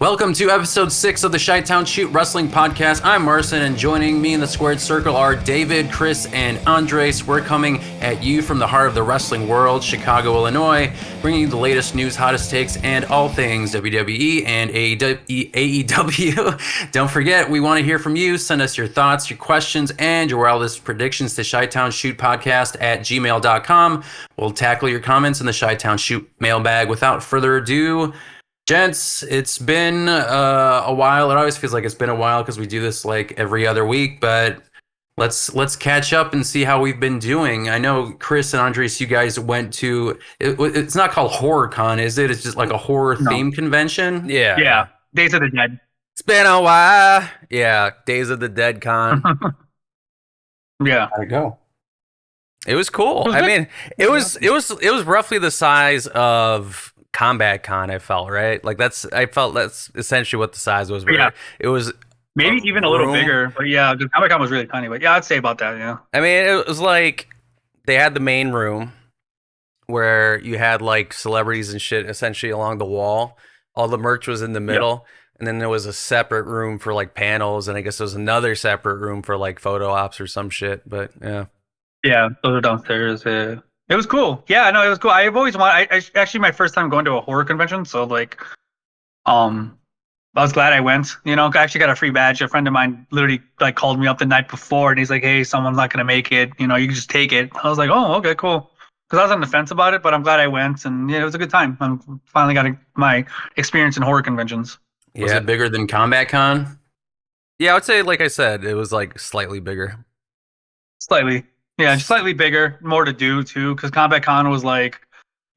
Welcome to episode 6 of the Chi-Town Shoot Wrestling Podcast. I'm Marcin, and joining me in the squared circle are David, Chris, and Andres. We're coming at you from the heart of the wrestling world, Chicago, Illinois, bringing you the latest news, hottest takes, and all things WWE and AEW. Don't forget, we want to hear from you. Send us your thoughts, your questions, and your wildest predictions to chitownshootpodcast at gmail.com. We'll tackle your comments in the Chi-Town Shoot mailbag. Without further ado, gents, it's been a while. It always feels like it's been a while because we do this like every other week, but let's catch up and see how we've been doing. I know Chris and Andres, you guys went to it's not called HorrorCon, is it? It's just like a horror theme convention. Yeah. Days of the Dead. It's been a while. Yeah, Days of the Dead con. Yeah. How'd it go? It was cool. It was roughly the size of Combat Con. I felt that's essentially what the size was. But yeah, it was maybe even a little bigger. But yeah, the Combat Con was really tiny. But yeah, I'd say about that. Yeah. I mean, it was like they had the main room where you had like celebrities and shit essentially along the wall. All the merch was in the middle, and then there was a separate room for like panels, and I guess there was another separate room for like photo ops or some shit. But yeah, those are downstairs. It was cool. Yeah, no, it was cool. I've always wanted. I actually my first time going to a horror convention, so like, I was glad I went. You know, I actually got a free badge. A friend of mine literally like called me up the night before, and he's like, "Hey, someone's not gonna make it. You know, you can just take it." I was like, "Oh, okay, cool." Because I was on the fence about it, but I'm glad I went, and yeah, it was a good time. I finally got my experience in horror conventions. Was it bigger than Combat Con? Yeah, I would say, like I said, it was like slightly bigger. Slightly. Yeah, slightly bigger, more to do too, because Combat Con was like,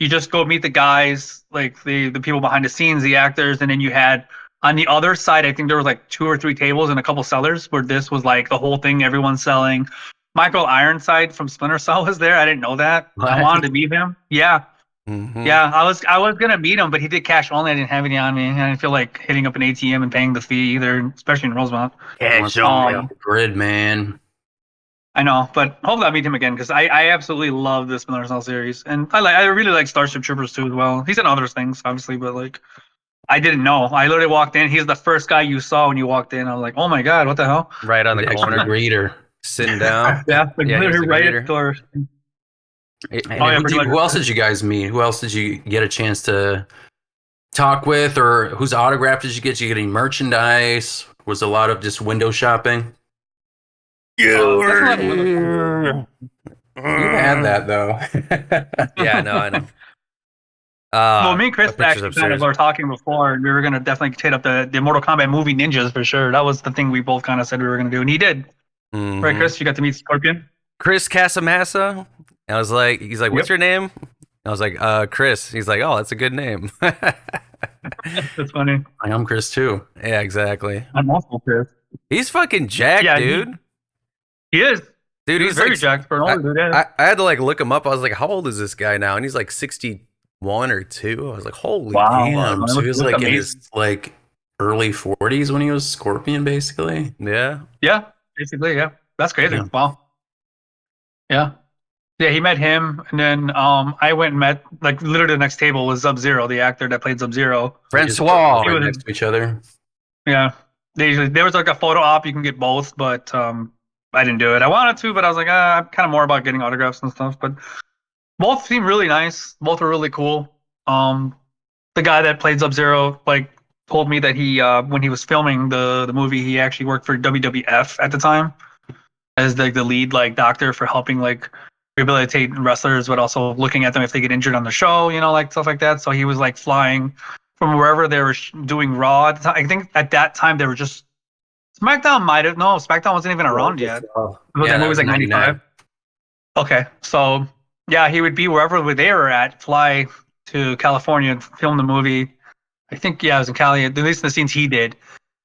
you just go meet the guys, like the people behind the scenes, the actors, and then you had on the other side, I think there was like 2 or 3 tables and a couple sellers where this was like the whole thing, everyone's selling. Michael Ironside from Splinter Cell was there. I didn't know that. What? I wanted to meet him. Yeah. Mm-hmm. Yeah, I was gonna meet him, but he did cash only. I didn't have any on me. I didn't feel like hitting up an ATM and paying the fee either, especially in Rosemont. Cash on the grid, man. I know, but hopefully I'll meet him again because I absolutely love this Splinter Cell series, and I really like Starship Troopers too as well. He's in other things, obviously, but like I didn't know. I literally walked in. He's the first guy you saw when you walked in. I was like, oh my god, what the hell? Right on the corner, greeter, sitting down. Yeah, literally right at the door. Who else did you guys meet? Who else did you get a chance to talk with, or whose autograph did you get? Did you get any merchandise? Was a lot of just window shopping? You had that though. Yeah, no, I know. Well, me and Chris actually kind of were talking before, and we were gonna definitely hit up the Mortal Kombat movie Ninjas for sure. That was the thing we both kind of said we were gonna do, and he did. Mm-hmm. Right, Chris? You got to meet Scorpion. Chris Casamassa. And I was like, he's like, what's your name? I was like, Chris. He's like, oh, that's a good name. That's funny. I'm Chris too. Yeah, exactly. I'm also Chris. He's fucking jacked, dude. He is. Dude, he's very like, jacked for an older dude. I had to like look him up. I was like, how old is this guy now? And he's like 61 or 2. I was like, holy damn. So he was like in his like early 40s when he was Scorpion, basically. Yeah. Yeah, basically, yeah. That's crazy. Yeah. Wow. Yeah. Yeah, he met him, and then I went and met, like, literally the next table was Sub-Zero, the actor that played Sub-Zero. Francois. Right next to each other. Yeah. There was like a photo op, you can get both, but I didn't do it. I wanted to, but I was like, I'm kind of more about getting autographs and stuff. But both seemed really nice. Both were really cool. The guy that played Sub-Zero, like, told me that he, when he was filming the movie, he actually worked for WWF at the time as the lead, like, doctor for helping, like, rehabilitate wrestlers, but also looking at them if they get injured on the show, you know, like stuff like that. So he was like flying from wherever they were doing Raw. I think at that time they were just SmackDown SmackDown wasn't even around yet. The movie was like 95. Okay, so yeah, he would be wherever they were at, fly to California and film the movie. I think it was in Cali, at least in the scenes he did,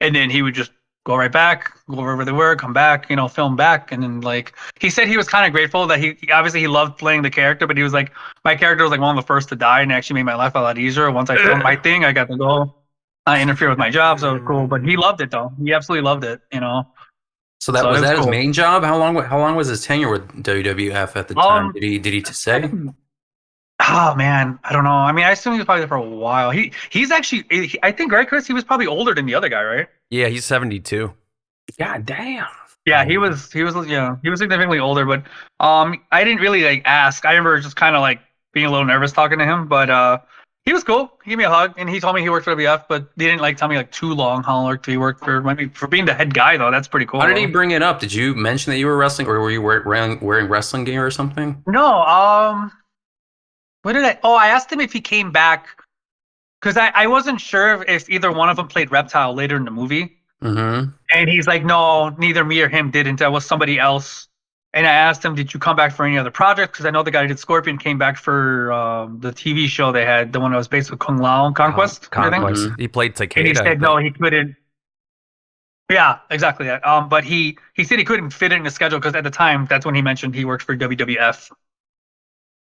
and then he would just go right back, go wherever they were, come back, you know, film back. And then, like, he said he was kind of grateful that he obviously loved playing the character, but he was like, my character was like one of the first to die, and it actually made my life a lot easier. Once I filmed my thing, I got to go interfere with my job, so it was cool. But he loved it, though. He absolutely loved it, you know. So that was his main job? How long was his tenure with WWF at the time? Did he say? Oh man, I don't know. I mean, I assume he was probably there for a while. He's actually. I think, right, Chris? He was probably older than the other guy, right? Yeah, he's 72. God damn. Yeah, he was. Yeah, he was significantly older. But I didn't really like ask. I remember just kind of like being a little nervous talking to him. But he was cool. He gave me a hug, and he told me he worked for WF, but he didn't like tell me like too long how long he worked for. I mean, for being the head guy though, that's pretty cool. How did he bring it up? Did you mention that you were wrestling, or were you wearing wrestling gear or something? No. What did I? Oh, I asked him if he came back because I wasn't sure if either one of them played Reptile later in the movie. Mm-hmm. And he's like, no, neither me or him didn't. That was somebody else. And I asked him, did you come back for any other project? Because I know the guy who did Scorpion came back for the TV show they had, the one that was based with Kung Lao, Conquest. I think. Conquest. Mhm. He played Takeda. And he I said no, think. he couldn't. Yeah, exactly that. But he said he couldn't fit it in the schedule because at the time, that's when he mentioned he worked for WWF.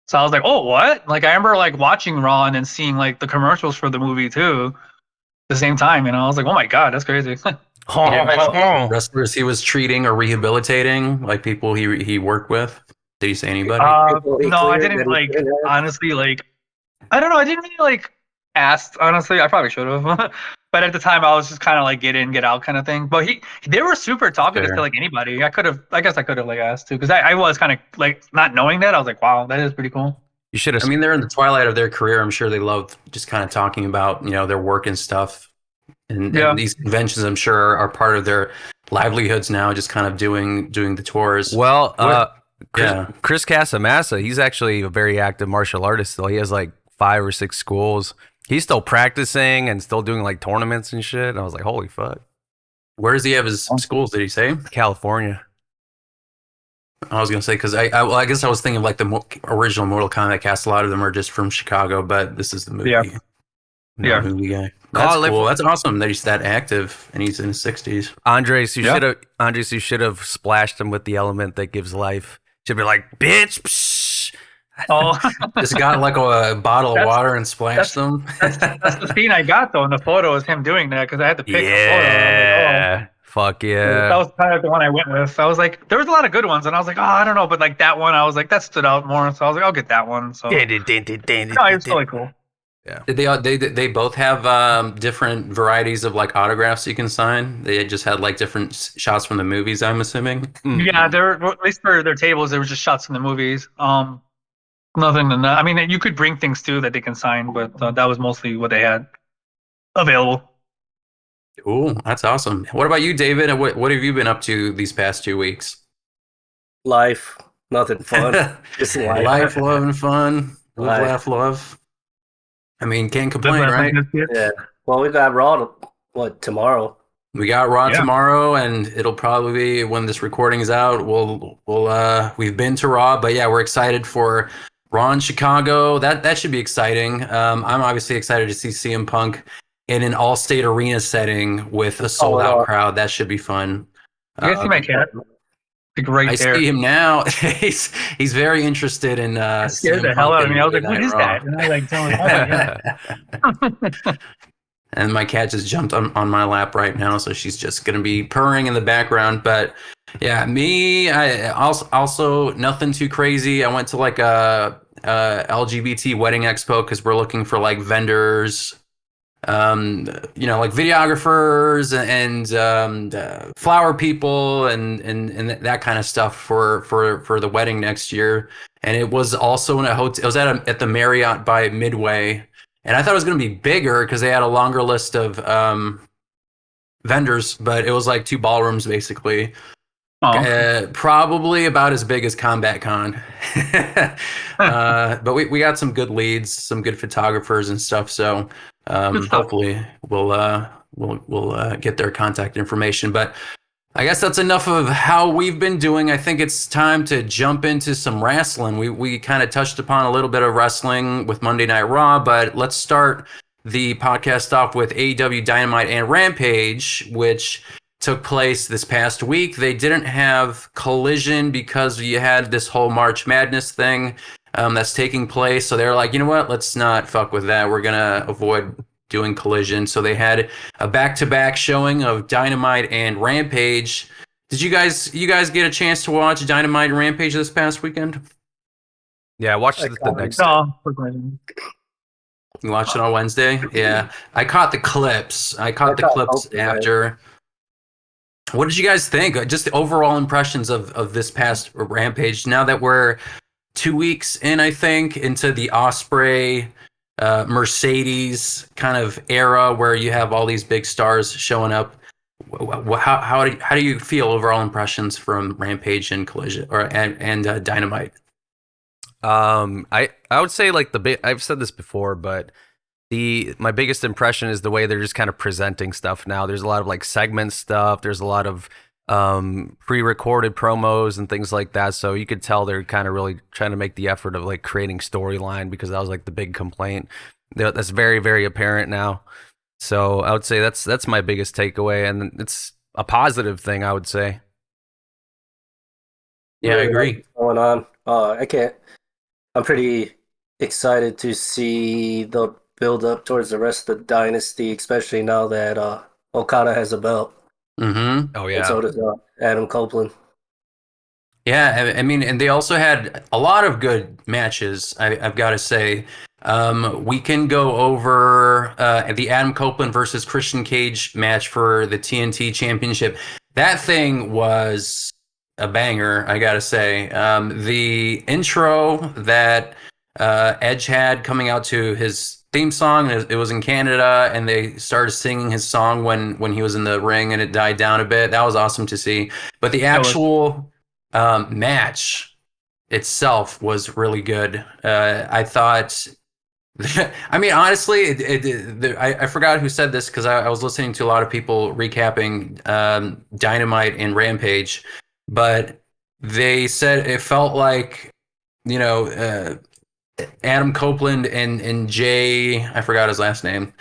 So I was like, oh, what? Like I remember like watching Raw and then seeing like the commercials for the movie too, at the same time. I was like, oh my god, that's crazy. Wrestlers he was treating or rehabilitating, like people he worked with. Did he say anybody? No, I didn't like honestly like I don't know, I didn't really like ask honestly. I probably should have. But at the time I was just kind of like get in, get out kind of thing. But they were super talkative Fair. to like anybody. I guess I could have like asked too because I was kind of like not knowing that. I was like, wow, that is pretty cool. You should have. I mean, they're in the twilight of their career. I'm sure they love just kind of talking about, their work and stuff. And these conventions, I'm sure, are part of their livelihoods now, just kind of doing the tours. Well, Yeah. Chris Casamassa, he's actually a very active martial artist still. He has like 5 or 6 schools. He's still practicing and still doing like tournaments and shit. And I was like, holy fuck. Where does he have his schools? Did he say? California. I was gonna say because I guess I was thinking of like the original Mortal Kombat cast. A lot of them are just from Chicago, but this is the movie. Yeah. No, Yeah. movie guy. That's Oh, cool. That's awesome that he's that active and he's in his 60s. Andres, you Yeah. should have splashed him with the element that gives life. Should be like, bitch. Psh. Oh, Just got like a bottle of That's- water and splashed them. that's the scene I got though in the photo is him doing that because I had to pick the photo. I was Yeah. Fuck like, oh. yeah. That was kind of the one I went with. I was like, there was a lot of good ones, and I was like, oh, I don't know, but like that one, I was like, that stood out more. So I was like, I'll get that one. So no, it was totally cool. Did they both have different varieties of like autographs you can sign? They just had like different shots from the movies, I'm assuming. Yeah, well, at least for their tables, they were just shots from the movies. Nothing than that. I mean, you could bring things too that they can sign, but that was mostly what they had available. Cool, that's awesome. What about you, David? What have you been up to these past 2 weeks? Life, nothing fun. Just life. Life, love, and fun. Live, Life. laugh, love. I mean, can't complain, right? Yeah. Well, we got Raw, tomorrow? We got Raw Yeah. tomorrow, and it'll probably be when this recording is out. We've been to Raw, but yeah, we're excited for Raw in Chicago. That should be exciting. I'm obviously excited to see CM Punk in an all-state arena setting with a sold-out crowd. That should be fun. You guys see my cat? Like right I there. see him now. he's very interested in. It scared CM the hell Punk out of me. I was like, and what is Raw. that? And I like told him, oh my God. And my cat just jumped on my lap right now, so she's just gonna be purring in the background. But yeah, I also nothing too crazy. I went to like a LGBT wedding expo because we're looking for like vendors, like videographers and flower people and that kind of stuff for the wedding next year. And it was also in a hotel. It was at the Marriott by Midway. And I thought it was going to be bigger because they had a longer list of vendors, but it was like 2 ballrooms basically. Oh. Probably about as big as Combat Con. But we got some good leads, some good photographers and stuff. So hopefully we'll get their contact information. But I guess that's enough of how we've been doing. I think it's time to jump into some wrestling. We kind of touched upon a little bit of wrestling with Monday Night Raw, but let's start the podcast off with AEW Dynamite and Rampage, which took place this past week. They didn't have Collision because you had this whole March Madness thing that's taking place. So they're like, you know what? Let's not fuck with that. We're going to avoid doing Collision. So they had a back-to-back showing of Dynamite and Rampage. Did you guys get a chance to watch Dynamite and Rampage this past weekend? Yeah, watch I the caught next. No, You watched it on Wednesday? Yeah. I caught the clips. I caught the caught clips both of them. after. What did you guys think? Just the overall impressions of this past Rampage. Now that we're 2 weeks in, I think, into the Osprey, Mercedes kind of era where you have all these big stars showing up. How do you feel overall impressions from Rampage and Collision and Dynamite? I would say like I've said this before, but my biggest impression is the way they're just kind of presenting stuff now. There's a lot of like segment stuff. There's a lot of pre-recorded promos and things like that. So you could tell they're kind of really trying to make the effort of like creating storyline, because that was like the big complaint. That's very, very apparent now. So I would say that's my biggest takeaway, and it's a positive thing, I would say. Yeah, I agree. What's going on? I'm pretty excited to see the build up towards the rest of the dynasty, especially now that Okada has a belt. Mm-hmm. Oh And so does Adam Copeland. Yeah, I mean, and they also had a lot of good matches, I've got to say. We can go over the Adam Copeland versus Christian Cage match for the TNT Championship. That thing was a banger, I got to say. The intro that Edge had coming out to his theme song, it was in Canada, and they started singing his song when he was in the ring, and it died down a bit. That was awesome to see. But the actual match itself was really good. I thought, I mean, honestly, I forgot who said this, because I was listening to a lot of people recapping Dynamite and Rampage, but they said it felt like, you know, Adam Copeland and Jay, I forgot his last name,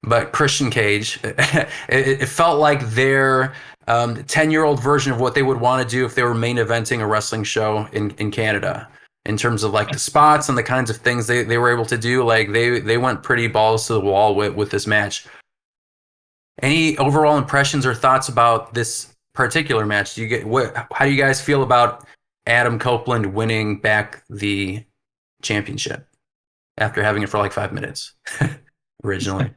but Christian Cage, it felt like their 10-year-old version of what they would want to do if they were main eventing a wrestling show in Canada, in terms of like the spots and the kinds of things they were able to do. Like they went pretty balls to the wall with this match. Any overall impressions or thoughts about this particular match? How do you guys feel about Adam Copeland winning back the championship after having it for like 5 minutes originally?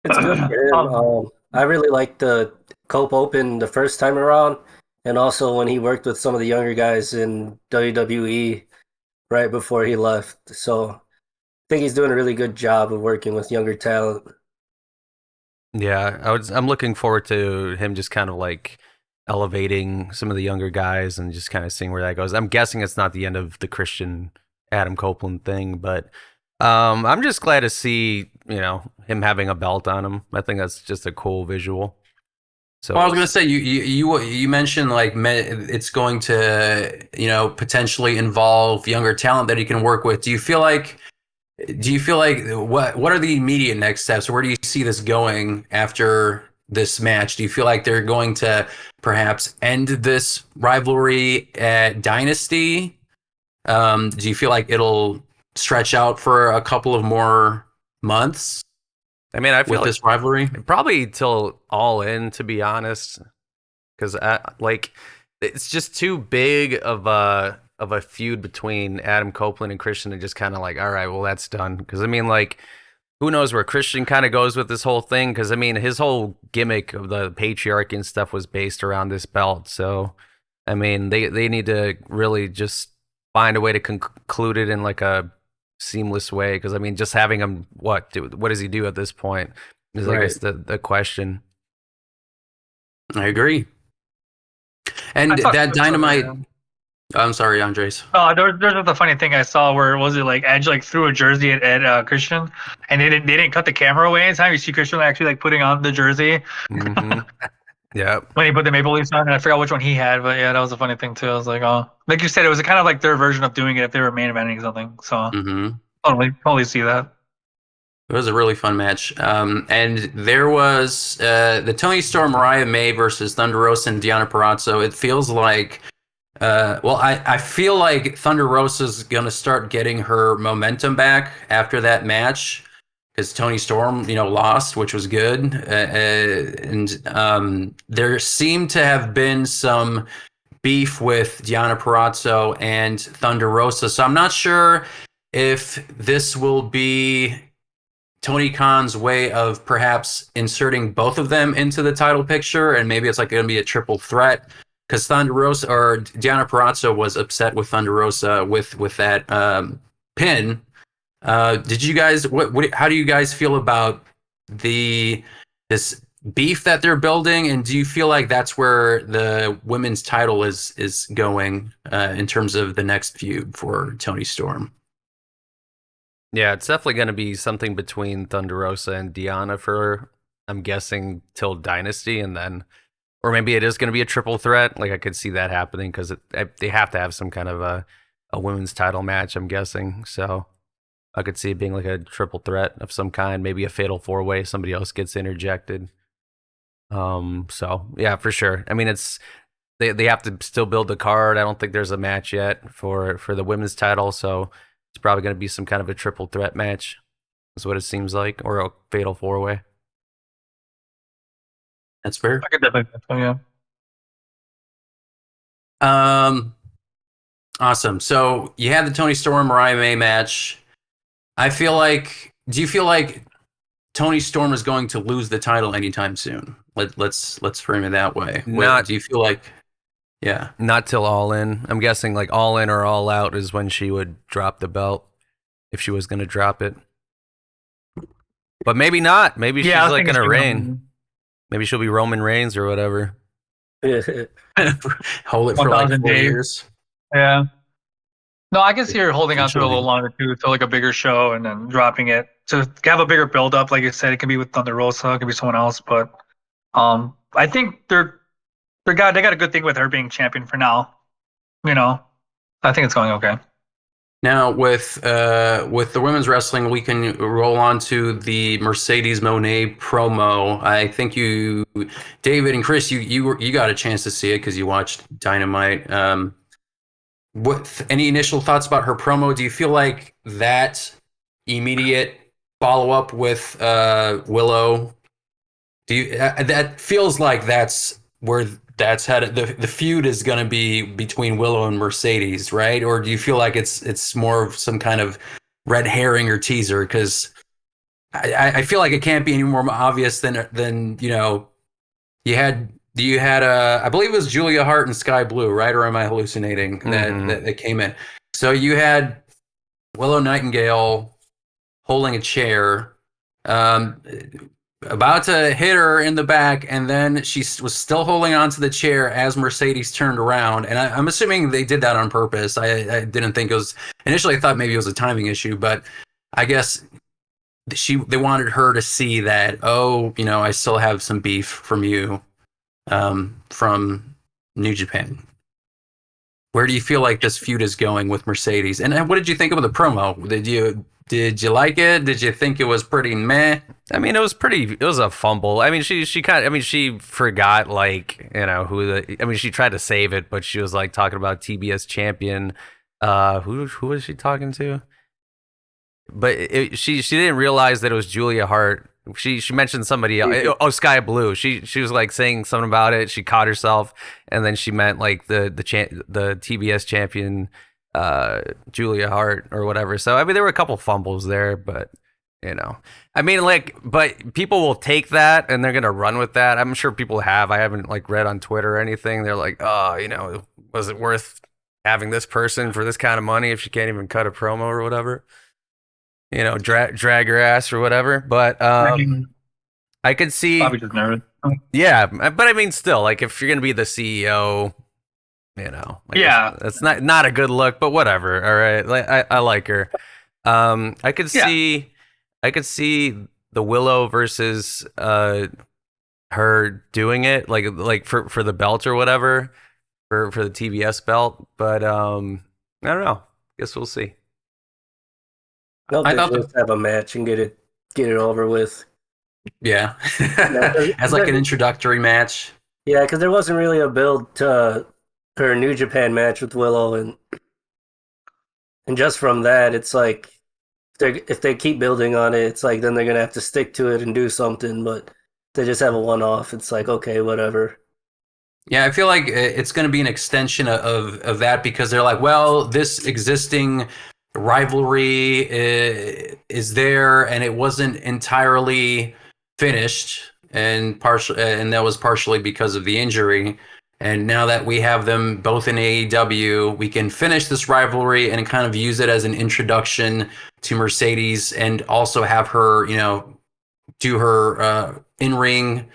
It's good for him. I really liked the Cope Open the first time around, and also when he worked with some of the younger guys in WWE right before he left. So I think he's doing a really good job of working with younger talent. Yeah, I'm looking forward to him just kind of like elevating some of the younger guys and just kind of seeing where that goes. I'm guessing it's not the end of the Christian Adam Copeland thing, but I'm just glad to see, him having a belt on him. I think that's just a cool visual. So well, I was going to say, you mentioned like it's going to, potentially involve younger talent that he can work with. Do you feel like what are the immediate next steps? Where do you see this going after this match? Do you feel like they're going to perhaps end this rivalry at Dynasty? Do you feel like it'll stretch out for a couple of more months? I mean, I feel with like this rivalry, probably till All In, to be honest, because it's just too big of a feud between Adam Copeland and Christian to just kind of like, all right, well, that's done. Because I mean, like, who knows where Christian kind of goes with this whole thing? Because I mean, his whole gimmick of the patriarchy and stuff was based around this belt. So I mean, they need to really just find a way to conclude it in like a seamless way, because I mean, just having him what does he do at this point is I guess the question. I agree. And that Dynamite, I'm sorry, Andres. Oh, there's the funny thing I saw where was it like Edge like threw a jersey at Christian, and they didn't cut the camera away in time. You see Christian actually like putting on the jersey. Mm-hmm. Yeah. When he put the Maple Leafs on, and I forgot which one he had, but yeah, that was a funny thing too. I was like, oh, like you said, it was kind of like their version of doing it if they were main eventing something. So totally see that. It was a really fun match. And there was the Toni Storm, Mariah May versus Thunder Rosa and Deonna Purrazzo. It feels like, I feel like Thunder Rosa's going to start getting her momentum back after that match, because Toni Storm, lost, which was good. And there seemed to have been some beef with Deonna Purrazzo and Thunder Rosa. So I'm not sure if this will be Tony Khan's way of perhaps inserting both of them into the title picture, and maybe it's like going to be a triple threat. Because Thunder Rosa or Deonna Purrazzo was upset with Thunder Rosa with that pin. Did you guys? How do you guys feel about this beef that they're building? And do you feel like that's where the women's title is going in terms of the next feud for Toni Storm? Yeah, it's definitely going to be something between Thunder Rosa and Deonna for, I'm guessing, till Dynasty, and then, or maybe it is going to be a triple threat. Like I could see that happening because they have to have some kind of a women's title match, I'm guessing. So I could see it being like a triple threat of some kind, maybe a fatal 4-way. Somebody else gets interjected. So yeah, for sure. I mean, they have to still build the card. I don't think there's a match yet for the women's title, so it's probably going to be some kind of a triple threat match, is what it seems like, or a fatal 4-way. That's fair. I could definitely think so, yeah. Awesome. So you had the Toni Storm Mariah May match. Do you feel like Toni Storm is going to lose the title anytime soon? Let's frame it that way. Do you feel like? Yeah. Not till All In. I'm guessing like All In or All Out is when she would drop the belt, if she was going to drop it. But maybe not. Maybe she's like going to reign. Maybe she'll be Roman Reigns or whatever. Hold it for like 4 years. Yeah. No, I can see her holding on to it a little longer too, to like a bigger show and then dropping it to have a bigger build up. Like you said, it could be with Thunder Rosa, it could be someone else, but I think they got a good thing with her being champion for now. You know, I think it's going okay. Now with the women's wrestling, we can roll on to the Mercedes Moné promo. I think you, David and Chris, you got a chance to see it because you watched Dynamite. Any initial thoughts about her promo? Do you feel like that immediate follow up with Willow? That feels like that's where that's headed. The feud is going to be between Willow and Mercedes, right? Or do you feel like it's more of some kind of red herring or teaser? Because I feel like it can't be any more obvious than you had I believe it was Julia Hart and Sky Blue, right? Or am I hallucinating that came in? So you had Willow Nightingale holding a chair, about to hit her in the back, and then she was still holding onto the chair as Mercedes turned around. And I'm assuming they did that on purpose. I didn't think it was initially. I thought maybe it was a timing issue, but I guess they wanted her to see that. Oh, I still have some beef from you. From New Japan. Where do you feel like this feud is going with Mercedes? And what did you think of the promo? Did you like it? Did you think it was pretty meh? I mean, it was a fumble. I mean, she forgot, like, she tried to save it, but she was like talking about TBS champion. Who was she talking to? But she didn't realize that it was Julia Hart. She mentioned somebody else. Oh, Sky Blue. She was like saying something about it. She caught herself, and then she meant like the TBS champion, Julia Hart or whatever. So I mean, there were a couple fumbles there, but I mean, like, but people will take that and they're gonna run with that. I'm sure people have. I haven't like read on Twitter or anything. They're like, oh, was it worth having this person for this kind of money if she can't even cut a promo or whatever? Drag her ass or whatever. But I could see. Probably just nervous. Yeah, but I mean, still, like, if you're gonna be the CEO, like, yeah, that's not a good look. But whatever. All right, like, I like her. I could see the Willow versus her doing it, like for the belt or whatever, for the TBS belt. But I don't know. Guess we'll see. I thought just have a match and get it over with. Yeah, as like an introductory match. Yeah, because there wasn't really a build to her New Japan match with Willow, and just from that, it's like if they keep building on it, it's like then they're gonna have to stick to it and do something. But if they just have a one-off, it's like, okay, whatever. Yeah, I feel like it's going to be an extension of that because they're like, well, this existing rivalry is there, and it wasn't entirely finished, and that was partially because of the injury. And now that we have them both in AEW, we can finish this rivalry and kind of use it as an introduction to Mercedes, and also have her, do her in-ring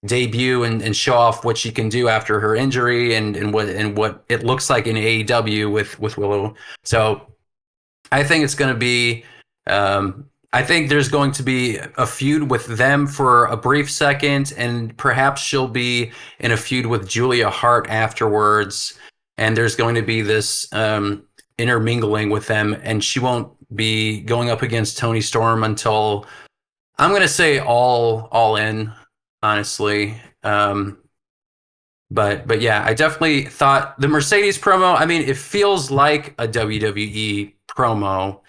debut and show off what she can do after her injury and what it looks like in AEW with Willow. So I think it's going to be. I think there's going to be a feud with them for a brief second, and perhaps she'll be in a feud with Julia Hart afterwards. And there's going to be this intermingling with them, and she won't be going up against Toni Storm until, I'm going to say, all in, honestly. But yeah, I definitely thought the Mercedes promo, I mean, it feels like a WWE promo,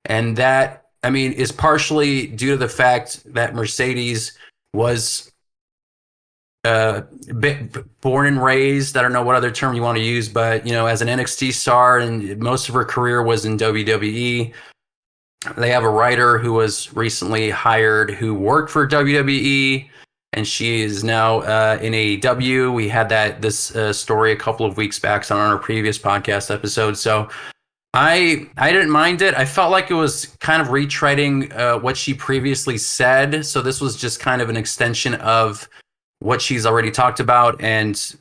and that, I mean, is partially due to the fact that Mercedes was born and raised, I don't know what other term you want to use, but as an NXT star, and most of her career was in WWE. They have a writer who was recently hired who worked for WWE, and she is now in AEW. We had this story a couple of weeks back on our previous podcast episode. So I didn't mind it. I felt like it was kind of retreading what she previously said. So this was just kind of an extension of what she's already talked about, and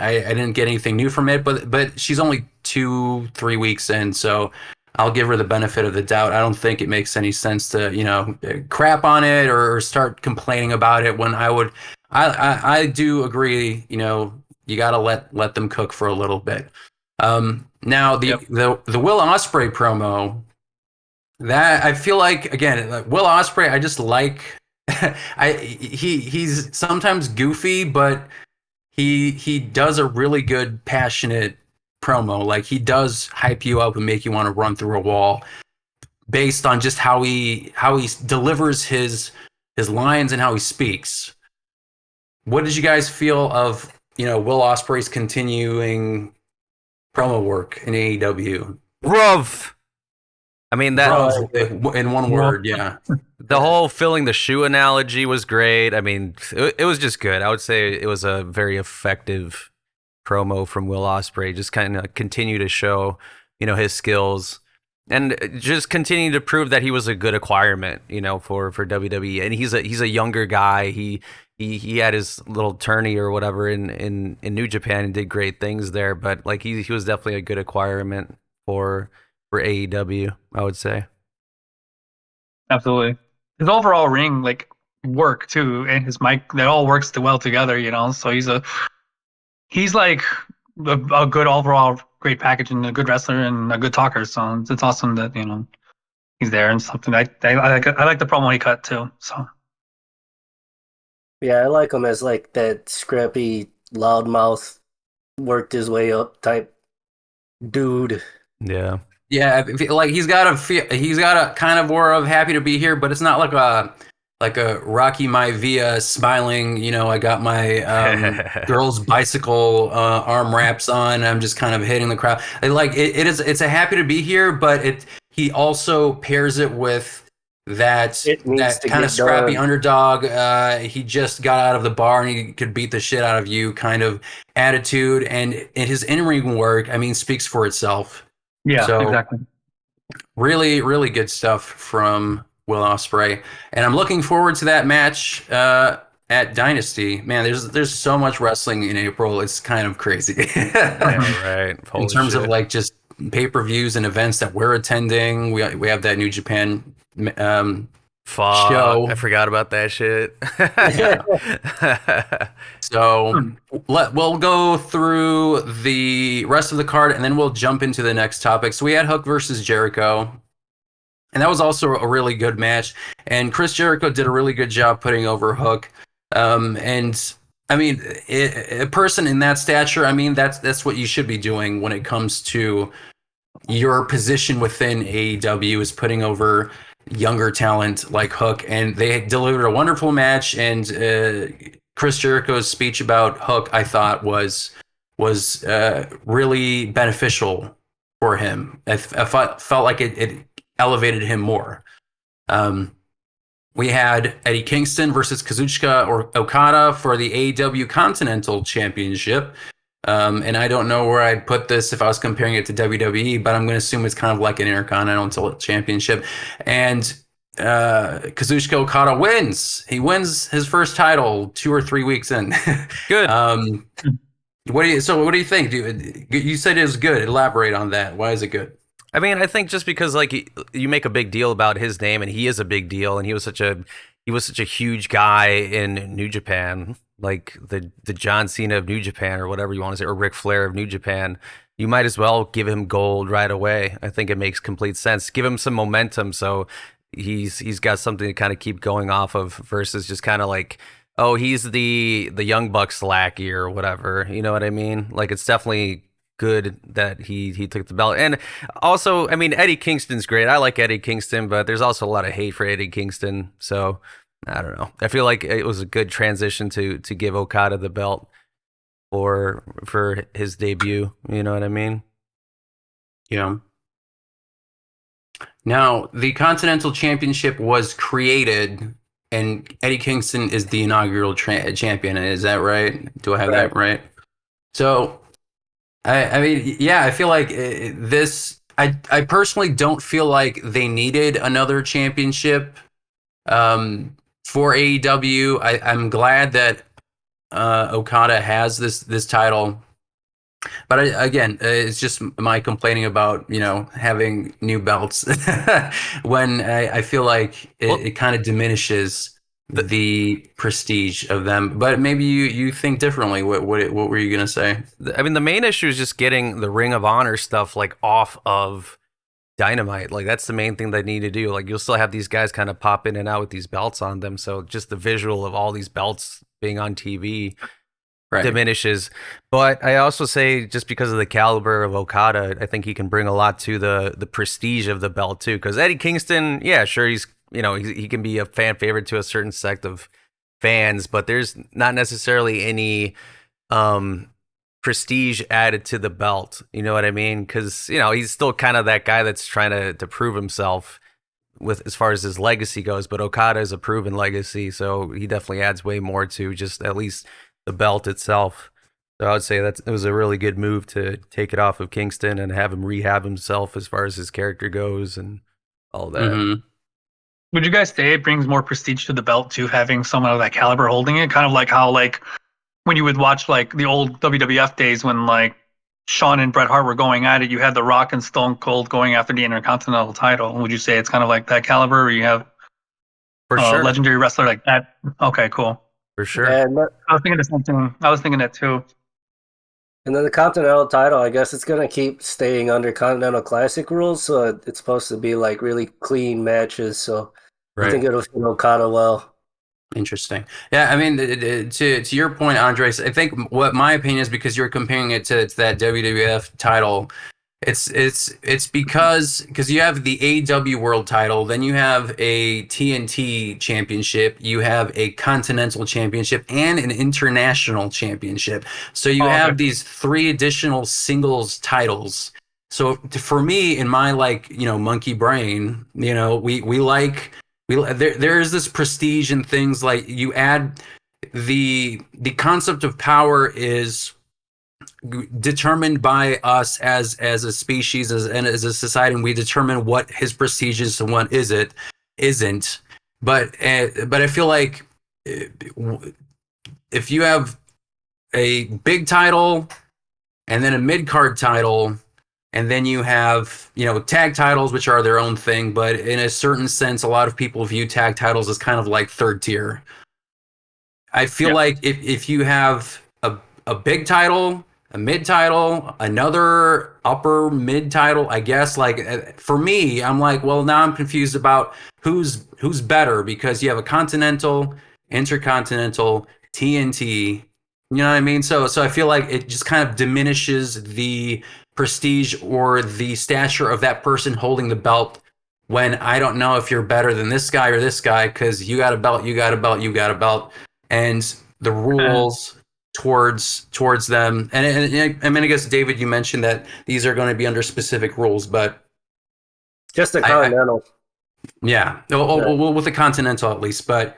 I didn't get anything new from it. But she's only 2-3 weeks in, so I'll give her the benefit of the doubt. I don't think it makes any sense to, crap on it or start complaining about it when I do agree, you got to let them cook for a little bit. Now the Will Ospreay promo, that I feel like, again, Will Ospreay, I just like, he's sometimes goofy, but he does a really good, passionate promo. Like, he does hype you up and make you want to run through a wall based on just how he delivers his lines and how he speaks. What did you guys feel of Will Ospreay's continuing promo work in AEW? Rough. I mean, that in one word, yeah. The whole filling the shoe analogy was great. I mean, it was just good. I would say it was a very effective promo from Will Ospreay. Just kind of continue to show, his skills, and just continue to prove that he was a good acquirement, for WWE. And he's a younger guy. He had his little tourney or whatever in New Japan and did great things there. But like he was definitely a good acquirement for AEW, I would say. Absolutely. His overall ring work too, and his mic, that all works well together, So he's like a good overall great package, and a good wrestler and a good talker. So it's awesome that he's there, and something I like the promo he cut too. So yeah, I like him as like that scrappy loudmouth, worked his way up type dude. Yeah. Yeah, like he's got a kind of aura of happy to be here, but it's not like a Rocky Maivia smiling, I got my girl's bicycle arm wraps on, I'm just kind of hitting the crowd. It's a happy to be here, but he also pairs it with that kind of scrappy underdog. He just got out of the bar and he could beat the shit out of you kind of attitude, and his in-ring work, I mean, speaks for itself. Yeah, so, exactly. Really, really good stuff from Will Ospreay, and I'm looking forward to that match at Dynasty. Man, there's so much wrestling in April. It's kind of crazy. Right. Holy in terms shit. of like just pay-per-views and events that we're attending. We have that New Japan show. I forgot about that shit. So we'll go through the rest of the card, and then we'll jump into the next topic. So we had Hook versus Jericho, and that was also a really good match. And Chris Jericho did a really good job putting over Hook. And I mean, a person in that stature, I mean, that's what you should be doing when it comes to your position within AEW, is putting over younger talent like Hook. And they delivered a wonderful match, and Chris Jericho's speech about Hook, I thought was really beneficial for him. I felt like it elevated him more. We had Eddie Kingston versus Kazuchika or Okada for the AEW Continental Championship. And I don't know where I'd put this if I was comparing it to WWE, but I'm going to assume it's kind of like an Intercontinental Championship. And Kazuchika Okada wins. He wins his first title 2 or 3 weeks in. Good. What do you think? You said it was good. Elaborate on that. Why is it good? I mean, I think just because like you make a big deal about his name, and he is a big deal, and he was such a huge guy in New Japan, like the John Cena of New Japan, or whatever you want to say, or Ric Flair of New Japan. You might as well give him gold right away. I think it makes complete sense. Give him some momentum, so he's got something to kind of keep going off of, versus just kind of like, oh, he's the Young Bucks lackey or whatever. You know what I mean? Like, it's definitely good that he took the belt. And also, I mean, Eddie Kingston's great. I like Eddie Kingston, but there's also a lot of hate for Eddie Kingston. So I don't know. I feel like it was a good transition to give Okada the belt for his debut. You know what I mean? Yeah. Now, the Continental Championship was created, and Eddie Kingston is the inaugural champion. Is that right? Do I have that right? So, I mean, yeah, I feel like this. I personally don't feel like they needed another championship for AEW. I'm glad that Okada has this title. But again, it's just my complaining about, having new belts when I feel like it kind of diminishes the prestige of them. But maybe you think differently. What were you gonna say? I mean, the main issue is just getting the Ring of Honor stuff like off of Dynamite. Like, that's the main thing they need to do. Like, you'll still have these guys kind of pop in and out with these belts on them. So just the visual of all these belts being on TV diminishes. But I also say, just because of the caliber of Okada, I think he can bring a lot to the prestige of the belt too. Because Eddie Kingston, yeah, sure, he's he can be a fan favorite to a certain sect of fans, but there's not necessarily any prestige added to the belt. You know what I mean? Because he's still kind of that guy that's trying to prove himself with as far as his legacy goes. But Okada is a proven legacy, so he definitely adds way more to just at least the belt itself. So I would say it was a really good move to take it off of Kingston and have him rehab himself as far as his character goes and all that. Mm-hmm. Would you guys say it brings more prestige to the belt too, having someone of that caliber holding it? Kind of like how, like, when you would watch like the old WWF days when like Shawn and Bret Hart were going at it, you had The Rock and Stone Cold going after the Intercontinental title. Would you say it's kind of like that caliber, or you have For sure. legendary wrestler like that? Okay, cool. For sure. And I was thinking the same thing. I was thinking that too. then the Continental title, I guess it's gonna keep staying under Continental Classic rules, so it's supposed to be like really clean matches. So I think it'll fit Okada well. Interesting. Yeah, I mean, to your point, Andres, I think what my opinion is, because you're comparing it to that WWF title, it's because you have the AEW World title, then you have a TNT Championship, you have a Continental Championship, and an International Championship. So you have these 3 additional singles titles. So for me, in my monkey brain, there is this prestige in things like you add the concept of power is determined by us as a species and as a society, and we determine what his prestige is and what isn't. But I feel like if you have a big title and then a mid-card title, and then you have, tag titles, which are their own thing, but in a certain sense, a lot of people view tag titles as kind of like third tier. I feel like if you have a big title, a mid title, another upper mid title, I guess, like for me, I'm like, well, now I'm confused about who's better, because you have a Continental, Intercontinental, TNT. You know what I mean? So I feel like it just kind of diminishes the prestige or the stature of that person holding the belt, when I don't know if you're better than this guy or this guy, because you got a belt, you got a belt, you got a belt. And the rules towards them. And I mean, I guess David, you mentioned that these are going to be under specific rules, but Just the Continental. Yeah, well, with the Continental at least, but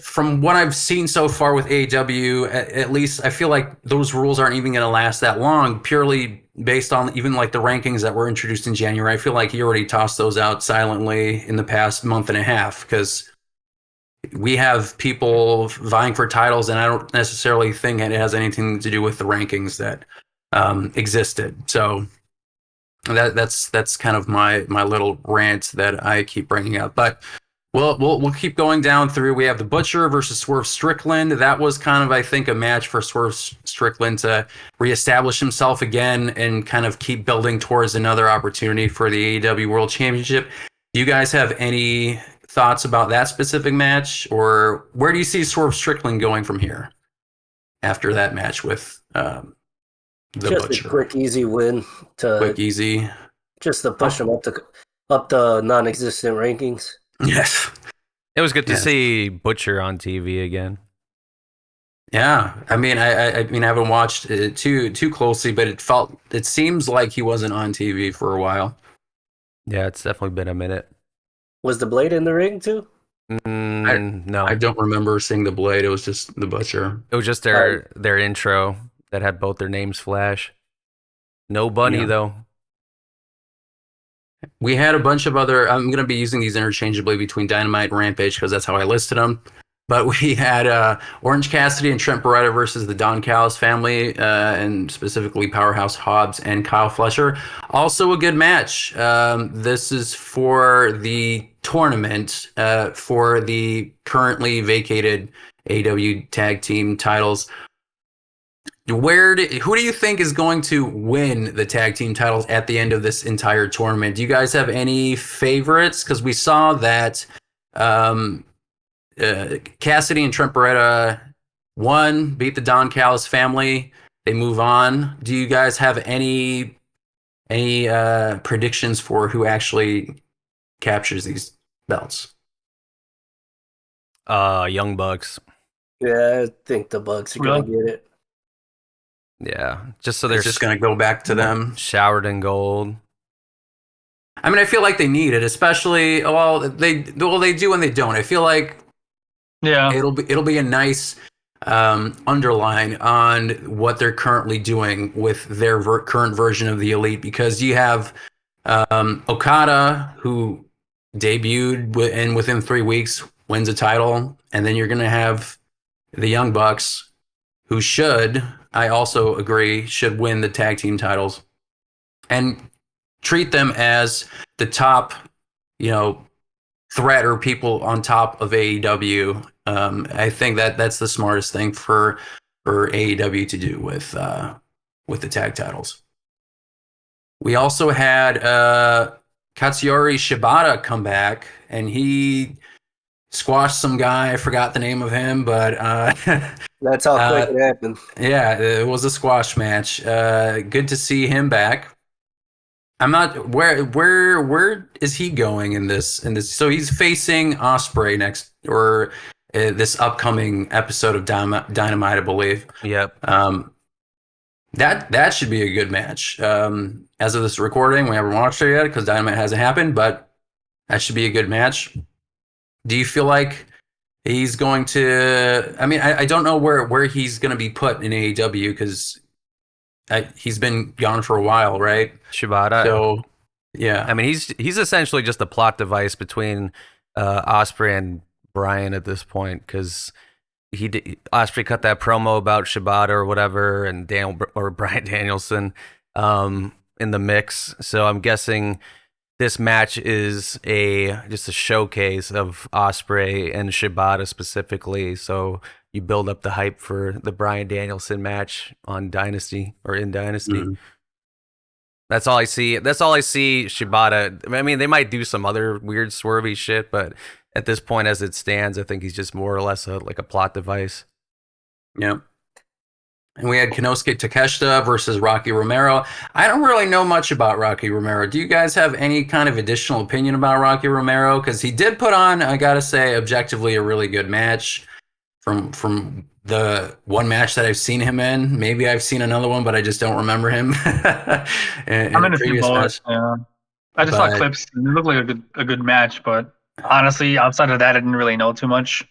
from what I've seen so far with AEW, at least I feel like those rules aren't even going to last that long, purely based on even like the rankings that were introduced in January. I feel like he already tossed those out silently in the past month and a half, because we have people vying for titles, and I don't necessarily think it has anything to do with the rankings that existed. So that's kind of my little rant that I keep bringing up. But we'll keep going down through. We have the Butcher versus Swerve Strickland. That was kind of, I think, a match for Swerve Strickland to reestablish himself again and kind of keep building towards another opportunity for the AEW World Championship. Do you guys have any thoughts about that specific match, or where do you see Swerve Strickland going from here after that match with the Just Butcher? a quick, easy win Easy. just to push him up the non-existent rankings. Yes. It was good to see Butcher on TV again. Yeah, I mean, I mean, I haven't watched it too closely, but it seems like he wasn't on TV for a while. Yeah, it's definitely been a minute. Was the Blade in the ring too? No, I don't remember seeing the Blade. It was just the Butcher. it was just their intro that had both their names flash. No Bunny though. We had a bunch of other. I'm going to be using these interchangeably between Dynamite and Rampage because that's how I listed them. But we had Orange Cassidy and Trent Beretta versus the Don Callis family, and specifically Powerhouse Hobbs and Kyle Fletcher. Also a good match. This is for the tournament for the currently vacated AEW Tag Team titles. Who do you think is going to win the tag team titles at the end of this entire tournament? Do you guys have any favorites? Because we saw that Cassidy and Trent Beretta won, beat the Don Callis family. They move on. Do you guys have any predictions for who actually captures these belts? Young Bucks. Yeah, I think the Bucks are gonna get it. Yeah, just so they're It's just going to go back to them. showered in gold. I mean, I feel like they need it, especially they do and they don't. I feel like it'll be a nice underline on what they're currently doing with their current version of the Elite, because you have Okada, who debuted and within 3 weeks wins a title, and then you're going to have the Young Bucks, who I also agree, should win the tag team titles and treat them as the top, threat or people on top of AEW. I think that's the smartest thing for AEW to do with the tag titles. We also had Katsuyori Shibata come back, and he squashed some guy. I forgot the name of him, but that's how quick it happened. Yeah, it was a squash match. Good to see him back. I'm not where is he going in this? So he's facing Ospreay next, or this upcoming episode of Dynamite, I believe. Yep. That should be a good match. As of this recording, we haven't watched it yet because Dynamite hasn't happened, but that should be a good match. Do you feel like he's going to? I mean, I don't know where he's going to be put in AEW, because he's been gone for a while, right? Shibata. So, yeah. I mean, he's essentially just a plot device between Ospreay and Bryan at this point, because Ospreay cut that promo about Shibata or whatever, and Bryan Danielson in the mix. So I'm guessing this match is just a showcase of Ospreay and Shibata specifically. So you build up the hype for the Bryan Danielson match on Dynasty or in Dynasty. Mm-hmm. That's all I see. Shibata. I mean, they might do some other weird swervy shit, but at this point, as it stands, I think he's just more or less like a plot device. Yeah. And we had Konosuke Takeshita versus Rocky Romero. I don't really know much about Rocky Romero. Do you guys have any kind of additional opinion about Rocky Romero? Because he did put on, I gotta say, objectively a really good match from the one match that I've seen him in. Maybe I've seen another one, but I just don't remember him. in I'm a in a few previous match. both. Yeah. I just saw But clips. It looked like a good match, but honestly, outside of that, I didn't really know too much.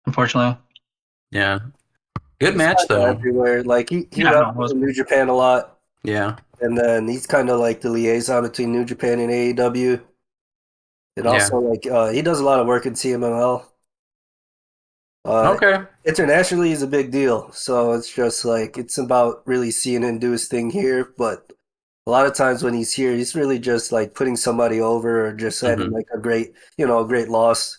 Unfortunately. yeah, good He's match kind of though. everywhere. Like he Yeah, no, it wrestles was in New Japan a lot, Yeah, and then he's kind of like the liaison between New Japan and AEW. And yeah. also like he does a lot of work in CMLL. Uh, Okay. Internationally, he's a big deal. So it's just like it's about really seeing him do his thing here. But a lot of times when he's here, he's really just like putting somebody over or just having Hmm. like a great, a great loss.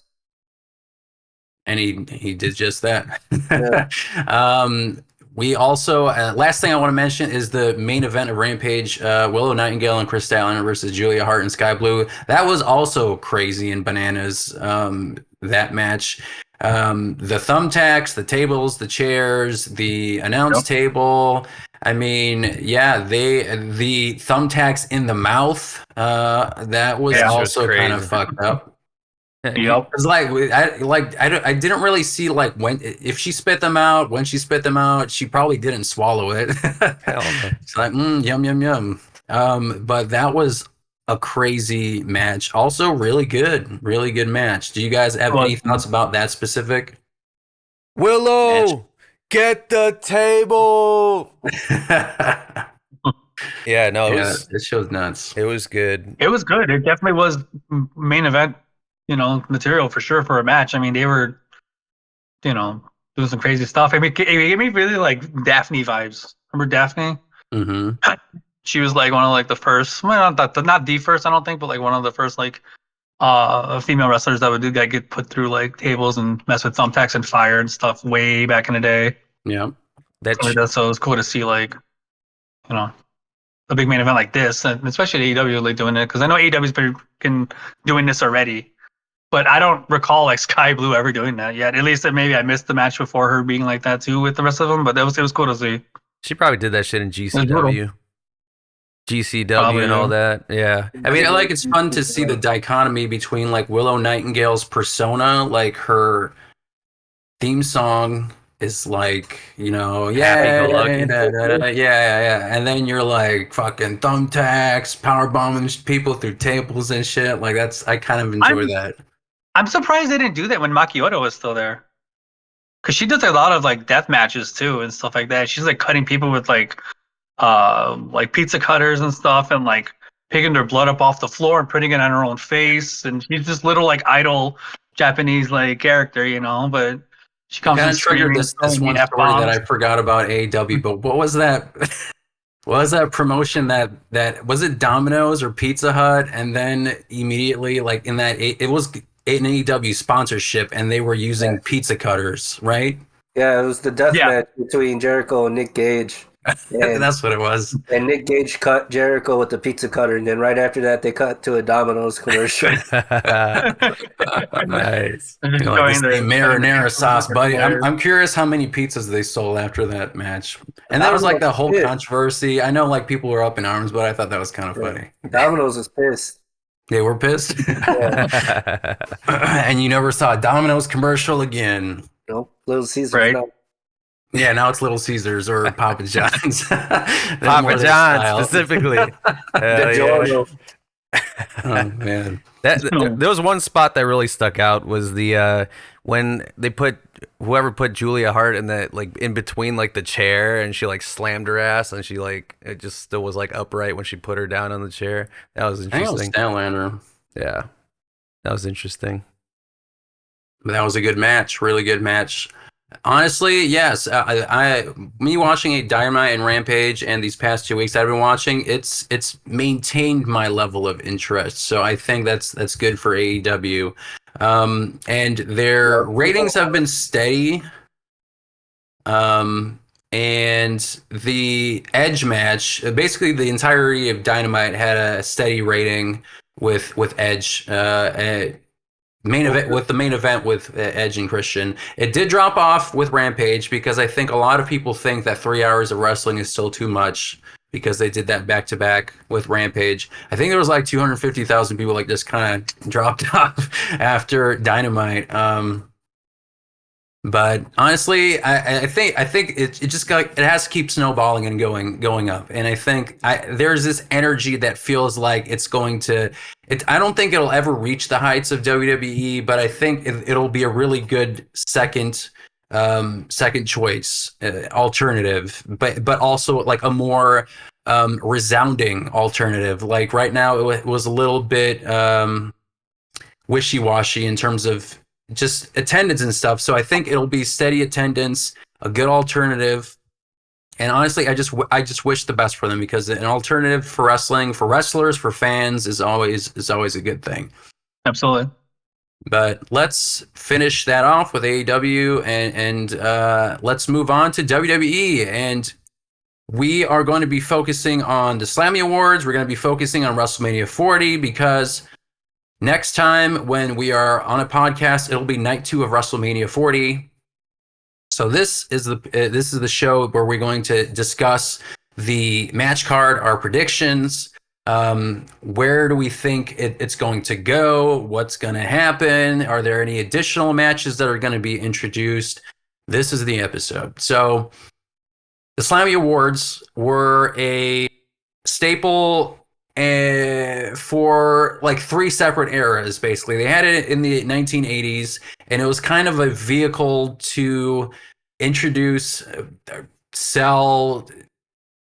And he did just that. Yeah. We also last thing I want to mention is the main event of Rampage: Willow Nightingale and Chris Statlander versus Julia Hart and Sky Blue. That was also crazy and bananas. That match, the thumbtacks, the tables, the chairs, the announce Yep. table. I mean, yeah, the thumbtacks in the mouth. That was Yeah. also kind of Crazy. fucked up. Yep. It's I didn't really see like when if she spit them out when she spit them out she probably didn't swallow it. Hell no. It's like yum yum yum. But that was a crazy match. Also really good match. Do you guys have any thoughts about that specific Willow, get the table. match? Yeah, no, Yeah, this show's nuts. it was good. It was good. It definitely was main event, material for sure for a match. I mean, they were, doing some crazy stuff. I mean, it gave me really like Daphne vibes. Remember Daphne? Hmm. She was like one of like the first, well, not the first, I don't think, but like one of the first like female wrestlers that would do that get put through like tables and mess with thumbtacks and fire and stuff way back in the day. Yeah. So it was cool to see like, you know, a big main event like this, and especially AEW like doing it because I know AEW's been doing this already, but I don't recall like Sky Blue ever doing that yet. At least maybe I missed the match before her being like that too with the rest of them. But it was cool to see. She probably did that shit in brutal. GCW Probably, and all yeah. that. Yeah. I mean, it's fun to see the dichotomy between like Willow Nightingale's persona, like her theme song is like, Happy-go-lucky. yeah. And then you're like fucking thumbtacks, power bombing people through tables and shit. Like I kind of enjoy that. I'm surprised they didn't do that when Makioto was still there, because she does a lot of like death matches too and stuff like that. She's like cutting people with like pizza cutters and stuff, and like picking their blood up off the floor and putting it on her own face. And she's this little like idol Japanese like character, But she comes Kind in of triggered screaming, this throwing one story that F-bombs. I forgot about AEW, but what was that? What was that promotion that was it Domino's or Pizza Hut? And then immediately, like in that, it was an AEW sponsorship, and they were using pizza cutters, right? Yeah, it was the death Yeah. match between Jericho and Nick Gage. And, That's what it was. and Nick Gage cut Jericho with the pizza cutter, and then right after that, they cut to a Domino's commercial. Nice. And just Like showing this marinara sauce, buddy. players. I'm curious how many pizzas they sold after that match. And that was like the Domino's whole pissed. controversy. I know like people were up in arms, but I thought that was kind of funny. Domino's is pissed. They were pissed. And you never saw a Domino's commercial again. Nope, Little Caesars. Right. No. Yeah, now it's Little Caesars or Papa John's. They're more Papa their John style. specifically. DiGiorno. Oh man. There was one spot that really stuck out was the when they put whoever put Julia Hart in that like in between like the chair and she like slammed her ass and she like it just still was like upright when she put her down on the chair. That was I think it was interesting. Statlander. Yeah, that was interesting. But that was a good match, really good match. Honestly, yes. Me watching a Dynamite and Rampage and these past 2 weeks I've been watching, it's maintained my level of interest. So I think that's good for AEW. And their ratings have been steady. And the Edge match, basically the entirety of Dynamite had a steady rating with Edge. Main event with Edge and Christian. It did drop off with Rampage because I think a lot of people think that 3 hours of wrestling is still too much because they did that back to back with Rampage. I think there was like 250,000 people like just kind of dropped off after Dynamite. But honestly, I think it just got it has to keep snowballing and going up. And I think there's this energy that feels like it's going to. I don't think it'll ever reach the heights of WWE, but I think it'll be a really good second choice alternative, but also like a more resounding alternative. Like right now, it was a little bit wishy-washy in terms of just attendance and stuff. So I think it'll be steady attendance, a good alternative. And honestly, I just wish the best for them, because an alternative for wrestling, for wrestlers, for fans is always a good thing. Absolutely. But let's finish that off with AEW, and let's move on to WWE. And we are going to be focusing on the Slammy Awards. We're going to be focusing on WrestleMania 40, because next time when we are on a podcast, it'll be night 2 of WrestleMania 40. So this is the show where we're going to discuss the match card, our predictions. Where do we think it's going to go? What's going to happen? Are there any additional matches that are going to be introduced? This is the episode. So the Slammy Awards were a staple for like 3 separate eras. Basically, they had it in the 1980s, and it was kind of a vehicle to introduce, sell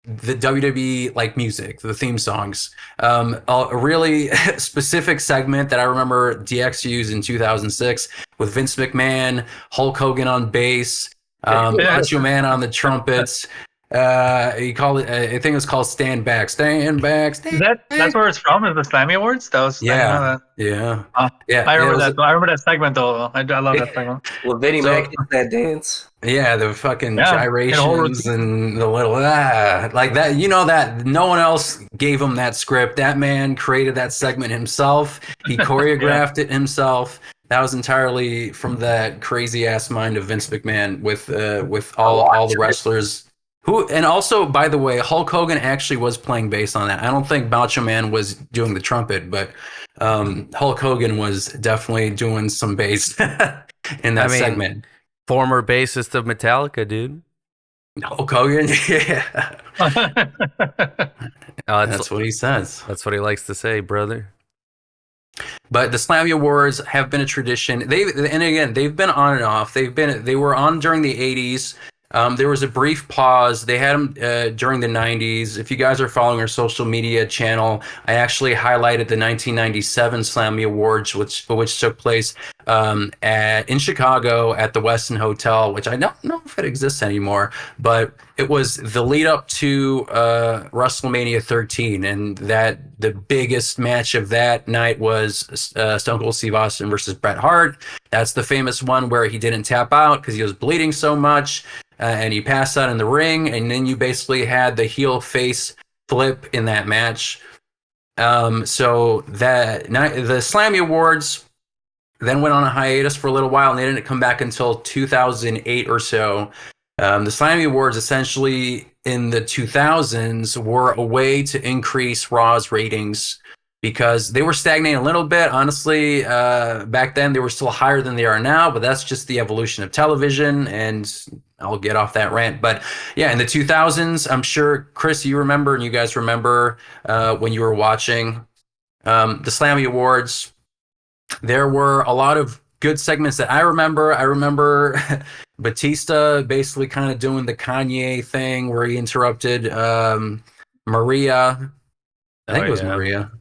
the WWE like music, the theme songs. A really specific segment that I remember DX used in 2006 with Vince McMahon, Hulk Hogan on bass, Macho Man on the trumpets. He called it. I think it was called "Stand Back, Stand Back." Stand That's where it's from. Is the Slammy Awards? That was I didn't know that. Yeah. I remember that. I remember that segment though. I love that segment. Well, Vinnie Mac did that dance. Yeah, the fucking Yeah, gyrations and the little like that. You know that no one else gave him that script. That man created that segment himself. He choreographed it himself. That was entirely from that crazy ass mind of Vince McMahon with all the wrestlers. Who, and also, by the way, Hulk Hogan actually was playing bass on that. I don't think Macho Man was doing the trumpet, but Hulk Hogan was definitely doing some bass in that segment. Former bassist of Metallica, dude. Hulk Hogan, yeah. That's what he says. That's what he likes to say, brother. But the Slammy Awards have been a tradition. They've been on and off. They were on during the 80s. There was a brief pause. They had them during the 90s. If you guys are following our social media channel, I actually highlighted the 1997 Slammy Awards, which took place in Chicago at the Westin Hotel, which I don't know if it exists anymore, but it was the lead up to WrestleMania 13, and that the biggest match of that night was Stone Cold Steve Austin versus Bret Hart. That's the famous one where he didn't tap out because he was bleeding so much. And he passed out in the ring, and then you basically had the heel face flip in that match. So that the Slammy Awards then went on a hiatus for a little while, and they didn't come back until 2008 or so. The Slammy Awards essentially in the 2000s were a way to increase Raw's ratings, because they were stagnating a little bit. Honestly, back then they were still higher than they are now, but that's just the evolution of television, and I'll get off that rant. But yeah, in the 2000s, I'm sure, Chris, you remember, and you guys remember when you were watching the Slammy Awards, there were a lot of good segments that I remember. I remember Batista basically kind of doing the Kanye thing where he interrupted Maria. I think it was Maria.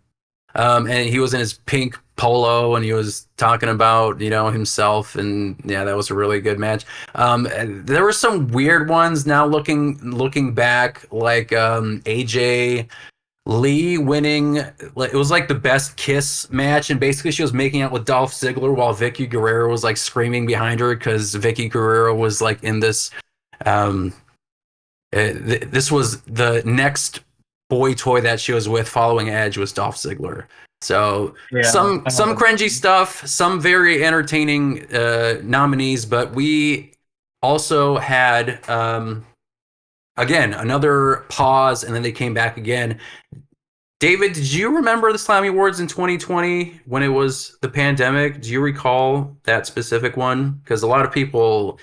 And he was in his pink polo, and he was talking about, himself, and yeah, that was a really good match. There were some weird ones now looking back, like AJ Lee winning. It was like the best kiss match, and basically she was making out with Dolph Ziggler while Vicky Guerrero was like screaming behind her, because Vicky Guerrero was like in this. This was the next boy toy that she was with following Edge was Dolph Ziggler. So some cringy stuff, some very entertaining nominees, but we also had again another pause, and then they came back again. David, did you remember the Slammy Awards in 2020 when it was the pandemic? Do you recall that specific one? Because a lot of people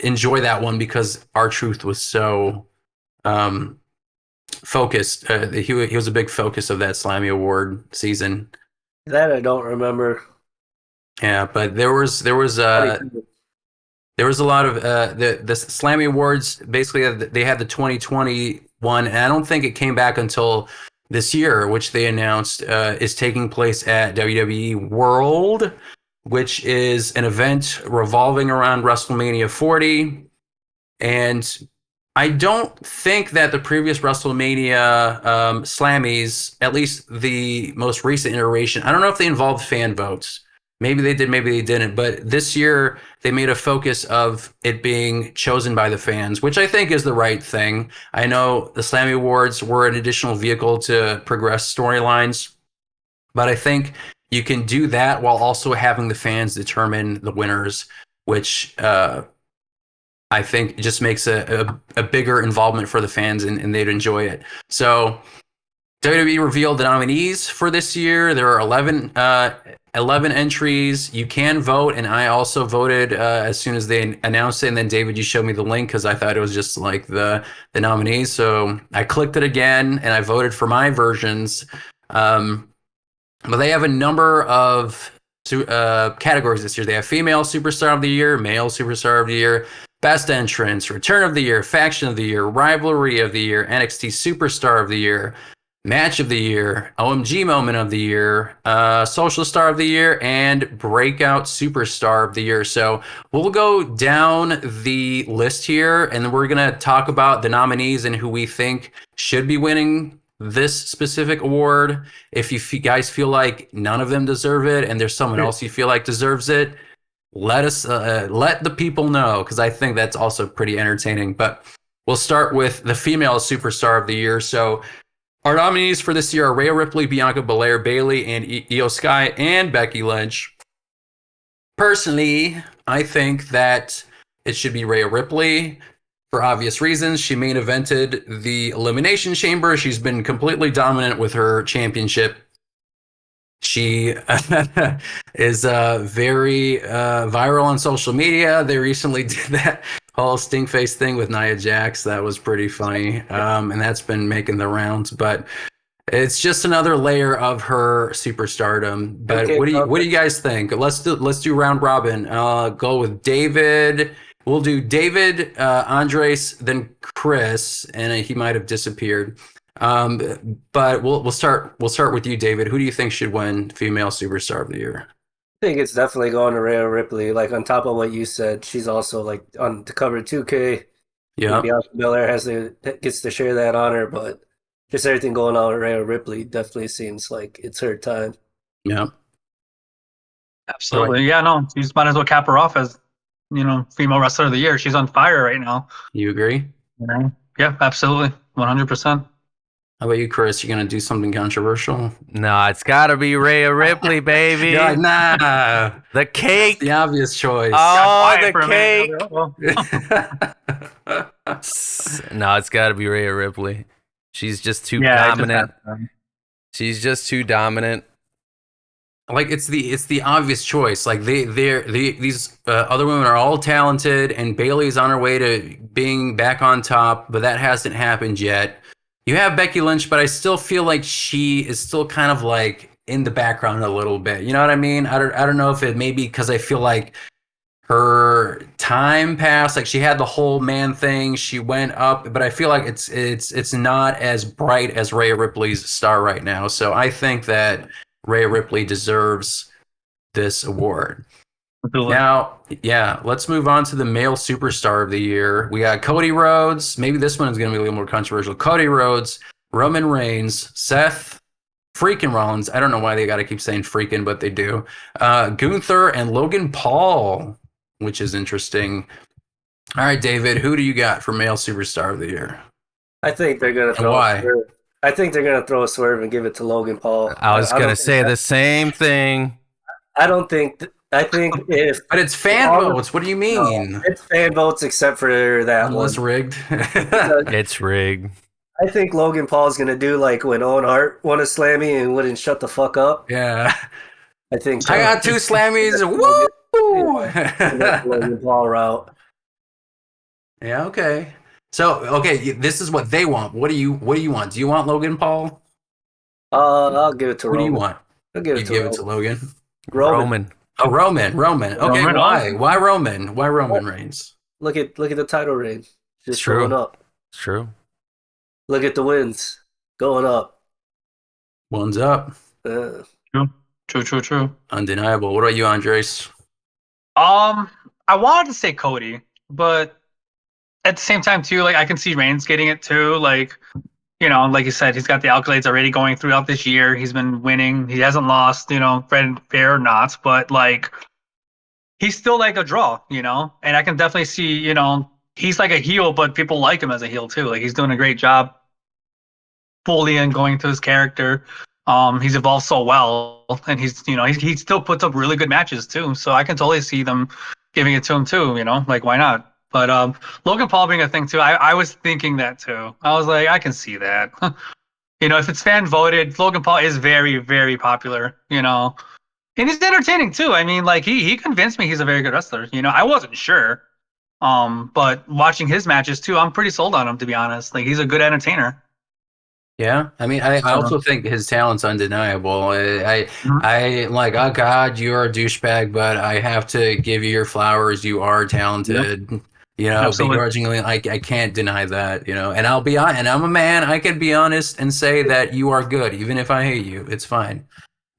enjoy that one because R-Truth was so focused. He was a big focus of that Slammy Award season. That I don't remember. Yeah, but there was a lot of the Slammy Awards. Basically, they had the 2020 one, and I don't think it came back until this year, which they announced is taking place at WWE World, which is an event revolving around WrestleMania 40. And I don't think that the previous WrestleMania Slammies, at least the most recent iteration, I don't know if they involved fan votes. Maybe they did, maybe they didn't. But this year, they made a focus of it being chosen by the fans, which I think is the right thing. I know the Slammy Awards were an additional vehicle to progress storylines, but I think you can do that while also having the fans determine the winners, which I think just makes a bigger involvement for the fans, and they'd enjoy it. So WWE revealed the nominees for this year. There are 11 entries. You can vote, and I also voted as soon as they announced it. And then, David, you showed me the link because I thought it was just like the nominees. So I clicked it again, and I voted for my versions. But they have a number of categories this year. They have Female Superstar of the Year, Male Superstar of the Year, Best Entrance, Return of the Year, Faction of the Year, Rivalry of the Year, NXT Superstar of the Year, Match of the Year, OMG Moment of the Year, Social Star of the Year, and Breakout Superstar of the Year. So we'll go down the list here, and we're going to talk about the nominees and who we think should be winning this specific award. If you guys feel like none of them deserve it and there's someone else you feel like deserves it, let the people know, because I think that's also pretty entertaining. But we'll start with the Female Superstar of the Year. So our nominees for this year are Rhea Ripley, Bianca Belair, Bayley, and Io Sky, and Becky Lynch. Personally, I think that it should be Rhea Ripley for obvious reasons. She main evented the Elimination Chamber. She's been completely dominant with her championship. She is very viral on social media. They recently did that whole stink face thing with Nia Jax. That was pretty funny. And that's been making the rounds, but it's just another layer of her superstardom. But Okay, what do you guys think? Let's do round robin. Go with David. We'll do David, Andres, then Chris, and he might have disappeared. But we'll start with you, David. Who do you think should win Female Superstar of the Year? I think it's definitely going to Rhea Ripley. Like, on top of what you said, she's also like on the cover of 2K. Yeah. Bianca Belair gets to share that honor, but just everything going on with Rhea Ripley definitely seems like it's her time. Yeah. Absolutely. Yeah, no, you just might as well cap her off as, Female Wrestler of the Year. She's on fire right now. You agree? Yeah, absolutely. 100%. How about you, Chris? You gonna do something controversial? No, it's got to be Rhea Ripley, baby. You're like, nah. The cake. The obvious choice. Oh, Quiet for the a minute. cake. No, it's got to be Rhea Ripley. She's just too Yeah, dominant. She's just too dominant. Like, it's the obvious choice. Like these other women are all talented, and Bayley's on her way to being back on top, but that hasn't happened yet. You have Becky Lynch, but I still feel like she is still kind of like in the background a little bit. You know what I mean? I don't know if it may be because I feel like her time passed. Like, she had the whole man thing, she went up, but I feel like it's not as bright as Rhea Ripley's star right now. So I think that Rhea Ripley deserves this award. Now, yeah, let's move on to the Male Superstar of the Year. We got Cody Rhodes. Maybe this one is going to be a little more controversial. Cody Rhodes, Roman Reigns, Seth freaking Rollins. I don't know why they got to keep saying freaking, but they do. Gunther and Logan Paul, which is interesting. All right, David, who do you got for Male Superstar of the Year? I think they're going to throw why? I think they're going to throw a swerve and give it to Logan Paul. I was going to say the same thing. I think if... But it's fan votes. What do you mean? No, it's fan votes except for that Unless one. rigged. It's rigged. I think Logan Paul's gonna do like when Owen Hart won a Slammy and wouldn't shut the fuck up. Yeah. I think I got 2 Slammies. That's Woo! Logan Paul route. Yeah, okay. So, okay, this is what they want. What do you want? Do you want Logan Paul? I'll give it to Who do you Roman. want? I'll give You it to give it to Roman. Logan. Roman. Oh, Roman. Okay, Roman, why? oh. Why Roman? Why Roman Reigns? Look at the title reign. Just True. going up. It's true. Look at the wins. Going up. One's up. True. Undeniable. What about you, Andres? I wanted to say Cody, but at the same time too, like I can see Reigns getting it too. Like, like you said, he's got the accolades already going throughout this year. He's been winning. He hasn't lost, fair or not, but like he's still like a draw, And I can definitely see, he's like a heel, but people like him as a heel too. Like he's doing a great job fully and going to his character. He's evolved so well, and he's he still puts up really good matches too. So I can totally see them giving it to him too. Like why not? But Logan Paul being a thing too, I was thinking that too. I was like, I can see that. If it's fan voted, Logan Paul is very, very popular. And he's entertaining too. I mean, like he convinced me he's a very good wrestler. I wasn't sure, but watching his matches too, I'm pretty sold on him to be honest. Like he's a good entertainer. Yeah, I mean, I also think his talent's undeniable. I like, oh God, you're a douchebag, but I have to give you your flowers. You are talented. Absolutely. Begrudgingly, I can't deny that. And I'll be honest, and I'm a man. I can be honest and say that you are good, even if I hate you. It's fine.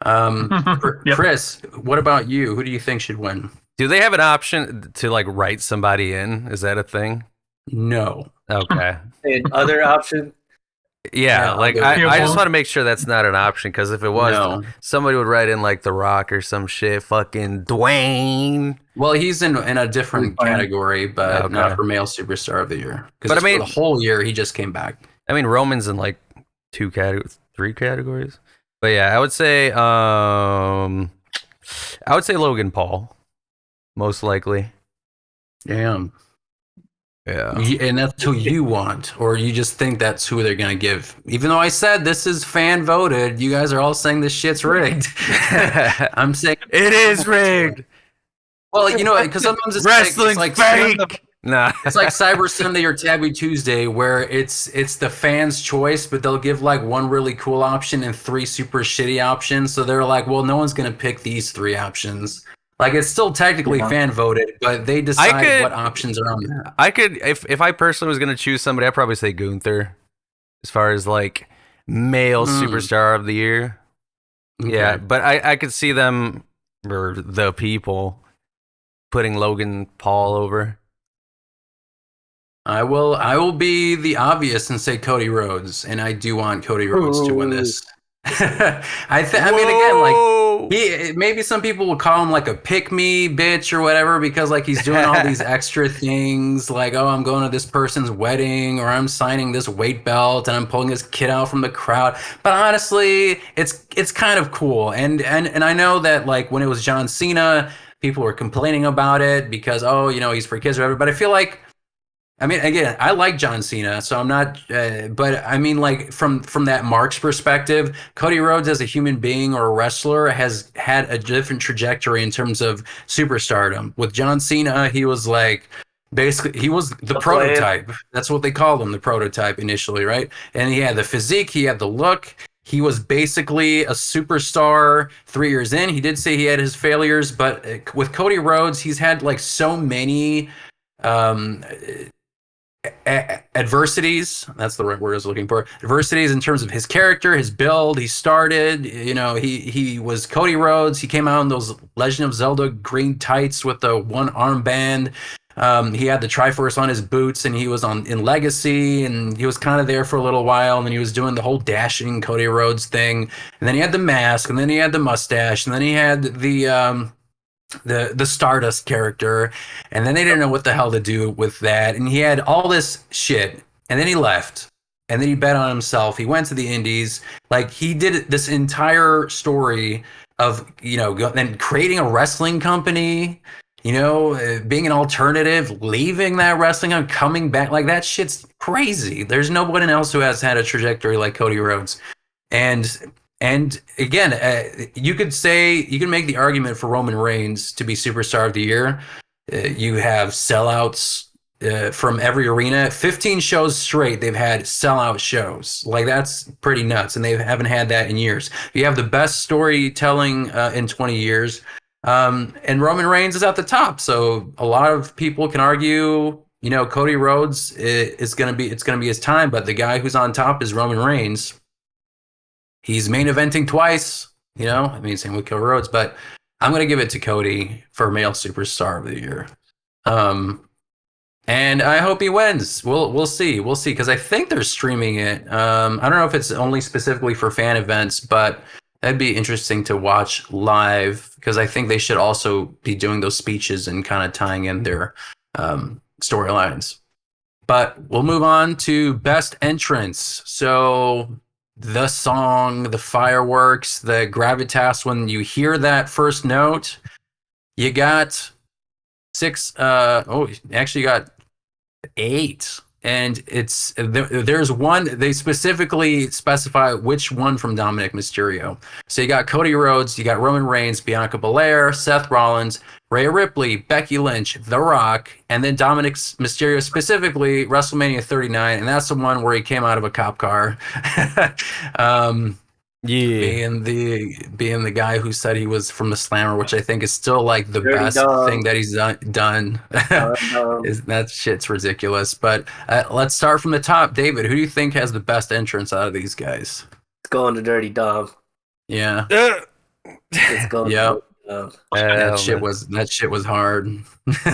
Yep. Chris, what about you? Who do you think should win? Do they have an option to like write somebody in? Is that a thing? No. Okay. And other option. Yeah, Yeah, like I'll go I with just want to make sure that's not an option because if it was, No. somebody would write in like The Rock or some shit, fucking Dwayne. Well, he's in a different Fine. category, but Okay. not for male superstar of the year. But I mean- for the whole year, he just came back. I mean, Roman's in like 3 categories. But yeah, I would say Logan Paul, most likely. Damn. Yeah. And that's who you want, or you just think that's who they're gonna give. Even though I said this is fan voted, you guys are all saying this shit's rigged. I'm saying It is rigged. well, because sometimes it's Wrestling's like fake. Nah. it's like Cyber Sunday or Taboo Tuesday, where it's the fans' choice, but they'll give like one really cool option and 3 super shitty options. So they're like, well, no one's gonna pick these 3 options. Like it's still technically fan voted, but they decide what options are on that. I could, if I personally was gonna choose somebody, I'd probably say Gunther, as far as like male superstar of the year. Okay. Yeah, but I could see them or the people putting Logan Paul over. I will be the obvious and say Cody Rhodes, and I do want Cody Rhodes to win this. I mean, again, like maybe some people will call him like a pick me bitch or whatever because like he's doing all these extra things like, oh, I'm going to this person's wedding or I'm signing this weight belt and I'm pulling this kid out from the crowd. But honestly, it's kind of cool. And I know that like when it was John Cena, people were complaining about it because he's for kids or whatever. But I feel like, I mean, again, I like John Cena, so I'm not. But I mean, like from that Mark's perspective, Cody Rhodes as a human being or a wrestler has had a different trajectory in terms of superstardom. With John Cena, he was like basically he was the prototype. That's what they called him, the prototype initially, right? And he had the physique, he had the look. He was basically a superstar 3 years in. He did say he had his failures, but with Cody Rhodes, he's had like so many. Adversities, that's the right word I was looking for. Adversities in terms of his character, his build. He started, he was Cody Rhodes. He came out in those Legend of Zelda green tights with the one armband. He had the Triforce on his boots, and he was in Legacy, and he was kind of there for a little while, and then he was doing the whole dashing Cody Rhodes thing, and then he had the mask, and then he had the mustache, and then he had the Stardust character, and then they didn't know what the hell to do with that, and he had all this shit, and then he left, and then he bet on himself. He went to the Indies, like he did this entire story of then creating a wrestling company, being an alternative, leaving that wrestling and coming back. Like that shit's crazy. There's no one else who has had a trajectory like Cody Rhodes. And again, you can make the argument for Roman Reigns to be superstar of the year. You have sellouts from every arena. 15 shows straight, they've had sellout shows. Like, that's pretty nuts, and they haven't had that in years. You have the best storytelling in 20 years, and Roman Reigns is at the top. So a lot of people can argue, Cody Rhodes is going to be his time, but the guy who's on top is Roman Reigns. He's main eventing twice, same with Cody Rhodes, but I'm going to give it to Cody for male superstar of the year. And I hope he wins. We'll see. We'll see, because I think they're streaming it. I don't know if it's only specifically for fan events, but that'd be interesting to watch live, because I think they should also be doing those speeches and kind of tying in their storylines. But we'll move on to best entrance. So the song, the fireworks, the gravitas, when you hear that first note, you got six. You got 8. And there's one, they specifically specify which one from Dominic Mysterio. So you got Cody Rhodes, you got Roman Reigns, Bianca Belair, Seth Rollins, Rhea Ripley, Becky Lynch, The Rock, and then Dominic Mysterio, specifically WrestleMania 39, and that's the one where he came out of a cop car. Being the guy who said he was from the Slammer, which I think is still like the best thing that he's done. That shit's ridiculous. But let's start from the top. David, who do you think has the best entrance out of these guys? It's going to Dirty Dom. Yeah. It's going. Yep. That shit was hard.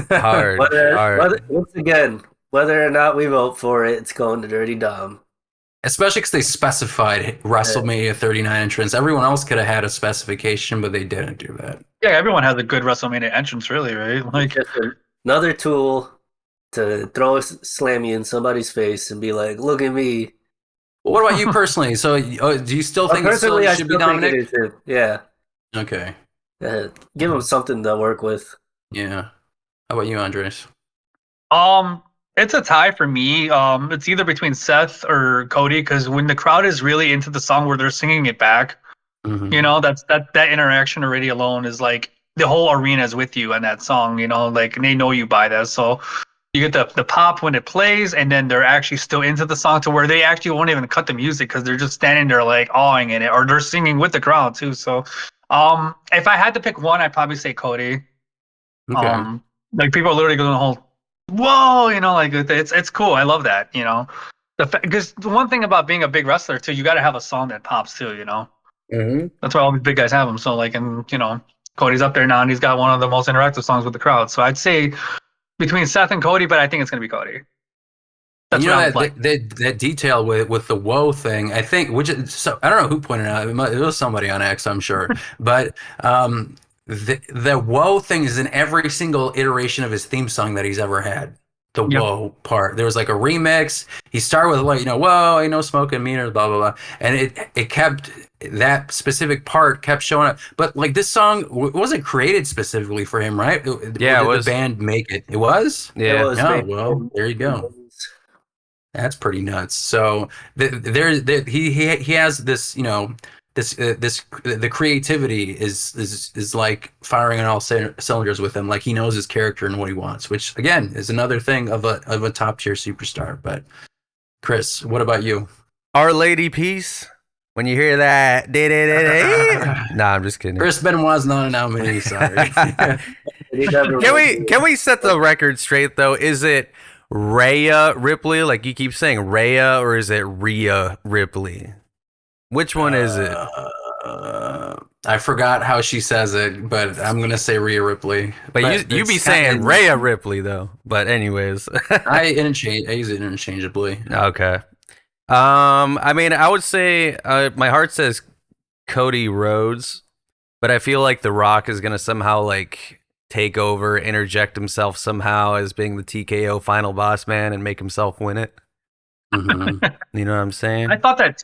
Hard. Once again, whether or not we vote for it, it's going to Dirty Dom. Especially because they specified WrestleMania 39 entrance. Everyone else could have had a specification, but they didn't do that. Yeah, everyone has a good WrestleMania entrance, really, right? Like, just another tool to throw a Slammy in somebody's face and be like, "Look at me." Well, what about you personally? So, do you still think it should be Dominic? Yeah. Okay. Give him something to work with. Yeah. How about you, Andres? It's a tie for me. It's either between Seth or Cody, because when the crowd is really into the song where they're singing it back, that interaction already alone is like the whole arena is with you in that song. Like, and they know you by that. So you get the pop when it plays, and then they're actually still into the song to where they actually won't even cut the music because they're just standing there like awing in it, or they're singing with the crowd too. So, if I had to pick one, I'd probably say Cody. Okay. Like, people are literally going the whole. Whoa, like it's cool. I love that, because the one thing about being a big wrestler too, you got to have a song that pops too, That's why all these big guys have them. So like, and Cody's up there now, and he's got one of the most interactive songs with the crowd. So I'd say between Seth and Cody, but I think it's gonna be Cody. That's that detail with the whoa thing, I think, so I don't know who pointed out. It was somebody on X, I'm sure, but the whoa thing is in every single iteration of his theme song that he's ever had. The whoa part. There was like a remix. He started with like, whoa, ain't no smoking meter, blah blah blah, and it kept, that specific part kept showing up. But like, this song wasn't created specifically for him, right? Yeah, it was. The band make it. It was. Yeah. It was well, there you go. That's pretty nuts. So he has this, the creativity is like firing on all cylinders with him. Like, he knows his character and what he wants, which again is another thing of a top tier superstar. But Chris, what about you? Our Lady Peace. When you hear that, nah, I'm just kidding. Chris Benoit's not a nominee. Sorry. Can we set the record straight though? Is it Rhea Ripley, like you keep saying Rhea, or is it Rhea Ripley? Which one is it? I forgot how she says it, but I'm gonna say Rhea Ripley. But you be saying Rhea Ripley though. But anyways, I use it interchangeably. Okay. I mean, I would say my heart says Cody Rhodes, but I feel like The Rock is gonna somehow like take over, interject himself somehow as being the TKO final boss man and make himself win it. Mm-hmm. You know what I'm saying? I thought that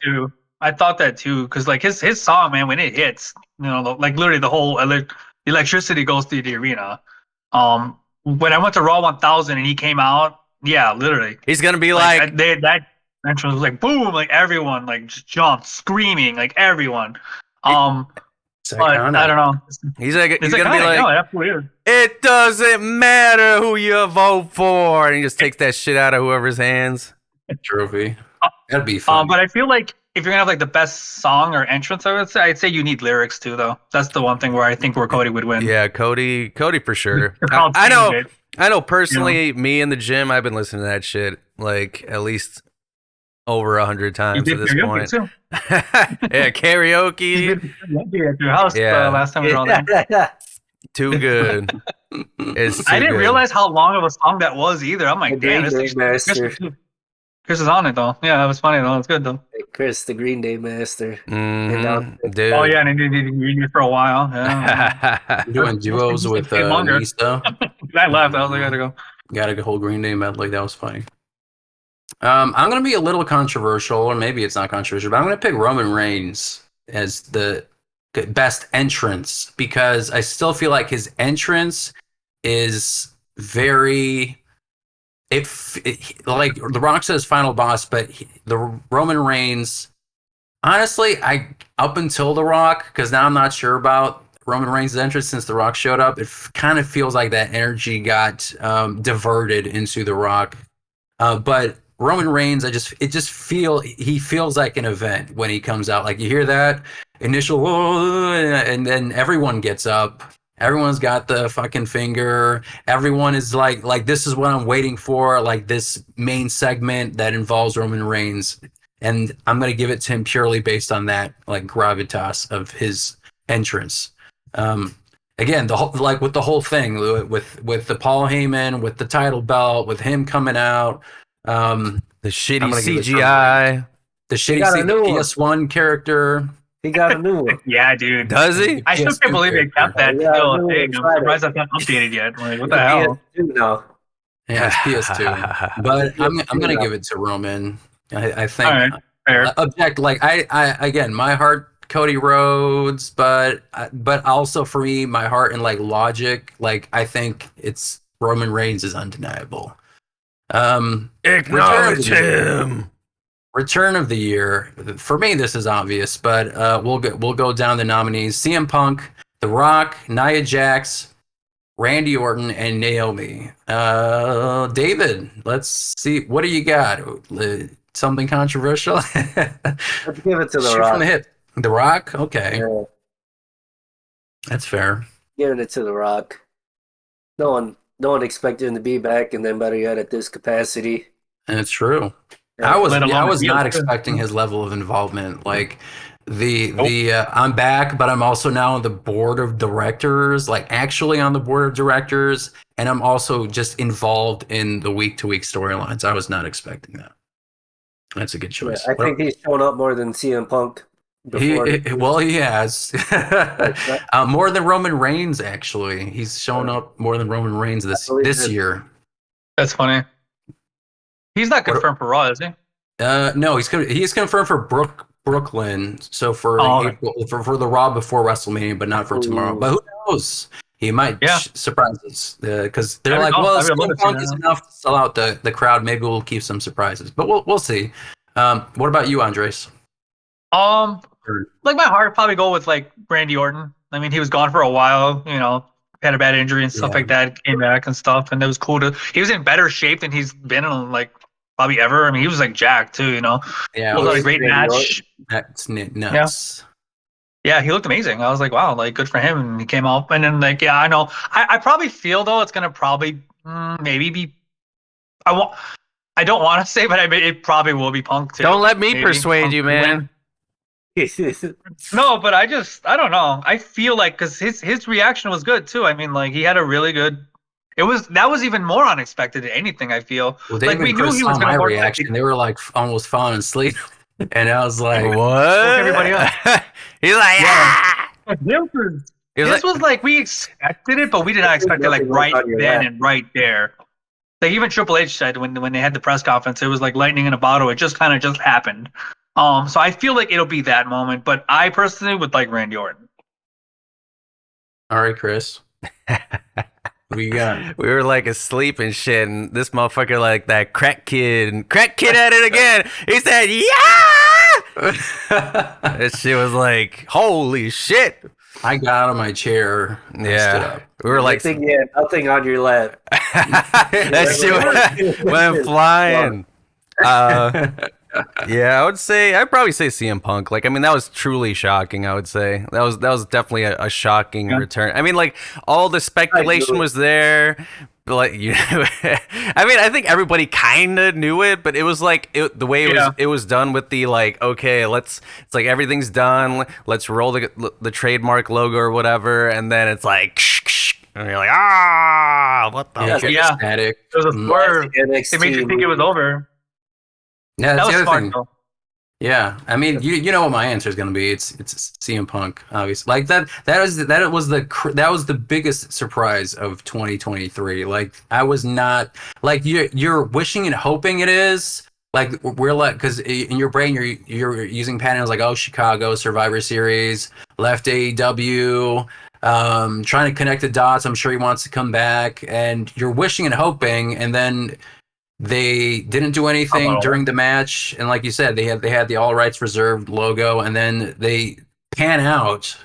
too, because like his song, man, when it hits, like literally the whole electricity goes through the arena. When I went to Raw 1000 and he came out, Yeah, literally. He's gonna be like that entrance was like boom, like everyone like just jumped, screaming, like everyone. It's But iconic. I don't know. he's It's gonna be iconic. like, No, that's weird. it doesn't matter who you vote for, and he just takes that shit out of whoever's hands. Trophy. That'd be fun. But I feel like if you're gonna have like the best song or entrance, I'd say you need lyrics too, though. That's the one thing where I think Cody would win. Yeah, Cody for sure. The crowd I know. sings it. I know personally, me in the gym, I've been listening to that shit like at least over 100 You times did at this karaoke point. too. Yeah, karaoke. You did karaoke at your house Yeah. last time we were all there. Too good. It's too I didn't good. realize how long of a song that was either. I'm like, The damn, Green Day Master. Chris is on it though. Yeah, that was funny though. It's good though. Chris, the Green Day Master. Dude. Oh yeah, and he did read for a while. Yeah. Doing duos with Stay longer. Nista. I left. I was like, I gotta go. Got a whole Green Day medley. That was funny. I'm going to be a little controversial, or maybe it's not controversial, but I'm going to pick Roman Reigns as the best entrance because I still feel like his entrance is very... like The Rock says final boss, but the Roman Reigns... Honestly, up until The Rock, because now I'm not sure about Roman Reigns' entrance since The Rock showed up, it kind of feels like that energy got diverted into The Rock. But Roman Reigns, he feels like an event when he comes out. Like you hear that initial, whoa, and then everyone gets up. Everyone's got the fucking finger. Everyone is like this is what I'm waiting for. Like this main segment that involves Roman Reigns, and I'm gonna give it to him purely based on that like gravitas of his entrance. Again, with the whole thing with the Paul Heyman, with the title belt, with him coming out. The shitty CGI. The shitty PS1 character. He got a new one. Yeah, dude. Does he? I still can't believe they kept that still a thing. I'm surprised that's not updated yet. Like, what the hell? No. Yeah, it's PS2. But I'm gonna give it to Roman. I think All right, fair. object like I again my heart Cody Rhodes, but also for me my heart and like logic, like I think it's Roman Reigns is undeniable. Acknowledge him. Return of the year. For me, this is obvious, but we'll go down the nominees: CM Punk, The Rock, Nia Jax, Randy Orton, and Naomi. David, let's see. What do you got? Something controversial? Let's give it to The Shoot Rock. from the hip. The Rock? Okay. Yeah, That's fair. giving it to The Rock. No one expected him to be back, and then better yet at this capacity. And it's true. Yeah. I was Let alone not heel. expecting his level of involvement. Like I'm back, but I'm also now on the board of directors, like actually on the board of directors, and I'm also just involved in the week-to-week storylines. I was not expecting that. That's a good choice. I think he's shown up more than CM Punk before. He has more than Roman Reigns. Actually, he's shown up more than Roman Reigns this year. That's funny. He's not confirmed for Raw, is he? No, he's confirmed for Brooklyn. So for April, for the Raw before WrestleMania, but not for tomorrow. But who knows? He might surprise us because they're like, well, CM Punk is enough to sell out the crowd. Maybe we'll keep some surprises, but we'll see. What about you, Andres? Like my heart probably go with like Randy Orton. I mean, he was gone for a while, had a bad injury and stuff like that, came back and stuff, and it was cool he was in better shape than he's been in like probably ever. I mean, he was like jacked too, Yeah, it was a great match. That's nuts. Yeah, he looked amazing. I was like, wow, like good for him. And he came out, and then like, yeah, I know. I probably feel though it's gonna probably maybe be. I don't want to say, but it probably will be Punk too. Don't let me Maybe persuade Punk you, will man. win. No, but I don't know. I feel like because his reaction was good too. I mean, like he had a really good. That was even more unexpected than anything. I feel Well, they like even we knew he saw was my going to reaction. They were like almost falling asleep, and I was like, What? Everybody else. He's like, This was like we expected it, but we did not expect it like right then and right there. Like even Triple H said when they had the press conference, it was like lightning in a bottle. It just kind of just happened. So I feel like it'll be that moment, but I personally would like Randy Orton. all right, Chris. We got. We were like asleep and shit, and this motherfucker like that crack kid at it again. He said, "Yeah!" That shit was like, holy shit. I got out of my chair. And I stood up. We were like, Good thing you had nothing on your lap. that shit went flying. Yeah, I'd probably say CM Punk. Like, I mean, that was truly shocking. I would say that was definitely a shocking return. I mean, like all the speculation was there, but like I mean, I think everybody kind of knew it, but it was like the way it was done with the like, okay, it's like everything's done. Let's roll the trademark logo or whatever, and then it's like. And you're like, what the? Yeah, static. It was a swerve. It made you think it was over. Yeah, That that's was the other smart, thing. though. Yeah, I mean, you know what my answer is going to be. It's CM Punk, obviously. Like that was the biggest surprise of 2023. Like I was not like you're wishing and hoping it is. Like we're like because in your brain you're using patterns like Chicago Survivor Series, left AEW, trying to connect the dots. I'm sure he wants to come back, and you're wishing and hoping, and then. They didn't do anything during the match, and like you said, they had the all rights reserved logo, and then they pan out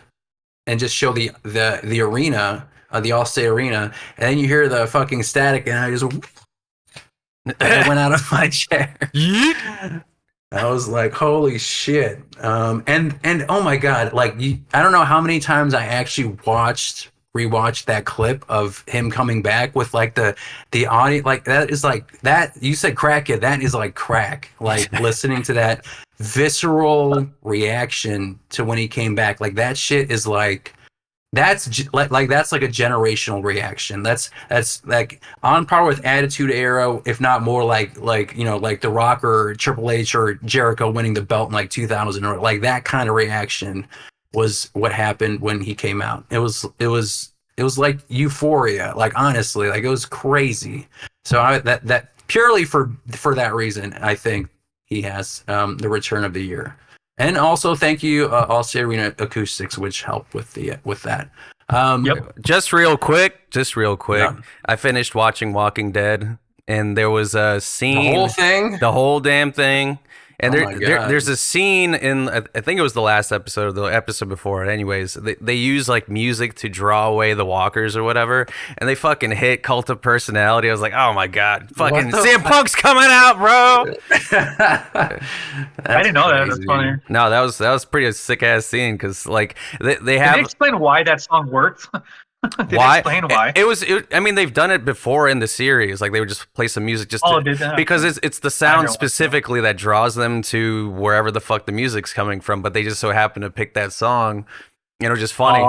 and just show the arena, the Allstate Arena, and then you hear the fucking static, and I just I went out of my chair. I was like, holy shit! And oh my god, like I don't know how many times I actually rewatched that clip of him coming back with like the audio, like that is like that you said crack it, that is like crack, like listening to that visceral reaction to when he came back, like that shit is like that's like that's like a generational reaction. That's like on par with Attitude Era, if not more, like you know, like The Rock or Triple H or Jericho winning the belt in like 2000, or like that kind of reaction was what happened when he came out. It was like euphoria. Like honestly, like it was crazy. So that purely for that reason, I think he has the return of the year. And also thank you Allstate Arena Acoustics, which helped with that. Just real quick. Yeah. I finished watching Walking Dead, and there was a scene. The whole damn thing. And there's a scene in, I think it was the last episode or the episode before it. Anyways, they use like music to draw away the walkers or whatever, and they fucking hit Cult of Personality. I was like, oh my god, fucking CM Punk's coming out, bro. I didn't know that. That's funny. No, that was pretty sick ass scene because like they have. Can they explain why that song worked? Did they explain why? I mean, they've done it before in the series. Like they would just play some music because it's the sound specifically that draws them to wherever the fuck the music's coming from. But they just so happen to pick that song. You know, just funny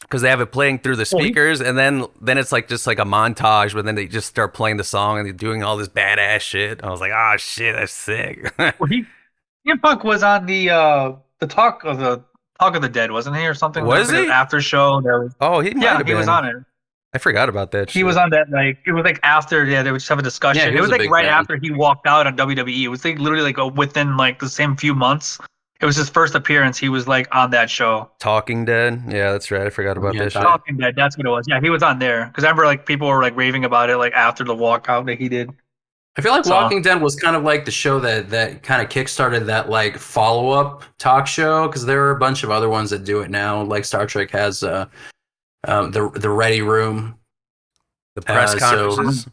because they have it playing through the speakers, and then it's like just like a montage. But then they just start playing the song and they're doing all this badass shit. I was like, oh shit, that's sick. Well, CM Punk was on the Talk of the Dead, wasn't he, or something? Was he? After show. He was on it. I forgot about that shit. He was on that, like, it was like after, they would just have a discussion. Yeah, it was like right after he walked out on WWE. It was like literally like within like the same few months. It was his first appearance. He was like on that show. Talking Dead? Yeah, that's right. I forgot about that shit. Talking Dead, that's what it was. Yeah, he was on there. Because I remember like people were like raving about it like after the walkout that he did. I feel like Walking Dead was kind of like the show that kind of kickstarted that like follow-up talk show, because there are a bunch of other ones that do it now. Like Star Trek has the Ready Room, the press conferences.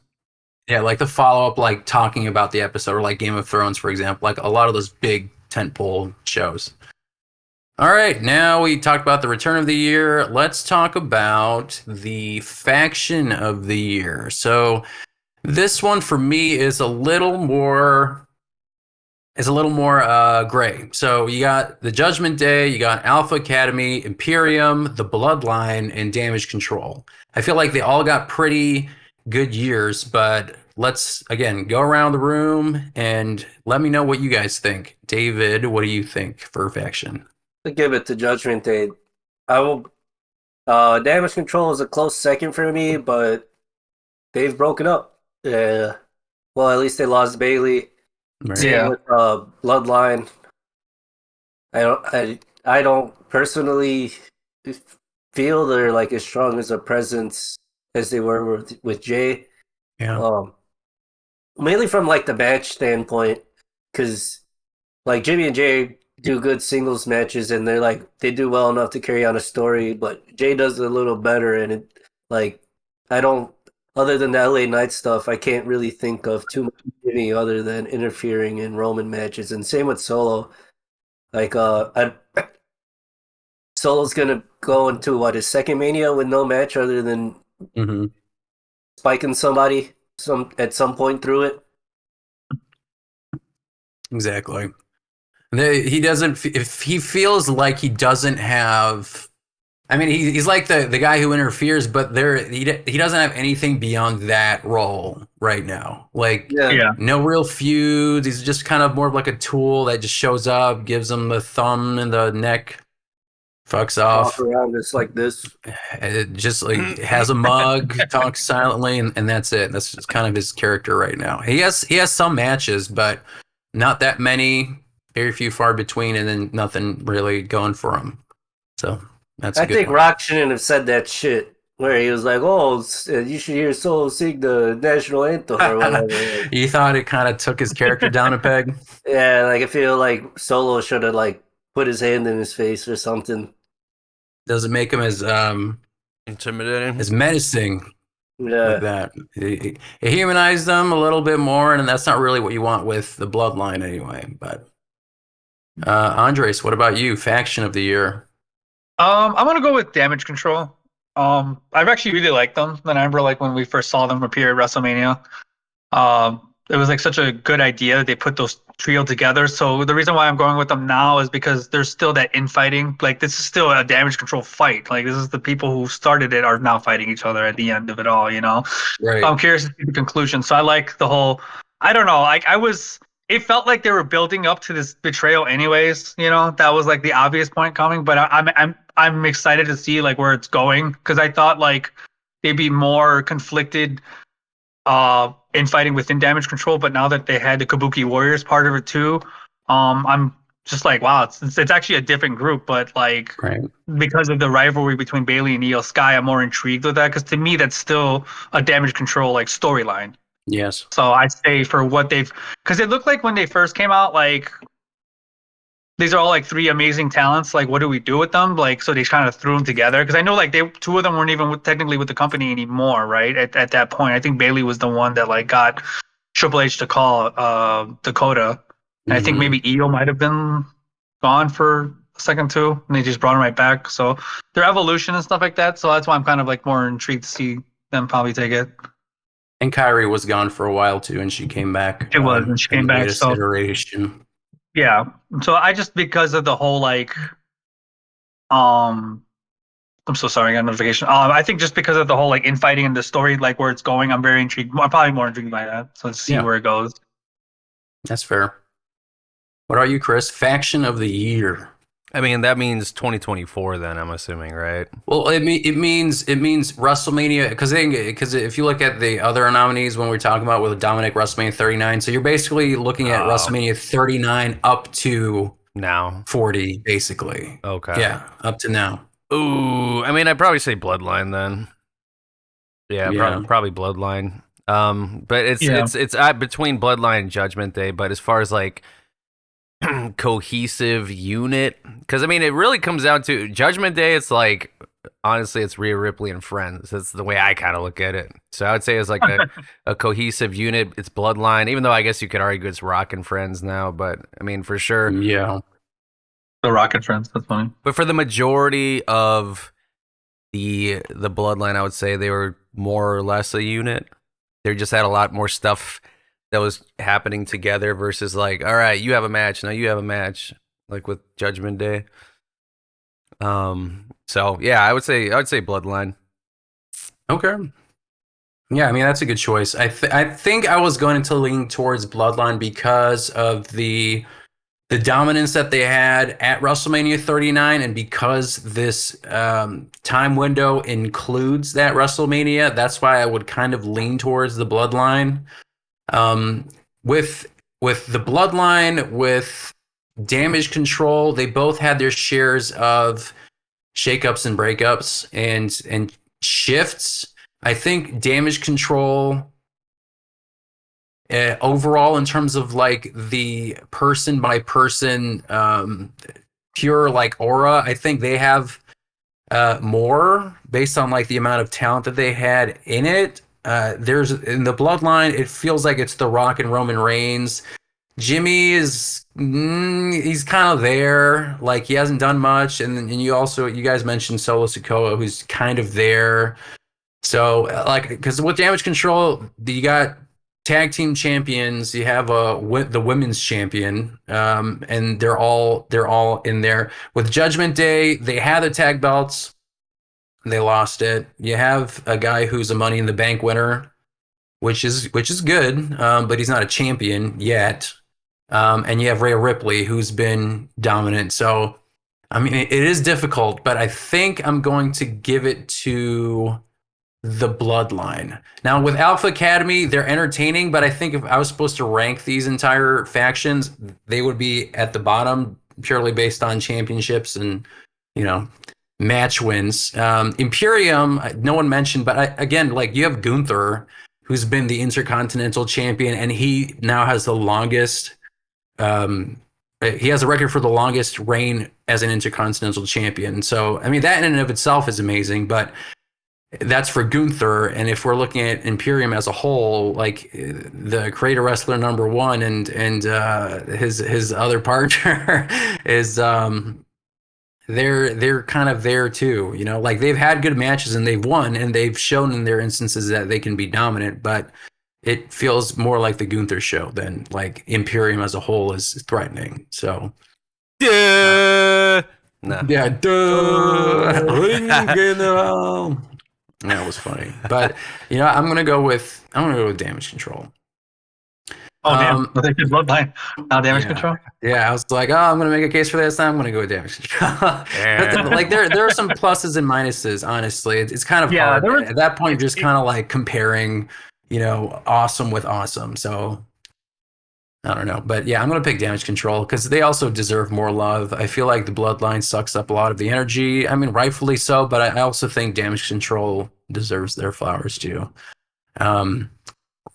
Yeah, like the follow-up, like talking about the episode, or like Game of Thrones, for example. Like a lot of those big tentpole shows. All right, now we talked about the return of the year. Let's talk about the faction of the year. So this one for me is a little more gray. So you got the Judgment Day, you got Alpha Academy, Imperium, the Bloodline, and Damage Control. I feel like they all got pretty good years, but let's again go around the room and let me know what you guys think. David, what do you think for faction? To give it to Judgment Day, I will. Damage Control is a close second for me, but they've broken up. Well, at least they lost Bailey. Right. Same with Bloodline. I don't personally feel they're like as strong as a presence as they were with Jay. Yeah. Mainly from like the match standpoint, because like Jimmy and Jay do good singles matches, and they do well enough to carry on a story. But Jay does it a little better, and like I don't. Other than the LA Knight stuff, I can't really think of too much Jimmy other than interfering in Roman matches, and same with Solo. Like Solo's gonna go into his second Mania with no match other than Hmm. spiking somebody at some point through it. Exactly. He doesn't. If he feels like he doesn't have, I mean, he's like the guy who interferes, but he doesn't have anything beyond that role right now. Like, Yeah. no real feuds. He's just kind of more of like a tool that just shows up, gives him the thumb and the neck, fucks off. Walk around just like this. It just like has a mug, talks silently, and that's it. That's just kind of his character right now. He has some matches, but not that many. Very few, far between, and then nothing really going for him. So that's. I think Rock shouldn't have said that shit where he was like, "Oh, you should hear Solo sing the national anthem or whatever." You thought it kind of took his character down a peg? Yeah, like I feel like Solo should have like put his hand in his face or something. Doesn't make him as Intimidating. as menacing Yeah, like that. He humanized them a little bit more, and that's not really what you want with the bloodline anyway. But Andres, what about you? Faction of the year? I'm gonna go with Damage Control. I've actually really liked them. And I remember like when we first saw them appear at WrestleMania. It was like such a good idea that they put those trio together. So the reason why I'm going with them now is because there's still that infighting. Like this is still a Damage Control fight. Like this is the people who started it are now fighting each other at the end of it all. You know. Right. So I'm curious to see the conclusion. So I like the whole. I don't know. Like it felt like they were building up to this betrayal, anyways. You know, that was like the obvious point coming. But I'm excited to see like where it's going because I thought like they'd be more conflicted infighting within Damage Control. But now that they had the Kabuki Warriors part of it too, I'm just like, wow, it's actually a different group. But like because of the rivalry between Bailey and Io Sky, I'm more intrigued with that because to me that's still a Damage Control like storyline. Yes. So I say for what because it looked like when they first came out, like these are all like three amazing talents. Like, what do we do with them? Like, so they kind of threw them together. Because I know like two of them weren't even technically with the company anymore, right? At that point, I think Bailey was the one that like got Triple H to call Dakota, and I think maybe Io might have been gone for a second too, and they just brought him right back. So their evolution and stuff like that. So that's why I'm kind of like more intrigued to see them probably take it. And Kyrie was gone for a while too, and she came back. It was, and she came back. So iteration. Yeah. So I just because of the whole like I'm so sorry, I got a notification. I think just because of the whole like infighting and the story, like where it's going, I'm very intrigued. I'm probably more intrigued by that. So let's see where it goes. That's fair. What are you, Chris? Faction of the year. I mean, that means 2024 then, I'm assuming, right? Well, it means WrestleMania because if you look at the other nominees when we're talking about with Dominic WrestleMania 39, so you're basically looking at WrestleMania 39 up to now 40, basically. Okay. Yeah, up to now. Ooh, I mean, I'd probably say Bloodline then. Yeah. Probably Bloodline. But it's between Bloodline and Judgment Day. But as far as like cohesive unit, because I mean it really comes down to Judgment Day. It's like honestly it's Rhea Ripley and friends. That's the way I kind of look at it. So I would say it's like a cohesive unit. It's Bloodline, even though I guess you could argue it's Rock and Friends now, but I mean for sure the Rock and Friends. That's funny. But for the majority of the Bloodline, I would say they were more or less a unit. They just had a lot more stuff that was happening together versus like, all right, you have a match, now you have a match, like with Judgment Day. So yeah, I would say Bloodline. Okay. Yeah, I mean that's a good choice. I think I was going to lean towards Bloodline because of the dominance that they had at WrestleMania 39, and because this time window includes that WrestleMania, that's why I would kind of lean towards the Bloodline. With the Bloodline, with Damage Control, they both had their shares of shakeups and breakups and shifts. I think Damage Control overall, in terms of like the person by person, pure like aura, I think they have more based on like the amount of talent that they had in it. There's in the Bloodline, it feels like it's The Rock and Roman Reigns. Jimmy is he's kind of there, like he hasn't done much, and you guys mentioned Solo Sikoa, who's kind of there. So like because with Damage Control, you got tag team champions, you have the women's champion, and they're all in there. With Judgment Day, they had the tag belts, they lost it. You have a guy who's a Money in the Bank winner, which is good, but he's not a champion yet. And you have Rhea Ripley, who's been dominant. So, I mean, it is difficult, but I think I'm going to give it to the Bloodline. Now, with Alpha Academy, they're entertaining, but I think if I was supposed to rank these entire factions, they would be at the bottom purely based on championships and, match wins. Imperium, no one mentioned, but again, like you have Gunther, who's been the Intercontinental Champion, and he now has the longest. He has a record for the longest reign as an Intercontinental Champion. So, I mean, that in and of itself is amazing, but that's for Gunther. And if we're looking at Imperium as a whole, like the Creator Wrestler #1 and his other partner is they're kind of there too, like they've had good matches and they've won and they've shown in their instances that they can be dominant, but it feels more like the Gunther show than like Imperium as a whole is threatening. So, No. yeah, Ring General. That was funny, but I'm gonna go with Damage Control. Oh damn! I think it's Bloodline. Damage Yeah. Control. Yeah, I was like, I'm gonna make a case for this. I'm gonna go with Damage Control. Like there are some pluses and minuses. Honestly, it's kind of hard. At that point, you're just kind of like comparing, awesome with awesome. So I don't know, but yeah, I'm gonna pick Damage Control because they also deserve more love. I feel like the Bloodline sucks up a lot of the energy. I mean, rightfully so, but I also think Damage Control deserves their flowers too.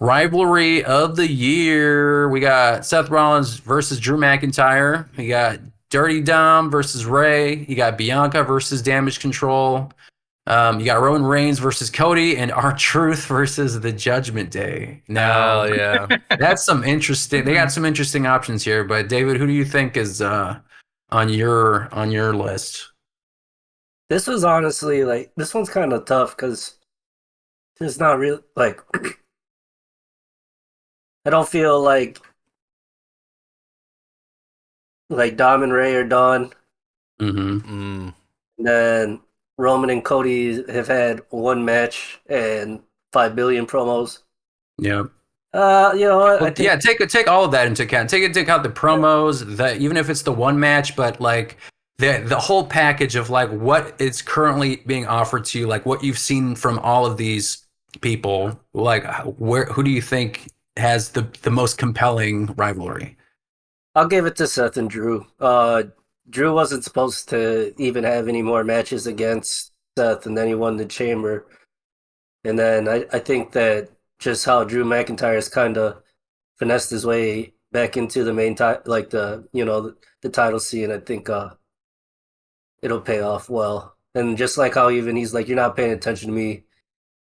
Rivalry of the year. We got Seth Rollins versus Drew McIntyre. We got Dirty Dom versus Ray. You got Bianca versus Damage Control. You got Roman Reigns versus Cody, and R-Truth versus the Judgment Day. Now, yeah, that's some interesting. They got some interesting options here. But David, who do you think is on your list? This was honestly this one's kind of tough because it's not real. Like, I don't feel like Dom and Ray are done. Mm-hmm. And then Roman and Cody have had one match and 5 billion promos. Yeah. You know what? Take all of that into account. Take into account the promos, even if it's the one match, but like the whole package of like what is currently being offered to you, like what you've seen from all of these people. Like who do you think has the most compelling rivalry? I'll give it to Seth and Drew. Drew wasn't supposed to even have any more matches against Seth, and then he won the Chamber. And then I think that just how Drew McIntyre has kind of finessed his way back into the main the title scene. I think it'll pay off well. And just like how even he's like, you're not paying attention to me.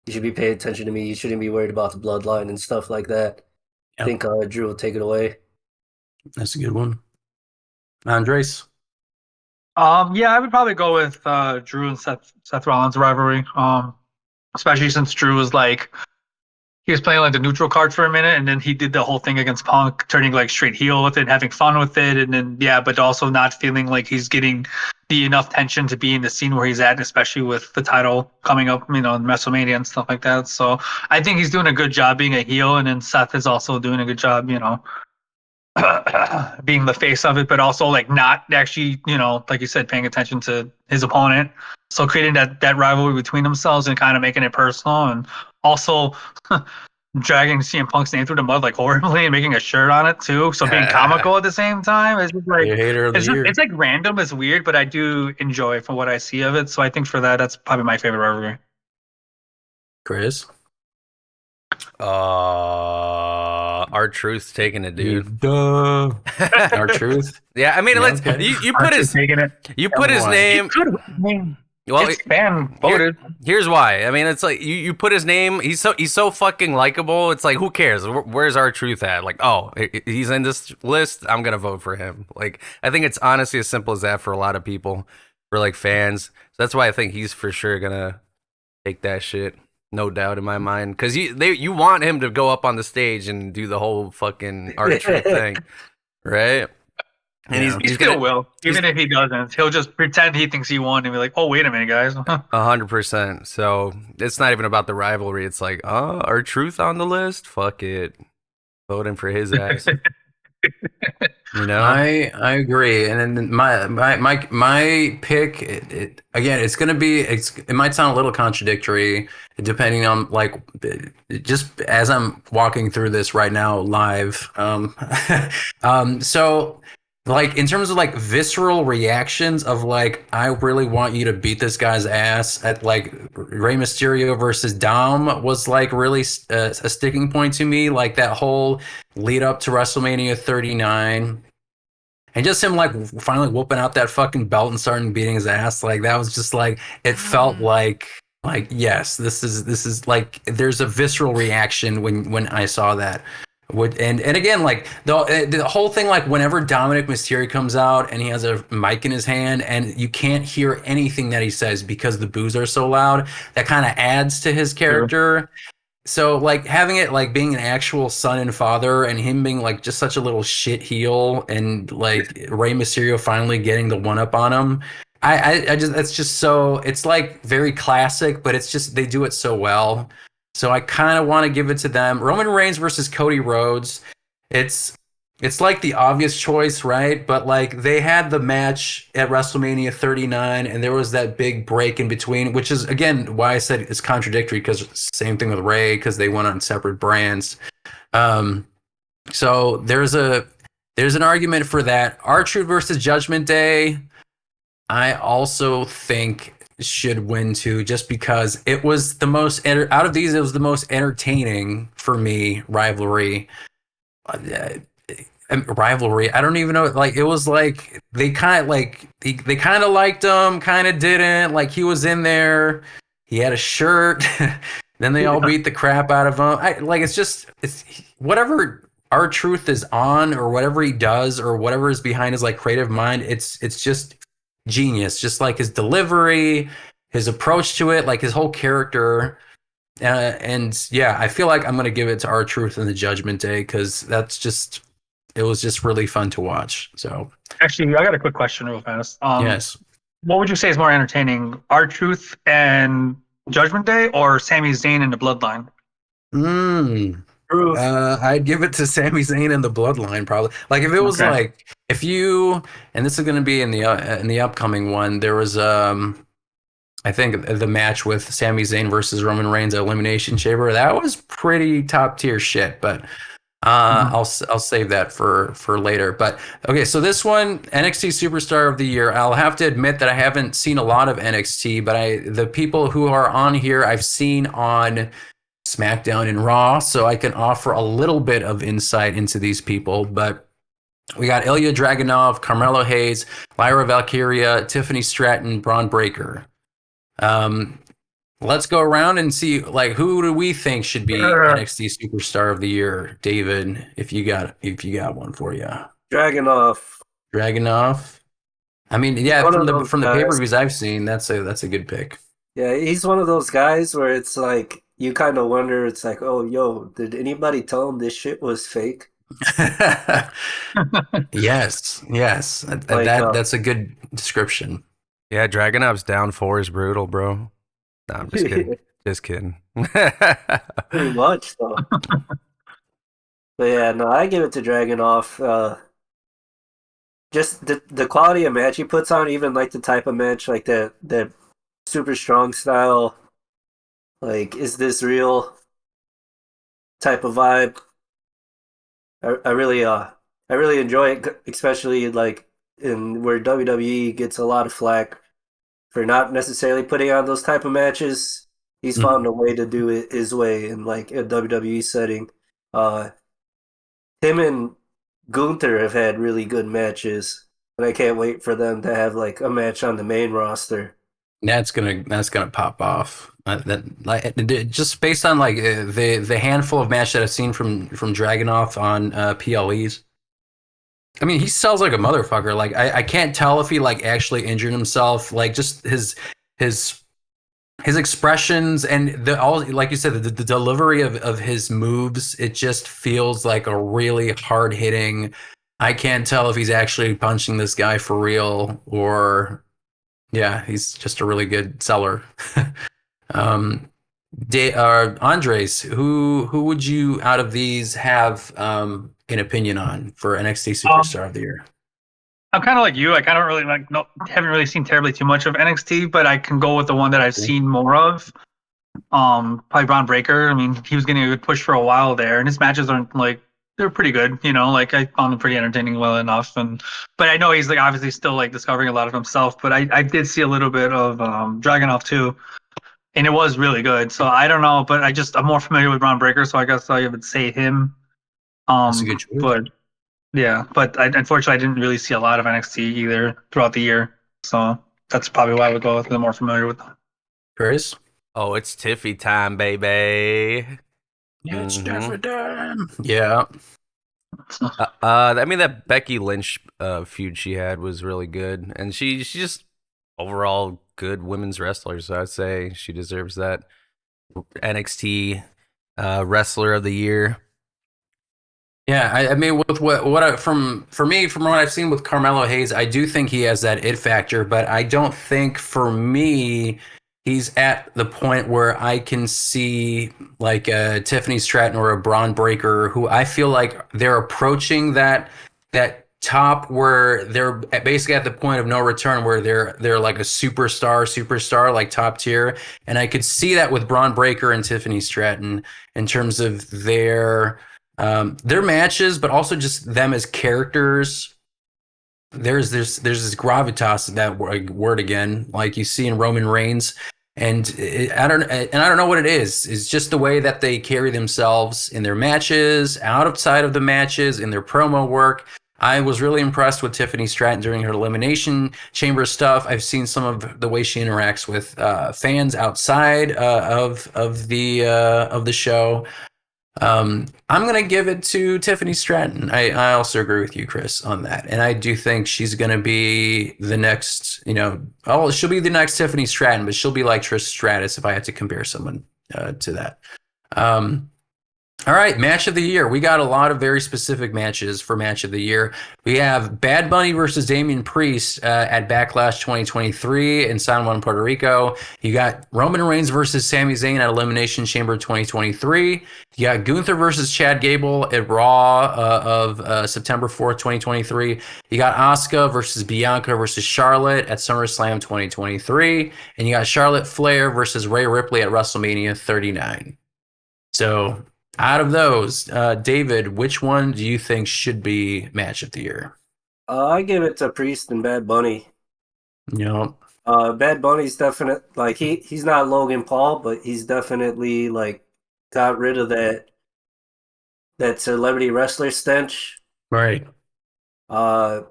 You should be paying attention to me. You shouldn't be worried about the bloodline and stuff like that. Yep. I think Drew will take it away. That's a good one. Andres? Yeah, I would probably go with Drew and Seth Rollins rivalry. Especially since Drew was he was playing like the neutral card for a minute, and then he did the whole thing against Punk, turning like straight heel with it, having fun with it, and then but also not feeling like he's getting the enough tension to be in the scene where he's at, especially with the title coming up, in WrestleMania and stuff like that. So I think he's doing a good job being a heel, and then Seth is also doing a good job, being the face of it, but also like not actually, like you said, paying attention to his opponent. So creating that rivalry between themselves and kind of making it personal, and also dragging CM Punk's name through the mud like horribly and making a shirt on it too. So being comical at the same time. It's just like it's like random, it's weird, but I do enjoy from what I see of it. So I think for that's probably my favorite rivalry. Chris? R-Truth's taking it, dude. Duh. Our truth. Yeah, I mean, Yeah, let's okay. you put his taking it. Why? name. Well, It's fan voted. here's why. I mean, it's like you put his name. He's so fucking likable. It's like, who cares? Where's our truth at? Like, oh, he's in this list. I'm gonna vote for him. Like, I think it's honestly as simple as that for a lot of people, for like fans. So that's why I think he's for sure gonna take that shit. No doubt in my mind, because you want him to go up on the stage and do the whole fucking R-Truth thing, right? And Yeah. He still will. Even if he doesn't, he'll just pretend he thinks he won and be like, oh, wait a minute, guys. 100%. So it's not even about the rivalry. It's like, oh, R-Truth on the list? Fuck it. Voting for his ass. You know? I agree, and then my pick, again, it's gonna be, it might sound a little contradictory depending on like, just as I'm walking through this right now live. So like in terms of like visceral reactions of like, I really want you to beat this guy's ass, at like Rey Mysterio versus Dom was like really a sticking point to me, like that whole lead up to WrestleMania 39. And just him like finally whooping out that fucking belt and starting beating his ass, like that was just like, it felt like yes, this is like, there's a visceral reaction when I saw that. And again, like the whole thing, like whenever Dominic Mysterio comes out and he has a mic in his hand and you can't hear anything that he says because the boos are so loud, that kind of adds to his character. So like having it like being an actual son and father, and him being like just such a little shit heel, and like Rey Mysterio finally getting the one up on him. I just, it's just so, it's like very classic, but it's just, they do it so well. So I kind of want to give it to them. Roman Reigns versus Cody Rhodes. It's like the obvious choice, right? But like they had the match at WrestleMania 39, and there was that big break in between, which is again why I said it's contradictory, because same thing with Ray, because they went on separate brands. So there's an argument for that. R-Truth versus Judgment Day, I also think should win too, just because it was the most out of these, it was the most entertaining for me rivalry. Rivalry, I don't even know, like it was like they kind of like they kind of liked him, kind of didn't, like he was in there, he had a shirt. Then they all beat the crap out of him. It's whatever R-Truth is on, or whatever he does, or whatever is behind his like creative mind, it's just genius, just like his delivery, his approach to it, like his whole character. And yeah, I feel like I'm gonna give it to R-Truth in the Judgment Day, because it was just really fun to watch. So Actually, I got a quick question real fast. yes. What would you say is more entertaining, R-Truth and Judgment Day, or Sami Zayn and the Bloodline? I'd give it to Sami Zayn and the Bloodline, probably. Like if it was like, if you, and this is going to be in the upcoming one, there was I think the match with Sami Zayn versus Roman Reigns at Elimination Chamber, that was pretty top tier shit, but I'll save that for later. But okay, so this one, NXT Superstar of the Year. I'll have to admit that I haven't seen a lot of NXT, but the people who are on here I've seen on SmackDown and Raw, so I can offer a little bit of insight into these people. But we got Ilya Dragunov, Carmelo Hayes, Lyra Valkyria, Tiffany Stratton, Braun Breaker. Let's go around and see, like, who do we think should be NXT Superstar of the Year, David? If you got one for you, Dragunov. I mean, yeah, from the pay-per-views I've seen, that's a good pick. Yeah, he's one of those guys where it's like you kind of wonder. It's like, oh, yo, did anybody tell him this shit was fake? Yes. Like, That's a good description. Yeah, Dragunov's down 4 is brutal, bro. No, I'm just kidding. Just kidding. Pretty much, though. But yeah, no, I give it to Dragunov. Just the quality of match he puts on, even like the type of match, like the super strong style, like, is this real type of vibe. I really enjoy it, especially like in where WWE gets a lot of flack for not necessarily putting on those type of matches. He's Mhm. found a way to do it his way in like a WWE setting. Uh, him and Gunther have had really good matches, and I can't wait for them to have like a match on the main roster. That's gonna pop off. That like just based on like the handful of matches that I've seen from Dragunov on PLEs. I mean, he sells like a motherfucker. Like I can't tell if he like actually injured himself. Like just his his expressions and the all like you said the delivery of his moves. It just feels like a really hard hitting. I can't tell if he's actually punching this guy for real or yeah, he's just a really good seller. um, Andres, who would you out of these have an opinion on for NXT Um, Superstar of the Year? I'm kind of like you. I kind of really like no, haven't really seen terribly too much of NXT, but I can go with the one that I've seen more of. Probably Braun Breaker. I mean, he was getting a good push for a while there, and his matches aren't like they're pretty good. You know, like I found him pretty entertaining, well enough. And but I know he's like obviously still like discovering a lot of himself. But I did see a little bit of Dragunov too, and it was really good. So I don't know, but I'm more familiar with Braun Breaker, so I guess I would say him. That's a good choice. But yeah, but unfortunately I didn't really see a lot of NXT either throughout the year, so that's probably why I would go with the more familiar with them. Chris? Oh, it's Tiffy time, baby. Yeah, it's Mhm. Stefan. Yeah. I mean that Becky Lynch feud she had was really good, and she's just overall good women's wrestler. So I'd say she deserves that NXT Wrestler of the Year. Yeah, I mean, with what I, from for me, from what I've seen with Carmelo Hayes, I do think he has that it factor, but I don't think for me he's at the point where I can see like a Tiffany Stratton or a Braun Breaker, who I feel like they're approaching that top where they're basically at the point of no return, where they're like a superstar, like top tier, and I could see that with Braun Breaker and Tiffany Stratton in terms of their matches, but also just them as characters. There's this gravitas, that word again, like you see in Roman Reigns, and I don't know what it is. It's just the way that they carry themselves in their matches, outside of the matches, in their promo work. I was really impressed with Tiffany Stratton during her Elimination Chamber stuff. I've seen some of the way she interacts with fans outside of the show. I'm gonna give it to Tiffany Stratton. I also agree with you, Chris, on that, and I do think she's gonna be the next. Oh, she'll be the next Tiffany Stratton, but she'll be like Trish Stratus if I had to compare someone to that. Um, all right, match of the year. We got a lot of very specific matches for match of the year. We have Bad Bunny versus Damian Priest at Backlash 2023 in San Juan, Puerto Rico. You got Roman Reigns versus Sami Zayn at Elimination Chamber 2023. You got Gunther versus Chad Gable at Raw of September 4th, 2023. You got Asuka versus Bianca versus Charlotte at SummerSlam 2023. And you got Charlotte Flair versus Rhea Ripley at WrestleMania 39. So out of those, David, which one do you think should be match of the year? I give it to Priest and Bad Bunny. You know, Bad Bunny's definite like he's not Logan Paul, but he's definitely like got rid of that celebrity wrestler stench. right? Uh,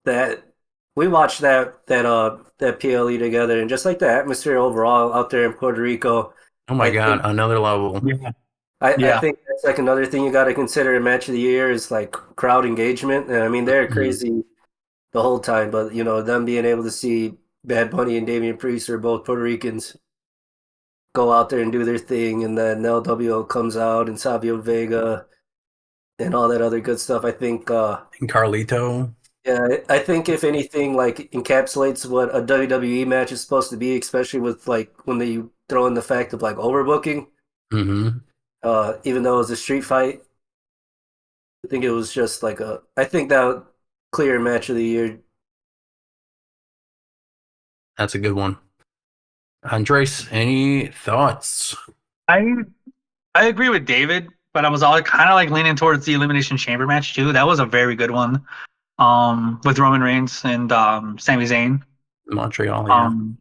that we watched that PLE together, and just like the atmosphere overall out there in Puerto Rico, Oh my I God, think another level. Yeah. I Yeah. think that's like another thing you got to consider in match of the year is like crowd engagement. And I mean, they're Mhm. crazy the whole time, but them being able to see Bad Bunny and Damian Priest are both Puerto Ricans go out there and do their thing, and then LWO comes out and Savio Vega and all that other good stuff. I think, And Carlito. yeah, I think if anything, like encapsulates what a WWE match is supposed to be, especially with like when they throw in the fact of like overbooking, Hmm. even though it was a street fight. I think it was just like I think that clear match of the year. That's a good one. Andres, any thoughts? I I agree with David, but I was all kind of like leaning towards the Elimination Chamber match too. That was a very good one. With Roman Reigns and Sami Zayn. Montreal, yeah. Um,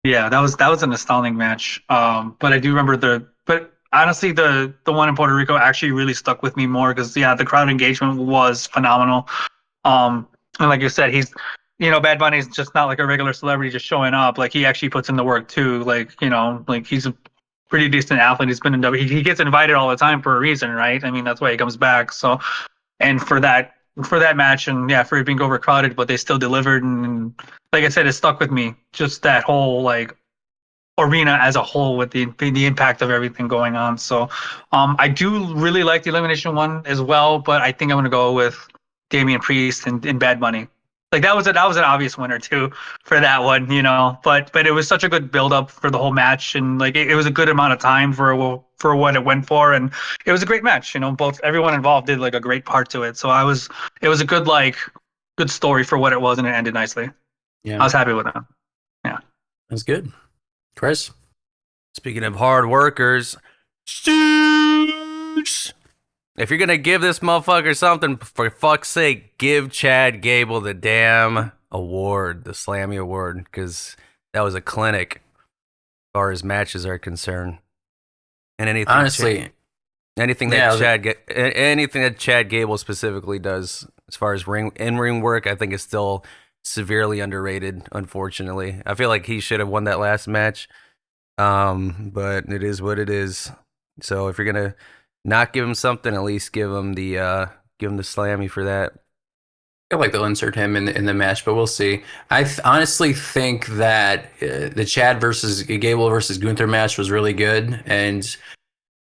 Yeah, that was an astounding match. But I do remember but honestly the one in Puerto Rico actually really stuck with me more because yeah, the crowd engagement was phenomenal. And like you said, Bad Bunny's just not like a regular celebrity just showing up. Like he actually puts in the work too. Like he's a pretty decent athlete. He's been in he gets invited all the time for a reason, right? I mean, that's why he comes back. So, and for that match, and yeah, for it being overcrowded, but they still delivered. And like I said, it stuck with me. Just that whole like arena as a whole with the impact of everything going on. So, I do really like the elimination one as well, but I think I'm gonna go with Damian Priest and Bad Bunny. Like that was an obvious winner too for that one, But it was such a good build up for the whole match, and like it was a good amount of time for what it went for, and it was a great match. Both everyone involved did like a great part to it. So it was a good story for what it was, and it ended nicely. I Yeah, was happy with that. Yeah. that's good. Chris? Speaking of hard workers, Stooge! If you're gonna give this motherfucker something, for fuck's sake, give Chad Gable the damn award, the Slammy Award, because that was a clinic as far as matches are concerned. And Honestly, anything yeah, that Chad Gable specifically does as far as in-ring work, I think is still severely underrated. Unfortunately, I feel like he should have won that last match. But it is what it is. So if you're gonna not give him something, at least give him the Slammy for that. I feel like they'll insert him in the match, but we'll see. Honestly think that the Chad versus Gable versus Gunther match was really good, and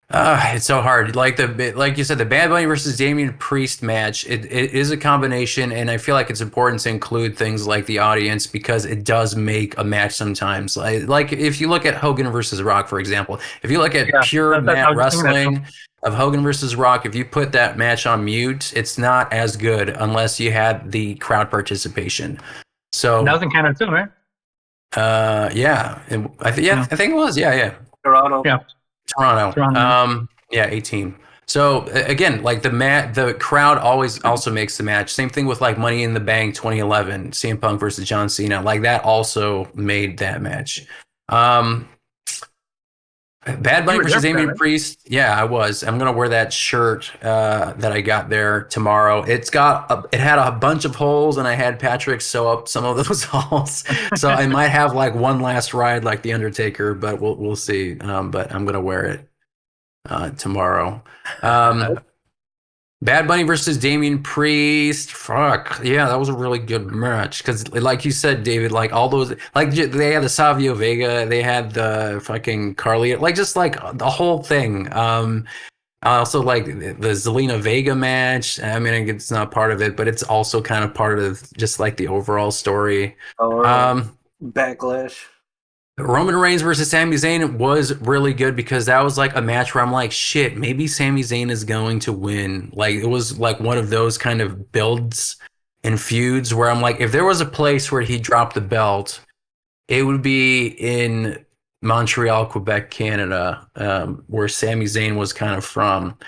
it's so hard. Like you said, the Bad Bunny versus Damian Priest match. It is a combination, and I feel like it's important to include things like the audience because it does make a match sometimes. Like if you look at Hogan versus Rock, for example, if you look at Yeah, pure I mat was thinking that too. wrestling of Hogan versus Rock, if you put that match on mute, it's not as good unless you had the crowd participation. That So, was in Canada too, right? yeah, Yeah. I think it was, yeah. Toronto. Yeah. Toronto. Toronto. Yeah, 18. So again, like the crowd always also makes the match. Same thing with like Money in the Bank 2011, CM Punk versus John Cena. Like that also made that match. Um, Bad You Bunny were there versus for that, Damian right? Priest. Yeah, I was. I'm gonna wear that shirt that I got there tomorrow. It had a bunch of holes, and I had Patrick sew up some of those holes. So I might have like one last ride, like the Undertaker, but we'll see. But I'm gonna wear it tomorrow. Bad Bunny versus Damian Priest. Fuck. Yeah, that was a really good match. Because, like you said, David, like all those, like they had the Savio Vega, they had the fucking Carly, like just like the whole thing. I also like the Zelina Vega match. I mean, it's not part of it, but it's also kind of part of just like the overall story. Or Um, Backlash. Roman Reigns versus Sami Zayn was really good because that was like a match where I'm like, shit, maybe Sami Zayn is going to win. Like it was like one of those kind of builds and feuds where I'm like, if there was a place where he dropped the belt, it would be in Montreal, Quebec, Canada, where Sami Zayn was kind of from.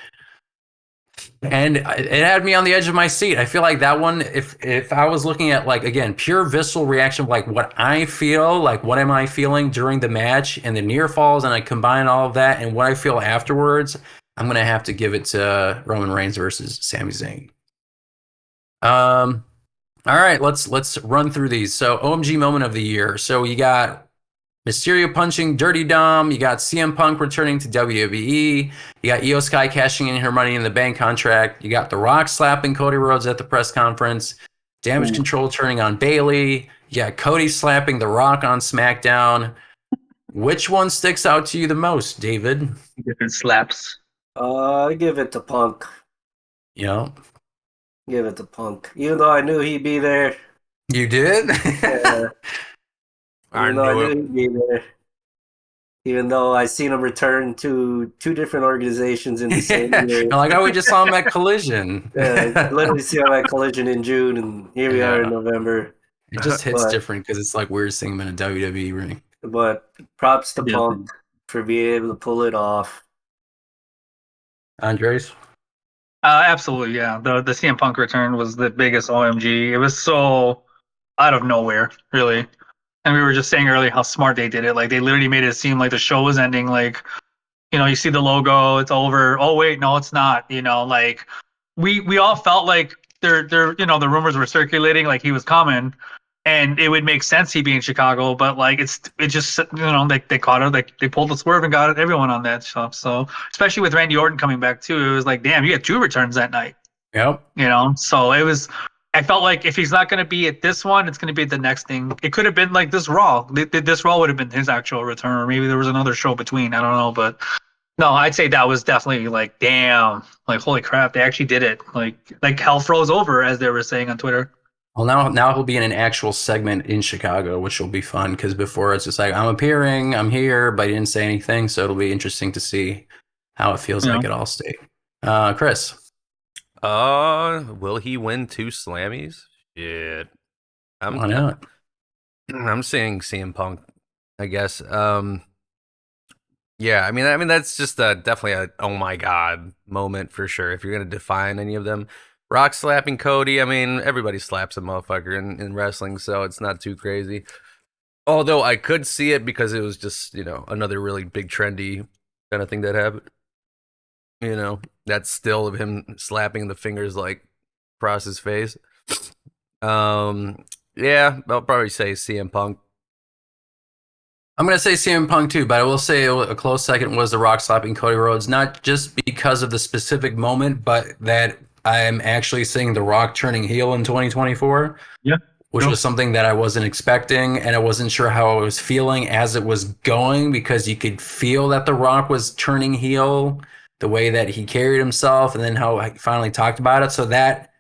And it had me on the edge of my seat. I feel like that one, if I was looking at like again pure visceral reaction of like what I feel, like what am I feeling during the match and the near falls, and I combine all of that and what I feel afterwards, I'm gonna have to give it to Roman Reigns versus Sami Zayn. All right, let's run through these. So OMG moment of the year. So you got Mysterio punching Dirty Dom. You got CM Punk returning to WWE. You got Io Sky cashing in her Money in the Bank contract. You got The Rock slapping Cody Rhodes at the press conference. Damage Control turning on Bailey. You got Cody slapping The Rock on SmackDown. Which one sticks out to you the most, David? Different slaps. I give it to Punk. Yeah, Give it to Punk. Even though I knew he'd be there. you did. Yeah. I Even though I knew knew it. he'd be there. Even though I seen him return to two different organizations in the same year. Like, oh, we just saw him at Collision. Yeah, I literally see him at Collision in June, and here we are in Yeah. November. It just hits But different because it's like weird seeing him in a WWE ring. but props to Yeah. Punk for being able to pull it off. Andres? Absolutely, yeah. The CM Punk return was the biggest OMG. It was so out of nowhere, really. And we were just saying earlier how smart they did it. Like they literally made it seem like the show was ending. Like, you see the logo, it's over. Oh wait, no, it's not. Like we all felt like the rumors were circulating like he was coming, and it would make sense he'd be in Chicago. But like it just they caught it, like they pulled the swerve and got everyone on that stuff. So especially with Randy Orton coming back too, it was like, damn, you had 2 returns that night. Yep. So it was. I felt like if he's not going to be at this one, it's going to be at the next thing. It could have been like this Raw. This Raw would have been his actual return, or maybe there was another show between. I don't know, but no, I'd say that was definitely like, damn, like holy crap, they actually did it. Like hell froze over, as they were saying on Twitter. Well, now he'll be in an actual segment in Chicago, which will be fun because before it's just like I'm appearing, I'm here, but he didn't say anything, so it'll be interesting to see how it feels like at Allstate. Chris. Will he win 2 Slammies? Shit. Why not? I'm saying CM Punk, I guess. Yeah, I mean that's just definitely a oh my god moment for sure. If you're gonna define any of them, Rock slapping Cody. I mean, everybody slaps a motherfucker in wrestling, so it's not too crazy. Although I could see it because it was just another really big trendy kind of thing that happened. That still of him slapping the fingers like across his face. Yeah, I'll probably say CM Punk. I'm going to say CM Punk too, but I will say a close second was The Rock slapping Cody Rhodes, not just because of the specific moment, but that I'm actually seeing The Rock turning heel in 2024. Yeah. Which was something that I wasn't expecting, and I wasn't sure how I was feeling as it was going, because you could feel that The Rock was turning heel, the way that he carried himself, and then how I finally talked about it. So that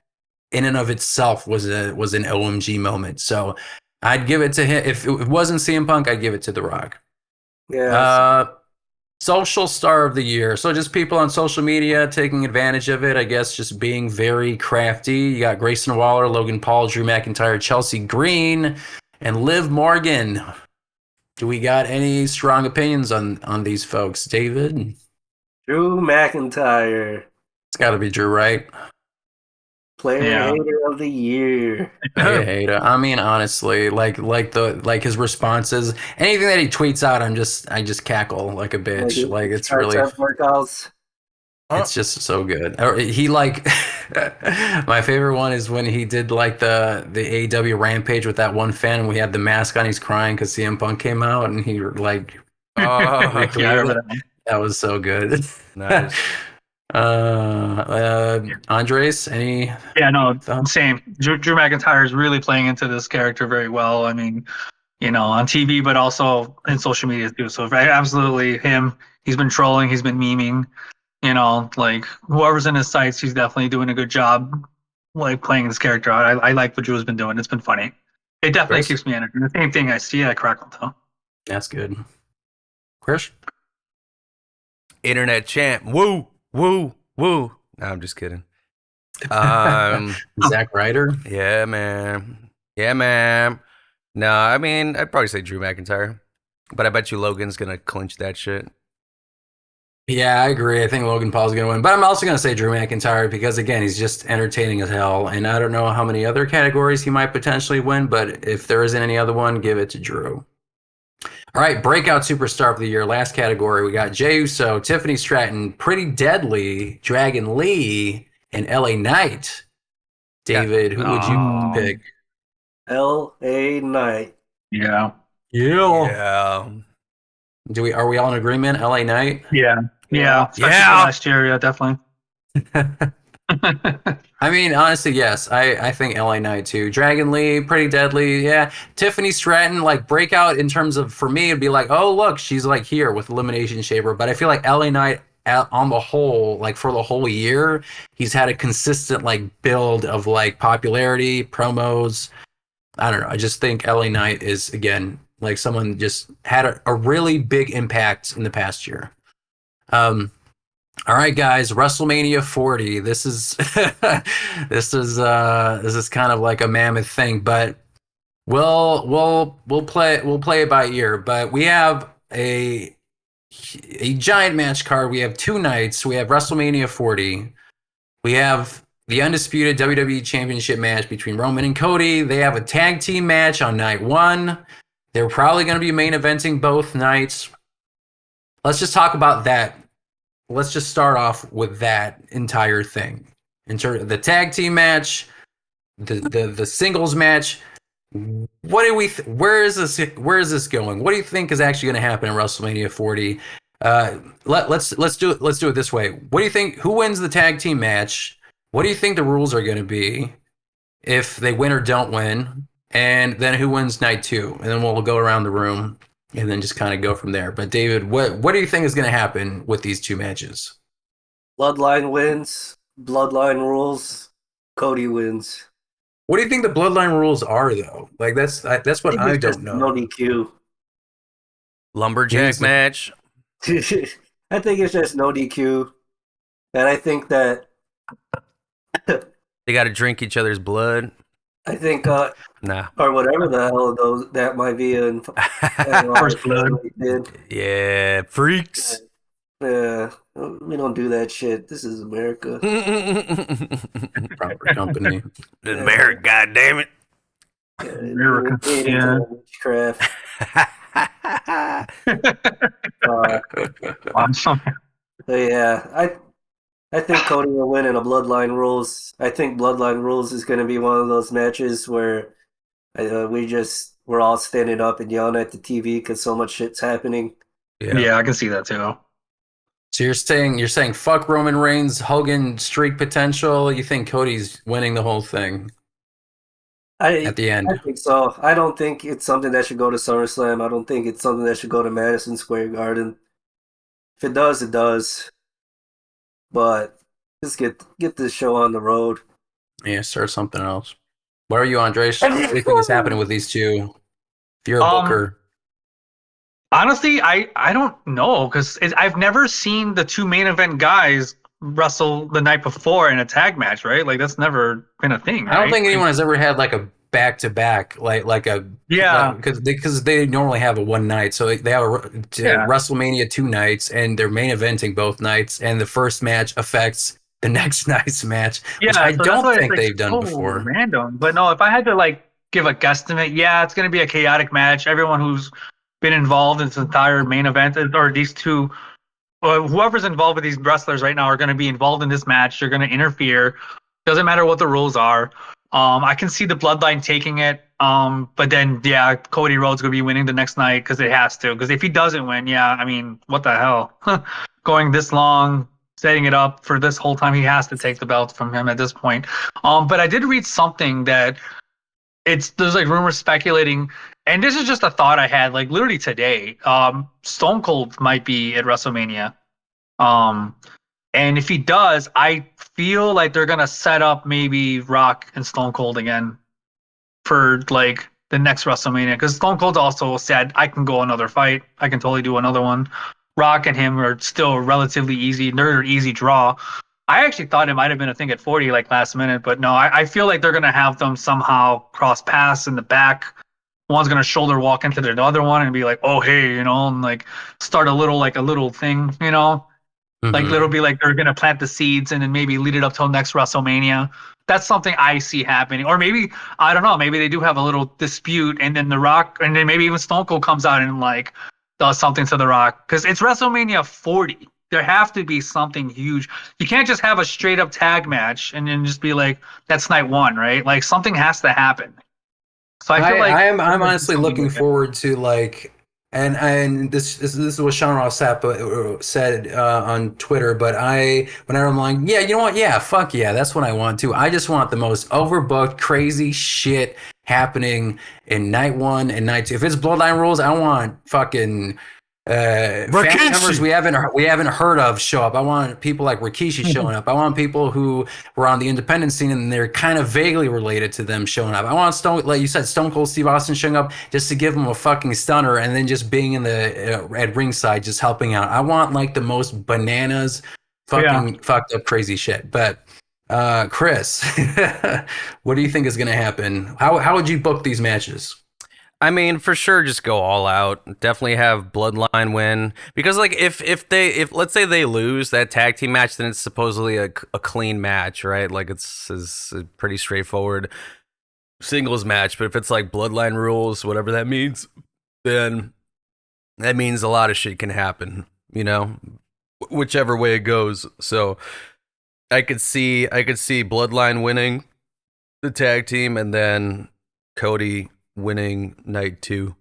in and of itself was an OMG moment. So I'd give it to him. If it wasn't CM Punk, I'd give it to The Rock. Yeah. Social star of the year. So just people on social media taking advantage of it, I guess, just being very crafty. You got Grayson Waller, Logan Paul, Drew McIntyre, Chelsea Green, and Liv Morgan. Do we got any strong opinions on these folks, David? Drew McIntyre. It's got to be Drew, right? Player hater of the year. Hater. I mean, honestly, like his responses, anything that he tweets out, I just cackle like a bitch. Like it's really workouts. It's just so good. He my favorite one is when he did like the AEW Rampage with that one fan, and we had the mask on. He's crying because CM Punk came out, and he like, that was so good. Nice. Andres, any? Yeah, no, same. Drew McIntyre is really playing into this character very well. I mean, on TV, but also in social media too. So absolutely him. He's been trolling. He's been memeing. Like whoever's in his sights, he's definitely doing a good job, like playing this character out. I like what Drew's been doing. It's been funny. It definitely keeps me entertained. The same thing I see at Crackle too. That's good. Chris? Internet champ. Woo, woo, woo. No, I'm just kidding. Zack Ryder? Yeah, man. No, I mean, I'd probably say Drew McIntyre. But I bet you Logan's going to clinch that shit. Yeah, I agree. I think Logan Paul's going to win. But I'm also going to say Drew McIntyre because, again, he's just entertaining as hell. And I don't know how many other categories he might potentially win, but if there isn't any other one, give it to Drew. All right, breakout superstar of the year. Last category, we got Jey Uso, Tiffany Stratton, Pretty Deadly, Dragon Lee, and LA Knight. David, who would you pick? LA Knight. Yeah. Yeah. Are we all in agreement? LA Knight? Yeah. Especially last year, yeah, definitely. I mean, honestly, yes. I think LA Knight too. Dragon Lee, Pretty Deadly, yeah. Tiffany Stratton, like breakout in terms of, for me, it'd be like, oh look, she's like here with Elimination Chamber. But I feel like LA Knight on the whole, like for the whole year, he's had a consistent like build of like popularity, promos. I don't know. I just think LA Knight is, again, like someone just had a really big impact in the past year. All right, guys, WrestleMania 40. This is this is kind of like a mammoth thing, but we'll play it by ear. But we have a giant match card. We have 2 nights. We have WrestleMania 40. We have the undisputed WWE Championship match between Roman and Cody. They have a tag team match on night 1. They're probably going to be main eventing both nights. Let's just talk about that. Let's just start off with that entire thing. In terms of the tag team match, the singles match. What do we? Where is this? Where is this going? What do you think is actually going to happen in WrestleMania 40? Let's do it. Let's do it this way. What do you think? Who wins the tag team match? What do you think the rules are going to be if they win or don't win? And then who wins night 2? And then we'll go around the room and then just kind of go from there. But David, what do you think is going to happen with these 2 matches? Bloodline wins. Bloodline rules. Cody wins. What do you think the bloodline rules are, though? Like that's what I don't know. No DQ. Lumberjack match. I think it's just no DQ, and I think that They got to drink each other's blood. I think Nah. or whatever the hell that might be in First blood. did. Yeah, freaks. Yeah, we don't do that shit. This is America. Proper company. America, goddamn it. America, yeah. Witchcraft. Awesome. So yeah, I think Cody will win in a Bloodline Rules. I think Bloodline Rules is going to be one of those matches where we're all standing up and yelling at the TV because so much shit's happening. Yeah, I can see that too. So you're saying fuck Roman Reigns, Hogan streak potential. You think Cody's winning the whole thing at the end? I think so. I don't think it's something that should go to SummerSlam. I don't think it's something that should go to Madison Square Garden. If it does, it does. But just get this show on the road. Yeah, start something else. What are you, Andres? What do you think is happening with these 2? If you're a booker. Honestly, I don't know because I've never seen the 2 main event guys wrestle the night before in a tag match, right? Like that's never been a thing. I don't right? think anyone has ever had like a back-to-back, like a because they normally have a one night, so they have a WrestleMania 2 nights, and they're main eventing both nights, and the first match affects the next night's match, which I don't think they've done before. Random, but no, if I had to like give a guesstimate, yeah, it's going to be a chaotic match. Everyone who's been involved in this entire main event, or these 2, whoever's involved with these wrestlers right now, are going to be involved in this match. They're going to interfere. Doesn't matter what the rules are. I can see the Bloodline taking it. But then, yeah, Cody Rhodes going to be winning the next night because it has to. Because if he doesn't win, yeah, I mean, what the hell? Going this long, setting it up for this whole time, he has to take the belt from him at this point. But I did read something that there's like rumors speculating, and this is just a thought I had like literally today. Stone Cold might be at WrestleMania. And if he does, I feel like they're gonna set up maybe Rock and Stone Cold again for like the next WrestleMania, because Stone Cold also said I can go another fight. I can totally do another one. Rock and him are still relatively easy. They're an easy draw. I actually thought it might have been a thing at 40, like last minute, but no, I feel like they're gonna have them somehow cross paths in the back. One's gonna shoulder walk into the other one and be like, "Oh hey," and like start a little thing, Like it'll be like they're gonna plant the seeds and then maybe lead it up till next WrestleMania. That's something I see happening. Or maybe I don't know. Maybe they do have a little dispute, and then The Rock, and then maybe even Stone Cold comes out and like does something to The Rock, because it's WrestleMania 40. There have to be something huge. You can't just have a straight up tag match and then just be like, "That's night 1," right? Like something has to happen. So I feel like I'm honestly looking forward to like. And this is what Sean Ross Sapp said on Twitter, but whenever I'm like, yeah, you know what? Yeah, fuck yeah, that's what I want too. I just want the most overbooked, crazy shit happening in night 1 and night 2. If it's Bloodline Rules, I want fucking family members we haven't heard of show up. I want people like Rikishi showing up. I want people who were on the independent scene and they're kind of vaguely related to them showing up. I want like you said, Stone Cold Steve Austin showing up just to give him a fucking stunner and then just being in the at ringside just helping out. I want like the most bananas, fucking fucked up crazy shit. But Chris, what do you think is going to happen? How would you book these matches? I mean, for sure, just go all out. Definitely have Bloodline win, because like if let's say they lose that tag team match, then it's supposedly a clean match, right? Like it's a pretty straightforward singles match. But if it's like Bloodline Rules, whatever that means, then that means a lot of shit can happen, you know, whichever way it goes. So I could see Bloodline winning the tag team and then Cody winning night 2.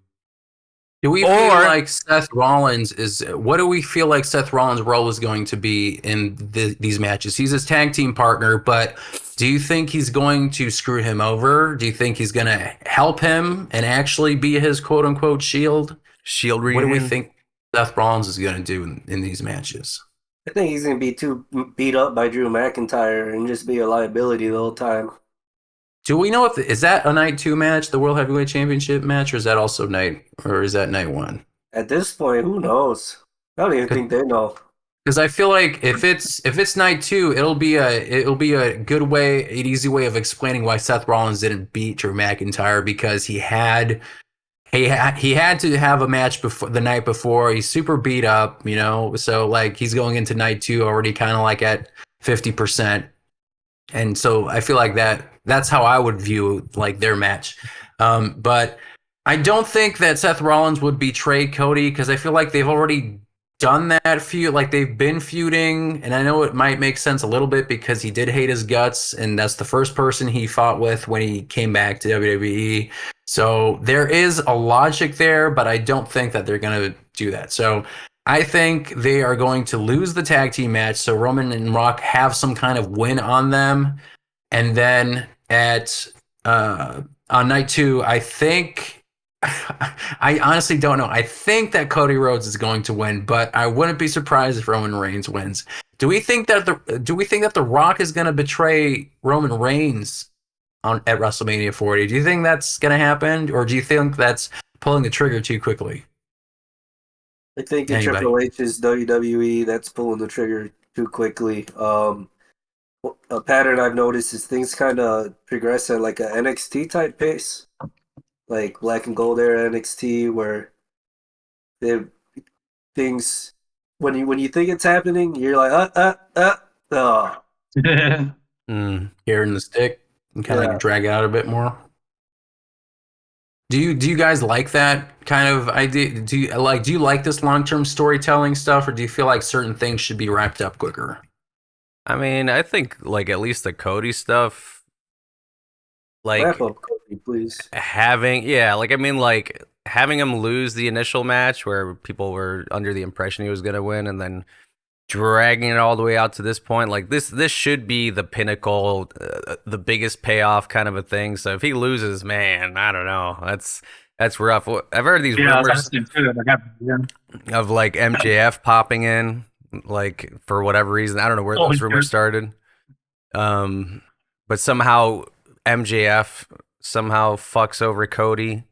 Do we feel like Seth Rollins what do we feel like Seth Rollins' role is going to be in these matches? He's his tag team partner, but do you think he's going to screw him over? Do you think he's going to help him and actually be his quote unquote shield? Shield What reunion? do we think Seth Rollins is going to do in these matches? I think he's going to be too beat up by Drew McIntyre and just be a liability the whole time. Do we know is that a night 2 match, the World Heavyweight Championship match, or is that also night 1? At this point, who knows? I don't even think they know. Because I feel like if it's night 2, it'll be a good way, an easy way of explaining why Seth Rollins didn't beat Drew McIntyre, because he had to have a match before the night before. He's super beat up, you know, so like he's going into night 2 already kind of like at 50%. And so I feel like that's how I would view like their match. But I don't think that Seth Rollins would betray Cody, because I feel like they've already done that feud. Like they've been feuding, and I know it might make sense a little bit because he did hate his guts, and that's the first person he fought with when he came back to WWE. So there is a logic there, but I don't think that they're going to do that. So I think they are going to lose the tag team match, so Roman and Rock have some kind of win on them. And then on night 2, I think I honestly don't know. I think that Cody Rhodes is going to win, but I wouldn't be surprised if Roman Reigns wins. Do we think that the Rock is going to betray Roman Reigns at WrestleMania 40? Do you think that's going to happen, or do you think that's pulling the trigger too quickly? I think in Triple H's WWE, that's pulling the trigger too quickly. A pattern I've noticed is things kind of progress at like a NXT type pace, like Black and Gold era NXT, where things when you think it's happening, you're like Here in the stick and kind of like drag it out a bit more. Do you guys like that kind of idea? Do you like this long-term storytelling stuff, or do you feel like certain things should be wrapped up quicker? I mean, I think like at least the Cody stuff, like wrap up Cody, please. having him lose the initial match where people were under the impression he was going to win, and then dragging it all the way out to this point, like this should be the pinnacle, the biggest payoff kind of a thing. So if he loses, man, I don't know, that's rough. I've heard these rumors of like MJF popping in, like for whatever reason. I don't know where those rumors started, but somehow MJF fucks over Cody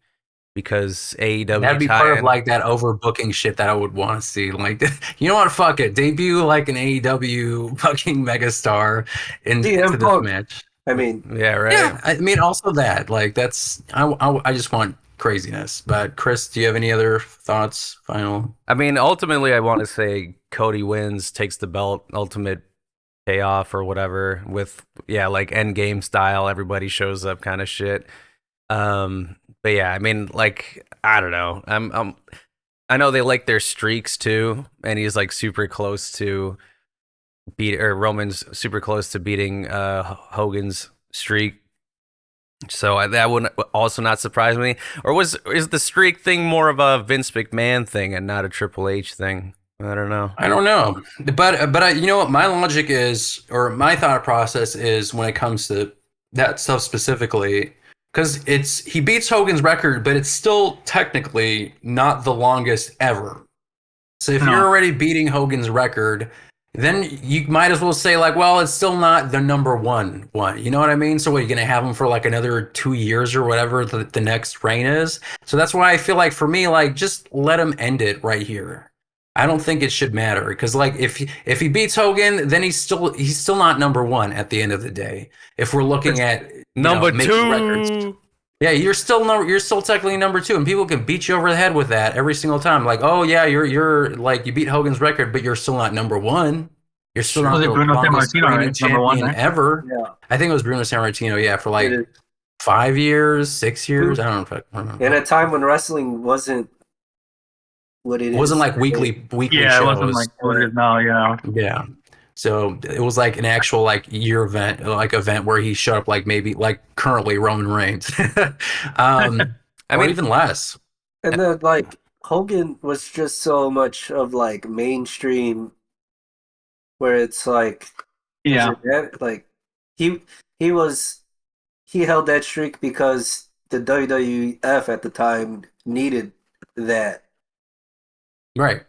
because AEW. That'd be part of like that overbooking shit that I would want to see. Like, you know what? Fuck it. Debut like an AEW fucking megastar into this match. I mean, yeah, right. Yeah, I mean, also that like that's I just want craziness. But Chris, do you have any other thoughts? Final. I mean, ultimately, I want to say Cody wins, takes the belt, ultimate payoff or whatever. With like Endgame style, everybody shows up, kind of shit. But yeah, I mean, like, I don't know. I know they like their streaks too, and he's like super close to Roman's super close to beating Hogan's streak. So that wouldn't also not surprise me. Or is the streak thing more of a Vince McMahon thing and not a Triple H thing? I don't know. But you know what my logic is, or my thought process is when it comes to that stuff specifically. Because he beats Hogan's record, but it's still technically not the longest ever. So if you're already beating Hogan's record, then you might as well say like, well, it's still not the number one. You know what I mean? So what, you're going to have him for like another 2 years or whatever the next reign is? So that's why I feel like for me, like just let him end it right here. I don't think it should matter, because like if he beats Hogan, then he's still not number one at the end of the day. If we're looking at number two records. Yeah, you're still technically number 2, and people can beat you over the head with that every single time. Like, oh yeah, you're like you beat Hogan's record, but you're still not number 1. You're still not the longest reigning champion ever. Yeah. I think it was Bruno Sammartino. Yeah, for like 5 years, 6 years. I don't know. In a time when wrestling wasn't what it It wasn't is like today. weekly Yeah, it shows. wasn't like what it is now. Yeah. Yeah. So it was like an actual like year event, like event where he showed up like maybe like currently Roman Reigns, I or mean, even less. And then like Hogan was just so much of like mainstream, where it's like, is Yeah. it that like he he was he held that streak because the WWF at the time needed that. Right.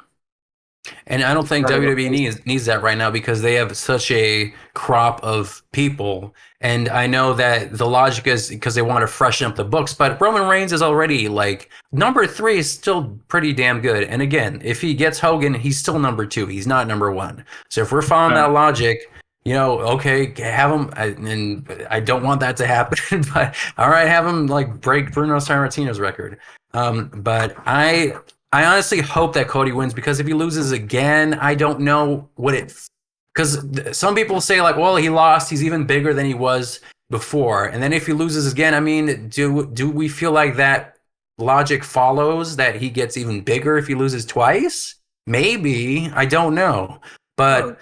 And I don't think Kind of WWE replacement. needs that right now because they have such a crop of people. And I know that the logic is because they want to freshen up the books, but Roman Reigns is already like number 3 is still pretty damn good. And again, if he gets Hogan, he's still number 2. He's not number 1. So if we're following that logic, okay, have him. And I don't want that to happen, but all right, have him like break Bruno Sammartino's record. But I honestly hope that Cody wins because if he loses again, I don't know what it. Because some people say like, well, he lost. He's even bigger than he was before. And then if he loses again, I mean, do we feel like that logic follows that he gets even bigger if he loses twice? Maybe, I don't know. But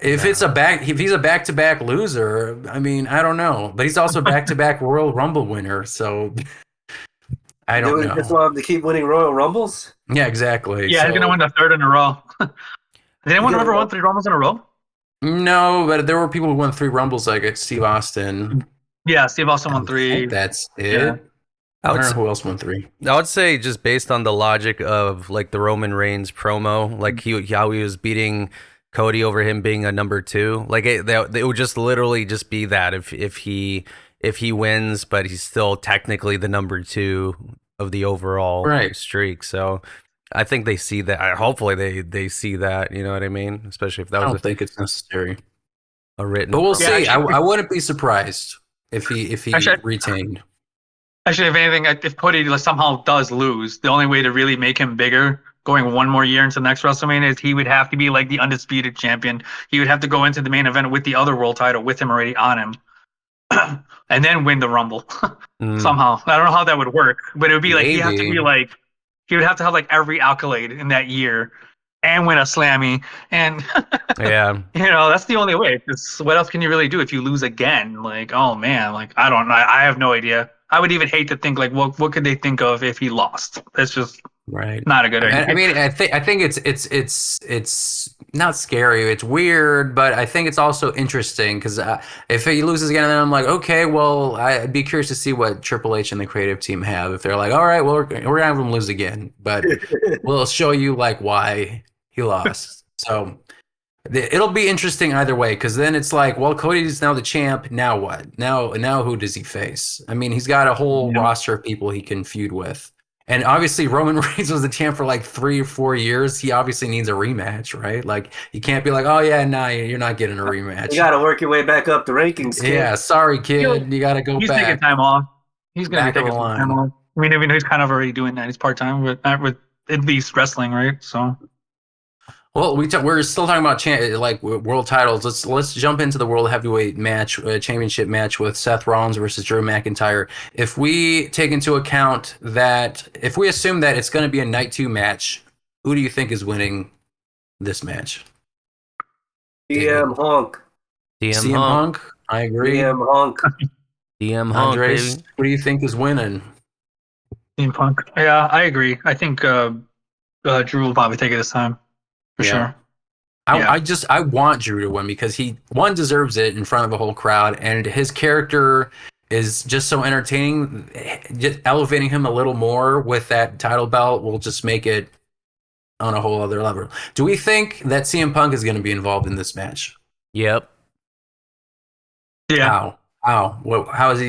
if he's a back-to-back loser, I mean, I don't know. But he's also back-to-back Royal Rumble winner, so I don't know. Just want him to keep winning Royal Rumbles. Yeah, exactly. Yeah, he's gonna win the 3rd in a row. Did anyone ever win 3 Rumbles in a row? No, but there were people who won 3 Rumbles, like Steve Austin. Yeah, Steve Austin won 3. I think that's it. Yeah. I don't know who else won 3. I would say just based on the logic of like the Roman Reigns promo, like how he was beating Cody over him being a number 2, like it would just literally just be that if he wins, but he's still technically the number 2 of the overall streak. So I think they see that. Hopefully they see that. You know what I mean? Especially if that I was don't think it's necessary. a written. But we'll promo. see. Yeah, I wouldn't be surprised if he retained. Actually, if anything, if Cody somehow does lose, the only way to really make him bigger, going one more year into the next WrestleMania, is he would have to be like the undisputed champion. He would have to go into the main event with the other world title with him already on him, and then win the Rumble somehow. I don't know how that would work, but it would be like he would have to have like every accolade in that year and win a Slammy. And Yeah, that's the only way. 'Cause what else can you really do if you lose again? Like, oh man, like I don't know. I have no idea. I would even hate to think like what could they think of if he lost? That's just not a good idea. I mean, I think it's not scary. It's weird, but I think it's also interesting because if he loses again, then I'm like, okay, well, I'd be curious to see what Triple H and the creative team have. If they're like, all right, well, we're gonna have him lose again, but we'll show you like why he lost. So it'll be interesting either way because then it's like, well, Cody's now the champ. Now what? Now who does he face? I mean, he's got a whole roster of people he can feud with. And obviously, Roman Reigns was the champ for like 3 or 4 years. He obviously needs a rematch, right? Like, you can't be like, oh, yeah, nah, you're not getting a rematch. You got to work your way back up the rankings, kid. Yeah, sorry, kid. You got to go he's back. He's taking time off. He's going to be taking line. time off. I mean, he's kind of already doing that. He's part-time with at least wrestling, right? So... Well, we're still talking about world titles. Let's jump into the world heavyweight match, championship match with Seth Rollins versus Drew McIntyre. If we take into account that, if we assume that it's going to be a night 2 match, who do you think is winning this match? CM Punk. CM Punk. I agree. CM Punk. CM Punk. Andres, who do you think is winning? CM Punk. Yeah, I agree. I think Drew will probably take it this time. For sure. I want Drew to win because he deserves it in front of a whole crowd, and his character is just so entertaining. Just elevating him a little more with that title belt will just make it on a whole other level. Do we think that CM Punk is going to be involved in this match? Yep. Yeah. How is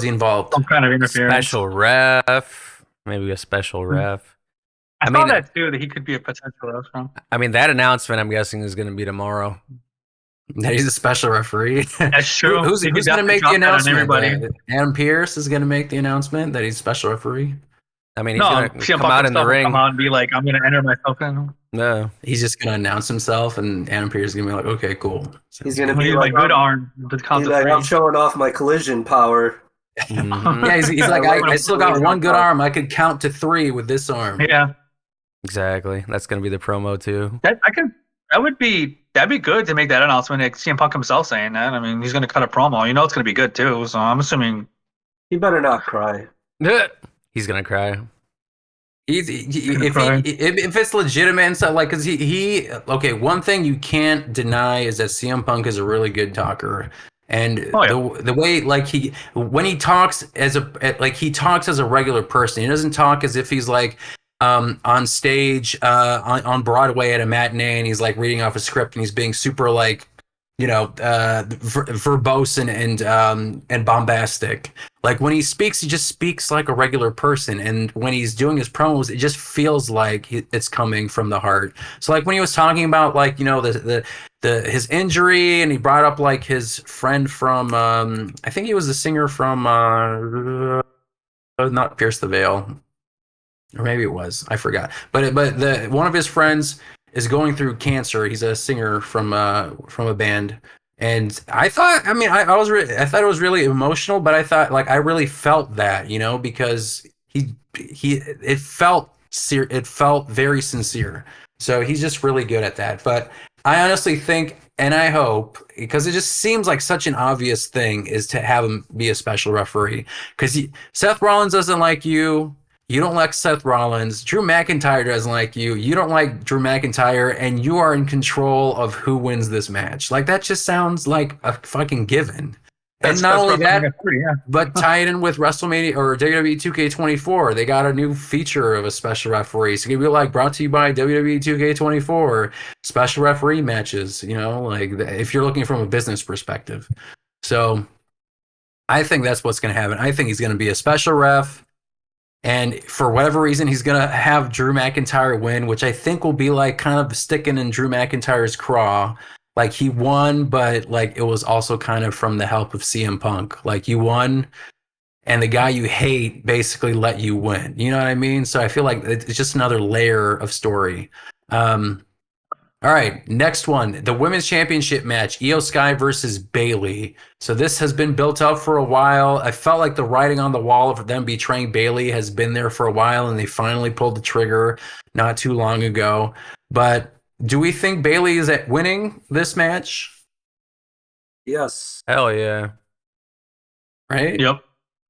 he involved? Some kind of interference. Special ref. Maybe a special ref. I saw that too, that he could be a potential restaurant. I mean, that announcement, I'm guessing, is going to be tomorrow. That he's a special referee. That's true. Who's going to make the announcement? Adam Pearce is going to make the announcement that he's special referee. I mean, he's going to come out in the ring. Come out and be like, I'm going to enter myself in. No. He's just going to announce himself, and Adam Pearce is going to be like, okay, cool. So he's going to be like, good arm. I'm showing off my collision power. Yeah, he's like, I still got one good arm. I could count to 3 with this arm. Yeah. Exactly. That's gonna be the promo too. That'd be good to make that announcement. Like CM Punk himself saying that. I mean, he's gonna cut a promo. You know, it's gonna be good too. So I'm assuming. He better not cry. He's gonna cry. If it's legitimate and stuff, like, cause he okay, one thing you can't deny is that CM Punk is a really good talker. And the way, like, when he talks he talks as a regular person. He doesn't talk as if he's like on stage on Broadway at a matinee and he's like reading off a script and he's being super like, verbose and bombastic. Like when he speaks, he just speaks like a regular person, and when he's doing his promos, it just feels like it's coming from the heart. So like when he was talking about like the his injury, and he brought up like his friend from I think he was the singer from not Pierce the Veil, or maybe it was, I forgot. But the one of his friends is going through cancer. He's a singer from a band, and I thought, I mean, I thought it was really emotional, but I thought like I really felt that, because it felt very sincere. So he's just really good at that. But I honestly think, and I hope, because it just seems like such an obvious thing, is to have him be a special referee. Because Seth Rollins doesn't like you. You don't like Seth Rollins. Drew McIntyre doesn't like you. You don't like Drew McIntyre, and you are in control of who wins this match. Like, that just sounds like a fucking given. And not only that, but tie it in with WrestleMania or WWE 2K24. They got a new feature of a special referee. So it'd be like, brought to you by WWE 2K24, special referee matches, like if you're looking from a business perspective. So I think that's what's going to happen. I think he's going to be a special ref. And for whatever reason, he's going to have Drew McIntyre win, which I think will be like kind of sticking in Drew McIntyre's craw. Like he won, but like it was also kind of from the help of CM Punk. Like you won, and the guy you hate basically let you win. You know what I mean? So I feel like it's just another layer of story. All right, next one, the Women's Championship match, Io Sky versus Bayley. So this has been built up for a while. I felt like the writing on the wall of them betraying Bayley has been there for a while, and they finally pulled the trigger not too long ago. But do we think Bayley is at winning this match? Yes. Hell yeah. Right? Yep.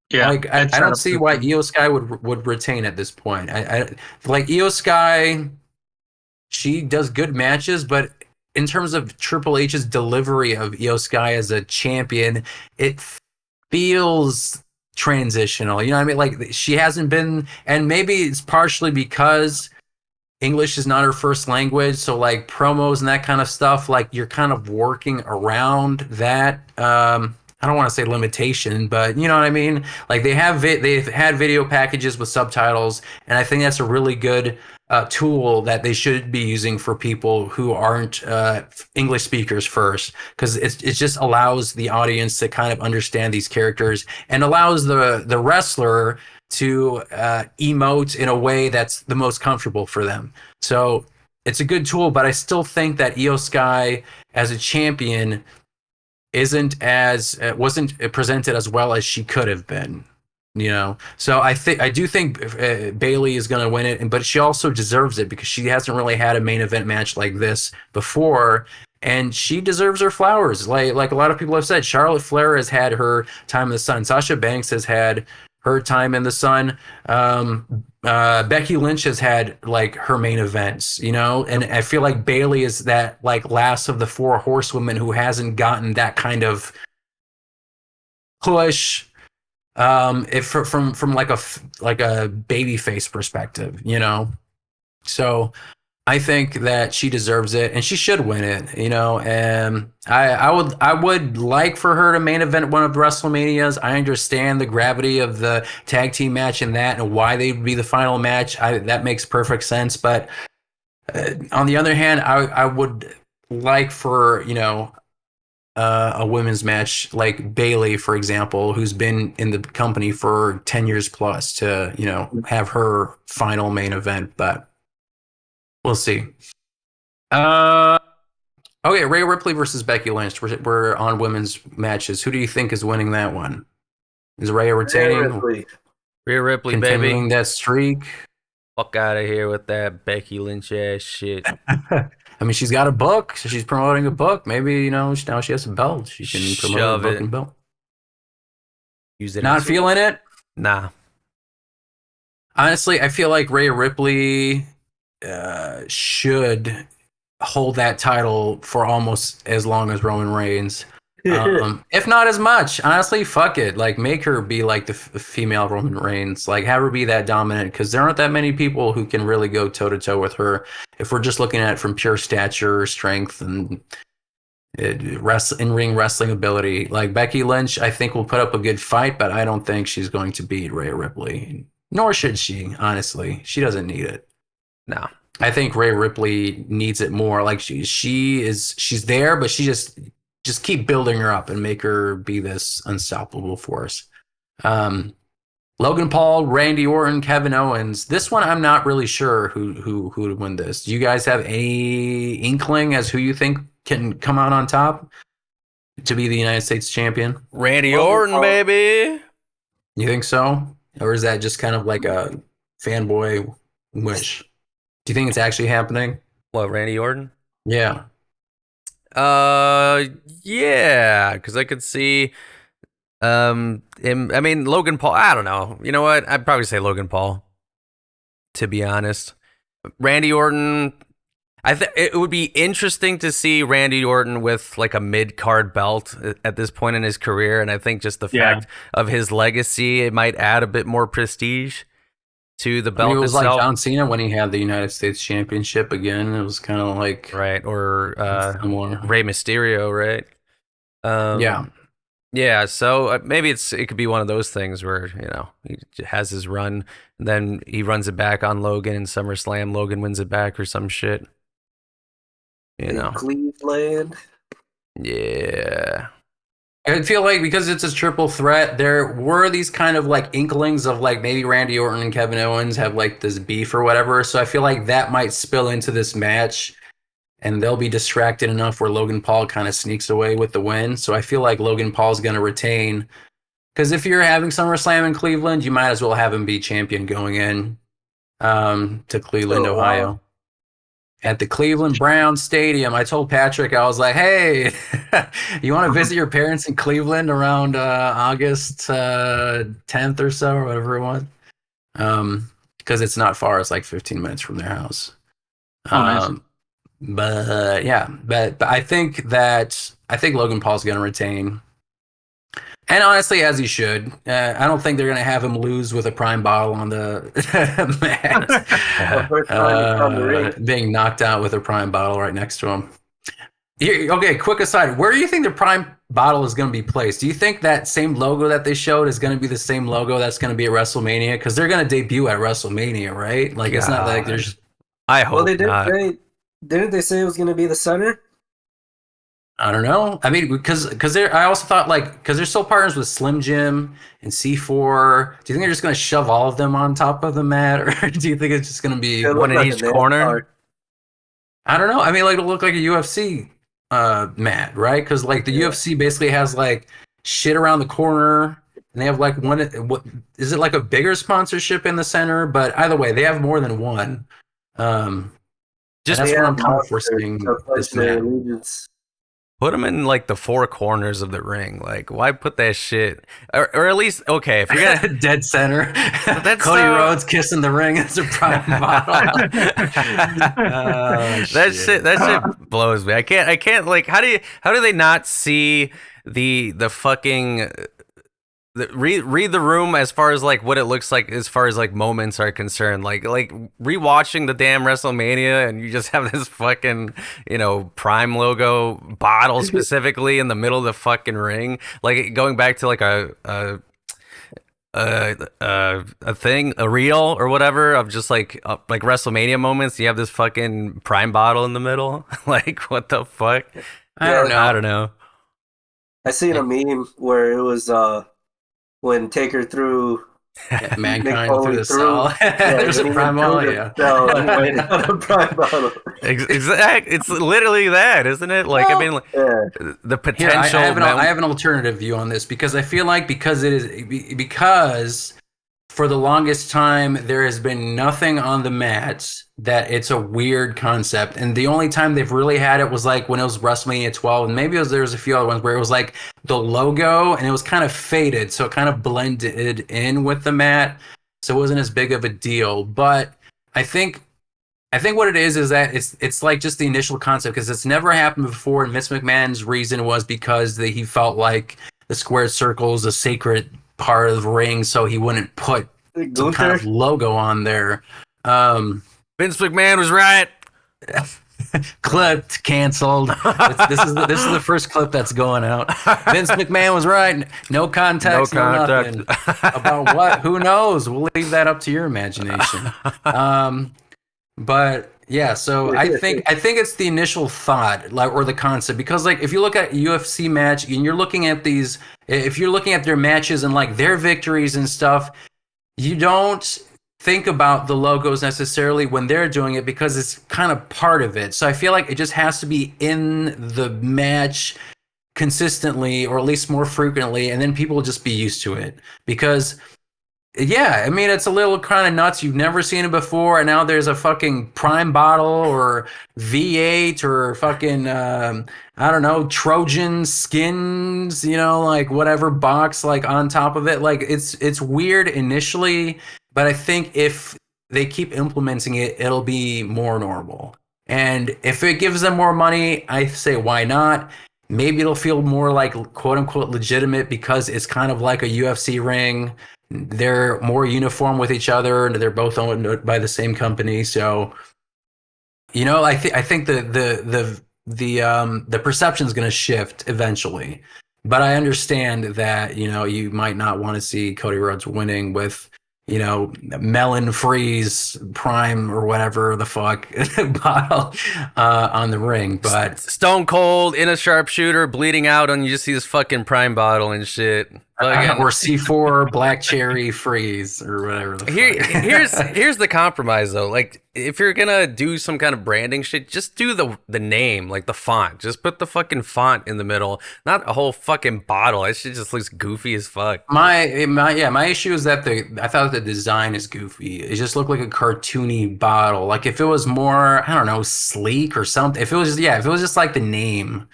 Yeah. Like I don't see why Io Sky would retain at this point. I like Io Sky. She does good matches, but in terms of Triple H's delivery of Io Sky as a champion, it feels transitional. You know what I mean? Like she hasn't been, and maybe it's partially because English is not her first language. So like promos and that kind of stuff, like you're kind of working around that. I don't want to say limitation, but you know what I mean? Like they've had video packages with subtitles, and I think that's a really good tool that they should be using for people who aren't English speakers first, because it just allows the audience to kind of understand these characters and allows the wrestler to emote in a way that's the most comfortable for them. So it's a good tool, but I still think that Io Sky as a champion wasn't presented as well as she could have been. So I do think Bayley is going to win it, but she also deserves it because she hasn't really had a main event match like this before, and she deserves her flowers. Like a lot of people have said, Charlotte Flair has had her time in the sun. Sasha Banks has had her time in the sun. Becky Lynch has had like her main events, and I feel like Bayley is that like last of the four horsewomen who hasn't gotten that kind of push. From like a baby face perspective, so I think that she deserves it and she should win it, and I would like for her to main event one of the WrestleManias. I understand the gravity of the tag team match and why they'd be the final match. That makes perfect sense, but on the other hand, I would like for a women's match like Bayley, for example, who's been in the company for 10 years plus, to, have her final main event, but we'll see. Okay, Rhea Ripley versus Becky Lynch. We're on women's matches. Who do you think is winning that one? Is Rhea retaining? Rhea Ripley, continuing baby. that streak? Fuck out of here with that Becky Lynch ass shit. I mean, she's got a book, so she's promoting a book. Maybe now she has a belt. She can promote Shove a book it. and belt. Use it. Not feeling it. Nah. Honestly, I feel like Rhea Ripley should hold that title for almost as long as Roman Reigns. If not as much. Honestly, fuck it. Like, make her be like the female Roman Reigns. Like, have her be that dominant, because there aren't that many people who can really go toe to toe with her. If we're just looking at it from pure stature, strength, and in-ring wrestling ability, like Becky Lynch, I think will put up a good fight, but I don't think she's going to beat Rhea Ripley. Nor should she. Honestly, she doesn't need it. No. I think Rhea Ripley needs it more. Like she's there, but she just keep building her up and make her be this unstoppable force. Logan Paul, Randy Orton, Kevin Owens. This one, I'm not really sure who would win this. Do you guys have any inkling as who you think can come out on top to be the United States champion? Randy Logan Orton, Paul. baby. You think so? Or is that just kind of like a fanboy wish? Do you think it's actually happening? What, Randy Orton? Yeah. Yeah, because I could see him. I mean, Logan Paul. I don't know. You know what? I'd probably say Logan Paul, to be honest. Randy Orton. I think it would be interesting to see Randy Orton with like a mid-card belt at this point in his career, and I think just the fact of his legacy, it might add a bit more prestige to the belt I mean, it was itself. like John Cena when he had the United States Championship again. It was kind of like Right, or similar. Rey Mysterio, right? Yeah, so maybe it could be one of those things where, you know, he has his run, and then he runs it back on Logan in SummerSlam. Logan wins it back or some shit. You know. Cleveland. Yeah. I feel like because it's a triple threat, there were these kind of like inklings of like maybe Randy Orton and Kevin Owens have like this beef or whatever. So I feel like that might spill into this match, and they'll be distracted enough where Logan Paul kind of sneaks away with the win. So I feel like Logan Paul's going to retain, because if you're having SummerSlam in Cleveland, you might as well have him be champion going in to Cleveland, Ohio. At the Cleveland Browns Stadium, I told Patrick, I was like, hey, you want to visit your parents in Cleveland around August 10th or so, or whatever it was? Because it's not far. It's like 15 minutes from their house. Nice. But yeah, but I think Logan Paul's going to retain. And honestly, as he should. I don't think they're going to have him lose with a prime bottle on the mat. Being knocked out with a prime bottle right next to him. Okay, quick aside. Where do you think the prime bottle is going to be placed? Do you think that same logo that they showed is going to be the same logo that's going to be at WrestleMania? Because they're going to debut at WrestleMania, right? Like, it's not like there's... I hope Well, they did not. didn't they say it was going to be the center? I don't know. I mean, because I also thought, like, because they're still partners with Slim Jim and C4. Do you think they're just going to shove all of them on top of the mat, or do you think it's just going to be One in each corner? I don't know. I mean, like, it'll look like a UFC mat, right? Because like the UFC basically has like shit around the corner, and they have like one. What is it, like a bigger sponsorship in the center? But either way, they have more than one. Just that's what I'm kind of foreseeing this mat. Put them in like the four corners of the ring. Like, why put that shit? Or at least, okay, if you're gonna dead center, that's Cody Rhodes kissing the ring as a prime bottle. That shit blows me. I can't like. How do they not see the fucking? Read the room as far as like what it looks like as far as like moments are concerned. Like rewatching the damn WrestleMania, and you just have this fucking, you know, Prime logo bottle specifically in the middle of the fucking ring. Like going back to like a thing, a reel or whatever of just like WrestleMania moments. You have this fucking Prime bottle in the middle. Like, what the fuck? I don't know. I seen a meme where it was when Taker threw Mankind through the cell. There's a prime bottle. Yeah. A prime bottle. Exactly. It's literally that, isn't it? Like, I mean, like, the potential. Here, I have an alternative view on this, because I feel like because for the longest time, there has been nothing on the mats that it's a weird concept. And the only time they've really had it was like when it was WrestleMania 12. And maybe there was a few other ones where it was like the logo and it was kind of faded. So it kind of blended in with the mat. So it wasn't as big of a deal. But I think what it is that it's like just the initial concept because it's never happened before. And Vince McMahon's reason was because he felt like the square circle is a sacred part of the ring, so he wouldn't put some kind of logo on there. Vince McMahon was right. Clipped, canceled. This is the first clip that's going out. Vince McMahon was right. No context, no nothing. About what? Who knows? We'll leave that up to your imagination. But yeah, so I think it's the initial thought, like, or the concept, because like if you look at a UFC match and you're looking at these, if you're looking at their matches and like their victories and stuff, you don't think about the logos necessarily when they're doing it because it's kind of part of it. So I feel like it just has to be in the match consistently, or at least more frequently, and then people will just be used to it because. Yeah, I mean, it's a little kind of nuts. You've never seen it before, and now there's a fucking Prime bottle or V8 or fucking, I don't know, Trojan skins, like whatever box, like on top of it. Like, it's weird initially, but I think if they keep implementing it, it'll be more normal. And if it gives them more money, I say, why not? Maybe it'll feel more like quote unquote legitimate because it's kind of like a UFC ring. They're more uniform with each other, and they're both owned by the same company. So, I think the perception is going to shift eventually. But I understand that you might not want to see Cody Rhodes winning with melon freeze prime or whatever the fuck bottle on the ring. But Stone Cold in a sharpshooter bleeding out, and you just see this fucking prime bottle and shit. Or C4 black cherry freeze or whatever. Here's the compromise though. Like if you're gonna do some kind of branding shit, just do the name, like the font. Just put the fucking font in the middle, not a whole fucking bottle. It shit just looks goofy as fuck. My issue is that I thought the design is goofy. It just looked like a cartoony bottle. Like if it was more, I don't know, sleek or something. If it was just like the name,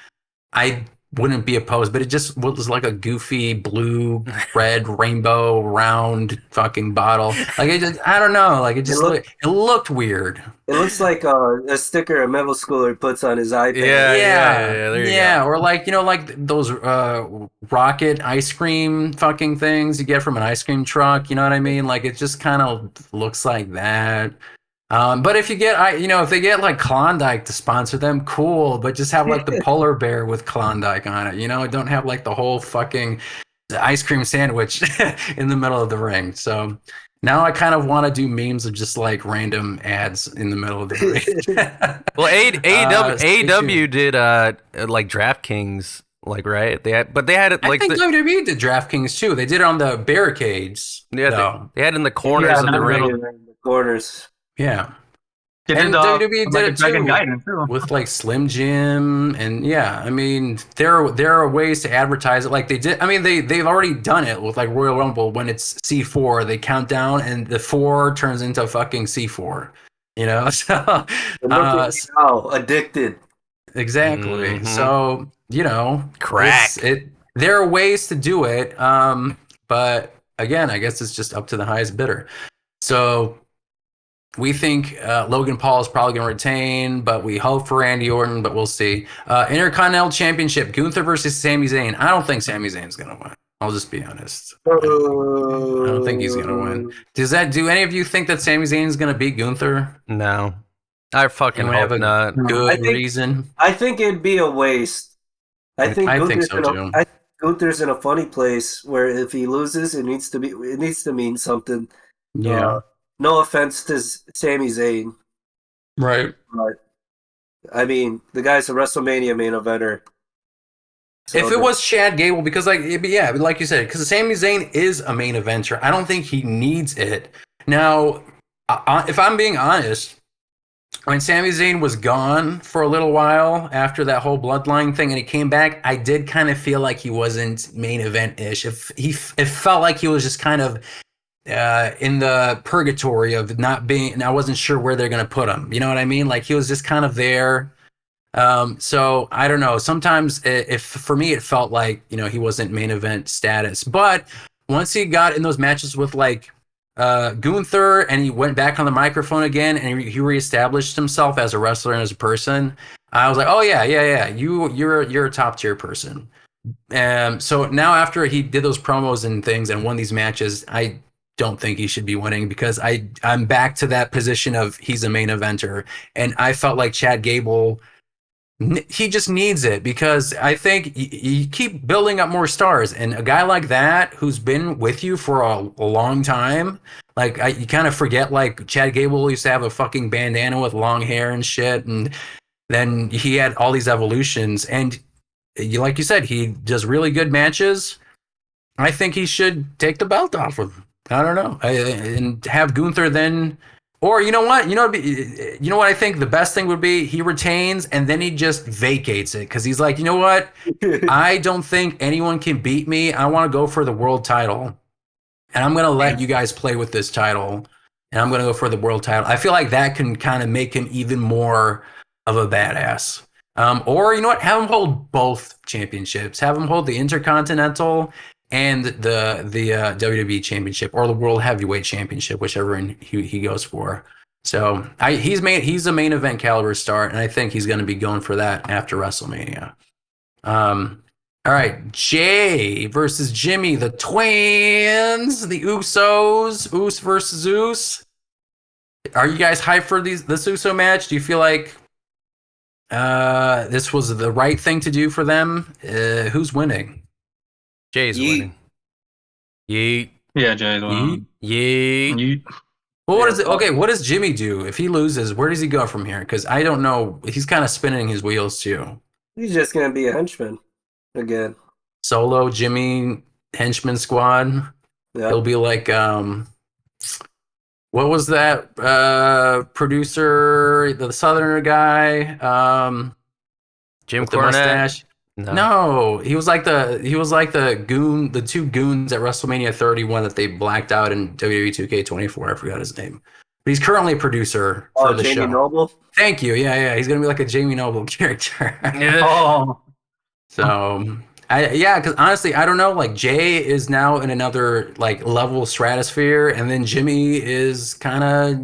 I wouldn't be opposed, but it just was like a goofy blue, red, rainbow, round fucking bottle. Like I don't know. Like it looked weird. It looks like a sticker a middle schooler puts on his iPad. Yeah. There you go. Or like like those rocket ice cream fucking things you get from an ice cream truck. You know what I mean? Like it just kind of looks like that. But if you get, if they get like Klondike to sponsor them, cool. But just have like the polar bear with Klondike on it. Don't have like the whole fucking ice cream sandwich in the middle of the ring. So now I kind of want to do memes of just like random ads in the middle of the ring. Well, AEW did like DraftKings, like right? They had it like. I think WWE did DraftKings too. They did it on the barricades. Yeah, they had it in the corners of the ring. The corners. Yeah. And WWE did it too with like Slim Jim, and I mean there are ways to advertise it like they did. I mean they've already done it with like Royal Rumble when it's C4, they count down and the 4 turns into fucking C4. So addicted. Exactly. Mm-hmm. So crack. There are ways to do it, but again, I guess it's just up to the highest bidder. So. We think Logan Paul is probably going to retain, but we hope for Randy Orton, but we'll see. Intercontinental Championship, Gunther versus Sami Zayn. I don't think Sami Zayn's going to win. I'll just be honest. I don't think he's going to win. Do any of you think that Sami Zayn's going to beat Gunther? No. I fucking hope not. Good reason. I think it'd be a waste. I think so too. I think Gunther's in a funny place where if he loses, it needs to mean something. Yeah. No offense to Sami Zayn. Right. But, I mean, the guy's a WrestleMania main eventer. So if it was Chad Gable, because like you said, because Sami Zayn is a main eventer, I don't think he needs it. Now, if I'm being honest, when Sami Zayn was gone for a little while after that whole bloodline thing and he came back, I did kind of feel like he wasn't main event-ish. It felt like he was just kind of in the purgatory of not being, and I wasn't sure where they're going to put him. You know what I mean? Like he was just kind of there. So I don't know. Sometimes if for me, it felt like, he wasn't main event status, but once he got in those matches with like, Gunther, and he went back on the microphone again and he reestablished himself as a wrestler and as a person, I was like, oh yeah. You're a top tier person. So now after he did those promos and things and won these matches, I don't think he should be winning because I'm back to that position of he's a main eventer. And I felt like Chad Gable, he just needs it because I think you keep building up more stars. And a guy like that who's been with you for a long time, like you kind of forget like Chad Gable used to have a fucking bandana with long hair and shit. And then he had all these evolutions. And like you said, he does really good matches. I think he should take the belt off him. I don't know, and have Gunther then, or you know what, you know what I think the best thing would be, he retains and then he just vacates it because he's like, you know what, I don't think anyone can beat me. I want to go for the world title, and I'm gonna let you guys play with this title, and I'm gonna go for the world title. I feel like that can kind of make him even more of a badass. Or you know what, have him hold both championships. Have him hold the Intercontinental and the WWE Championship or the World Heavyweight Championship, whichever he goes for. So he's a main event caliber star, and I think he's going to be going for that after WrestleMania. All right, Jay versus Jimmy, the twins, the Usos, Us versus Us. Are you guys hyped for this Uso match? Do you feel like this was the right thing to do for them? Who's winning? Jay's winning. Yeet. Yeah, Jay's winning. Yeet. Well, what is it? Okay, what does Jimmy do if he loses? Where does he go from here? Because I don't know. He's kind of spinning his wheels too. He's just gonna be a henchman again. Solo Jimmy henchman squad. Yeah. He'll be like, what was that producer, the Southerner guy? Jim with the Cornette. mustache. No, he was like the goon, the two goons at WrestleMania 31 that they blacked out in WWE 2K24. I forgot his name, but he's currently a producer for the Jamie show. Noble. Thank you. Yeah. He's gonna be like a Jamie Noble character. Oh, So, because honestly, I don't know. Like Jay is now in another like level stratosphere, and then Jimmy is kind of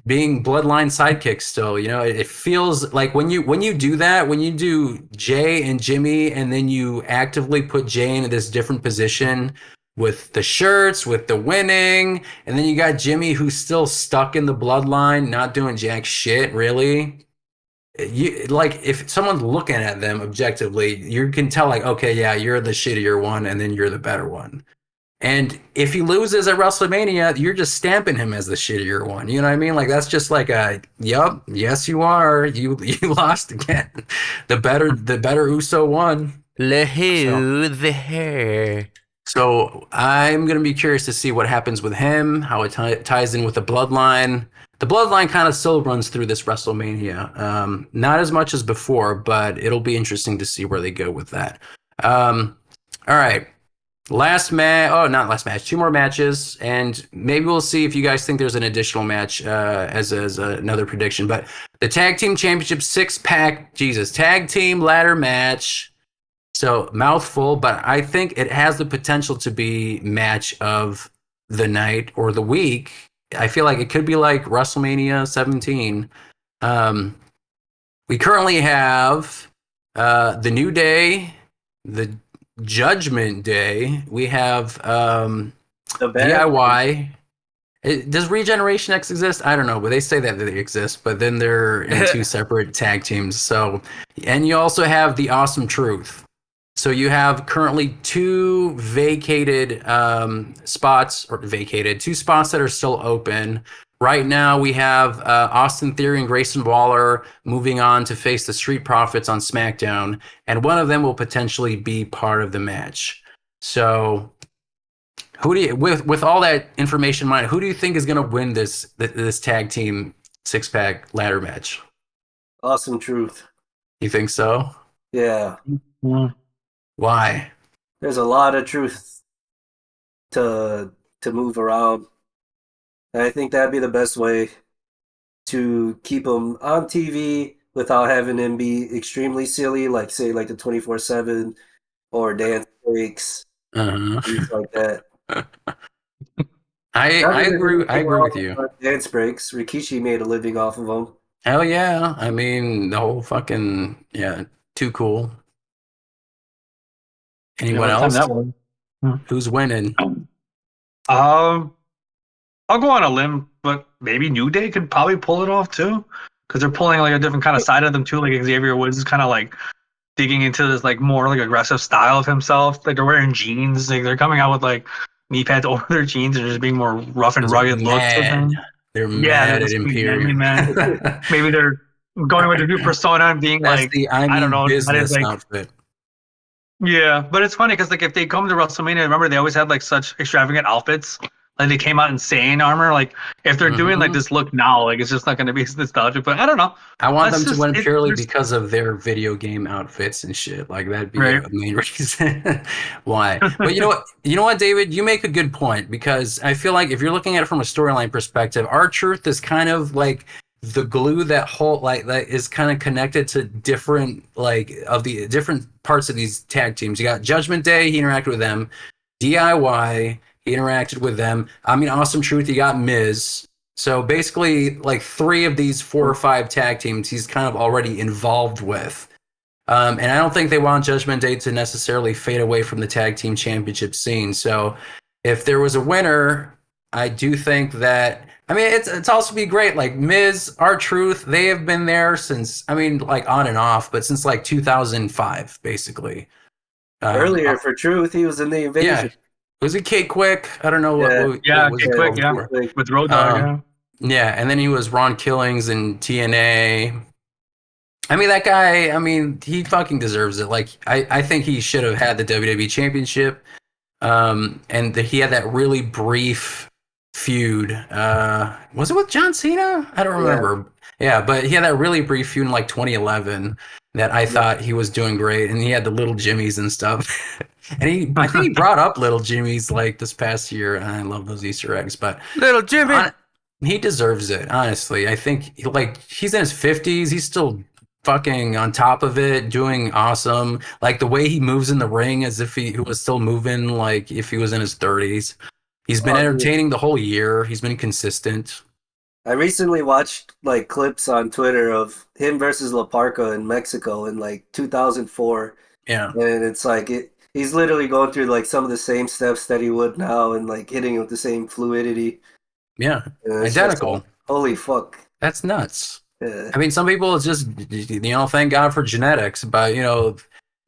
being bloodline sidekick still. It feels like when you do that, when you do Jay and Jimmy, and then you actively put Jay into this different position with the shirts, with the winning, and then you got Jimmy who's still stuck in the bloodline, not doing jack shit really. You like if someone's looking at them objectively, you can tell like, okay, yeah, you're the shittier one, and then you're the better one. And if he loses at WrestleMania, you're just stamping him as the shittier one. You know what I mean? Like that's just like yup, yes you are. You lost again. The better Uso won. The hair. So I'm gonna be curious to see what happens with him, how it ties in with the bloodline. The bloodline kind of still runs through this WrestleMania. Not as much as before, but it'll be interesting to see where they go with that. All right. Not last match, 2 more matches, and maybe we'll see if you guys think there's an additional match as another prediction. But the Tag Team Championship 6-pack, tag team ladder match. So mouthful, but I think it has the potential to be match of the night or the week. I feel like it could be like WrestleMania 17. We currently have the New Day, the Judgment Day. We have DIY. Does Regeneration X exist? I don't know, but they say that they exist, but then they're in 2 separate tag teams. So, and you also have the Awesome Truth. So you have currently 2 vacated spots, 2 spots that are still open. Right now, we have Austin Theory and Grayson Waller moving on to face the Street Profits on SmackDown, and one of them will potentially be part of the match. So, who do you, with all that information in mind, who do you think is going to win this tag team 6-pack ladder match? Awesome Truth. You think so? Yeah. Why? There's a lot of truth to move around. And I think that'd be the best way to keep him on TV without having him be extremely silly, like say like the 24/7 or dance breaks, things Uh-huh. like that. I Not that there's agree. I anything agree wrong with you. with dance breaks. Rikishi made a living off of them. Hell yeah. I mean, the whole fucking, yeah, too cool. Anyone By the time else? that was. Who's winning? I'll go on a limb, but maybe New Day could probably pull it off too, because they're pulling like a different kind of side of them too. Like Xavier Woods is kind of like digging into this like more like aggressive style of himself. Like they're wearing jeans. Like they're coming out with like knee pads over their jeans and just being more rough and They're rugged looks with mad. him. They're Yeah, they're mad at just being manly Imperium. man. Maybe they're going with a new persona and being That's like, the I I don't mean know, that is business like, outfit. yeah. But it's funny because like if they come to WrestleMania, remember they always had like such extravagant outfits. Like they came out in Saiyan armor. Like if they're doing like Mhm. this look now, like it's just not going to be as nostalgic. But I don't know. I want That's them to just win it. purely There's, because of their video game outfits and shit. Like that'd be right. a main reason why. But you know what? You know what, David? You make a good point because I feel like if you're looking at it from a storyline perspective, R-Truth is kind of like the glue that whole like that is kind of connected to different like of the different parts of these tag teams. You got Judgment Day, he interacted with them. DIY, he interacted with them. I mean, Awesome Truth, you got Miz. So basically, like 3 of these 4 or 5 tag teams, he's kind of already involved with. And I don't think they want Judgment Day to necessarily fade away from the tag team championship scene. So if there was a winner, I do think that. I mean, it's also be great. Like Miz, R-Truth, they have been there since. I mean, like on and off, but since like 2005, basically. Earlier for Truth, he was in the Yeah, Invasion. was it Kate Quick? I don't know Yeah. Yeah, what was get it quick, called yeah, before. with Road Dogg. Yeah. Yeah, and then he was Ron Killings in TNA. I mean, that guy, I mean, he fucking deserves it. Like, I think he should have had the WWE Championship. And he had that really brief feud. Was it with John Cena? I don't remember. Yeah, but he had that really brief feud in like 2011 that I thought he was doing great. And he had the little Jimmys and stuff. And I think he brought up little Jimmys like this past year. And I love those Easter eggs. But Little Jimmy. he deserves it, honestly. I think like he's in his 50s. He's still fucking on top of it, doing awesome. Like the way he moves in the ring as if he was still moving like if he was in his 30s. He's been entertaining the whole year. He's been consistent. I recently watched like clips on Twitter of him versus La Parca in Mexico in like 2004. Yeah. And it's like he's literally going through like some of the same steps that he would now and like hitting with the same fluidity. Yeah. And it's Identical. just like, holy fuck. That's nuts. Yeah. I mean, some people it's just thank God for genetics, but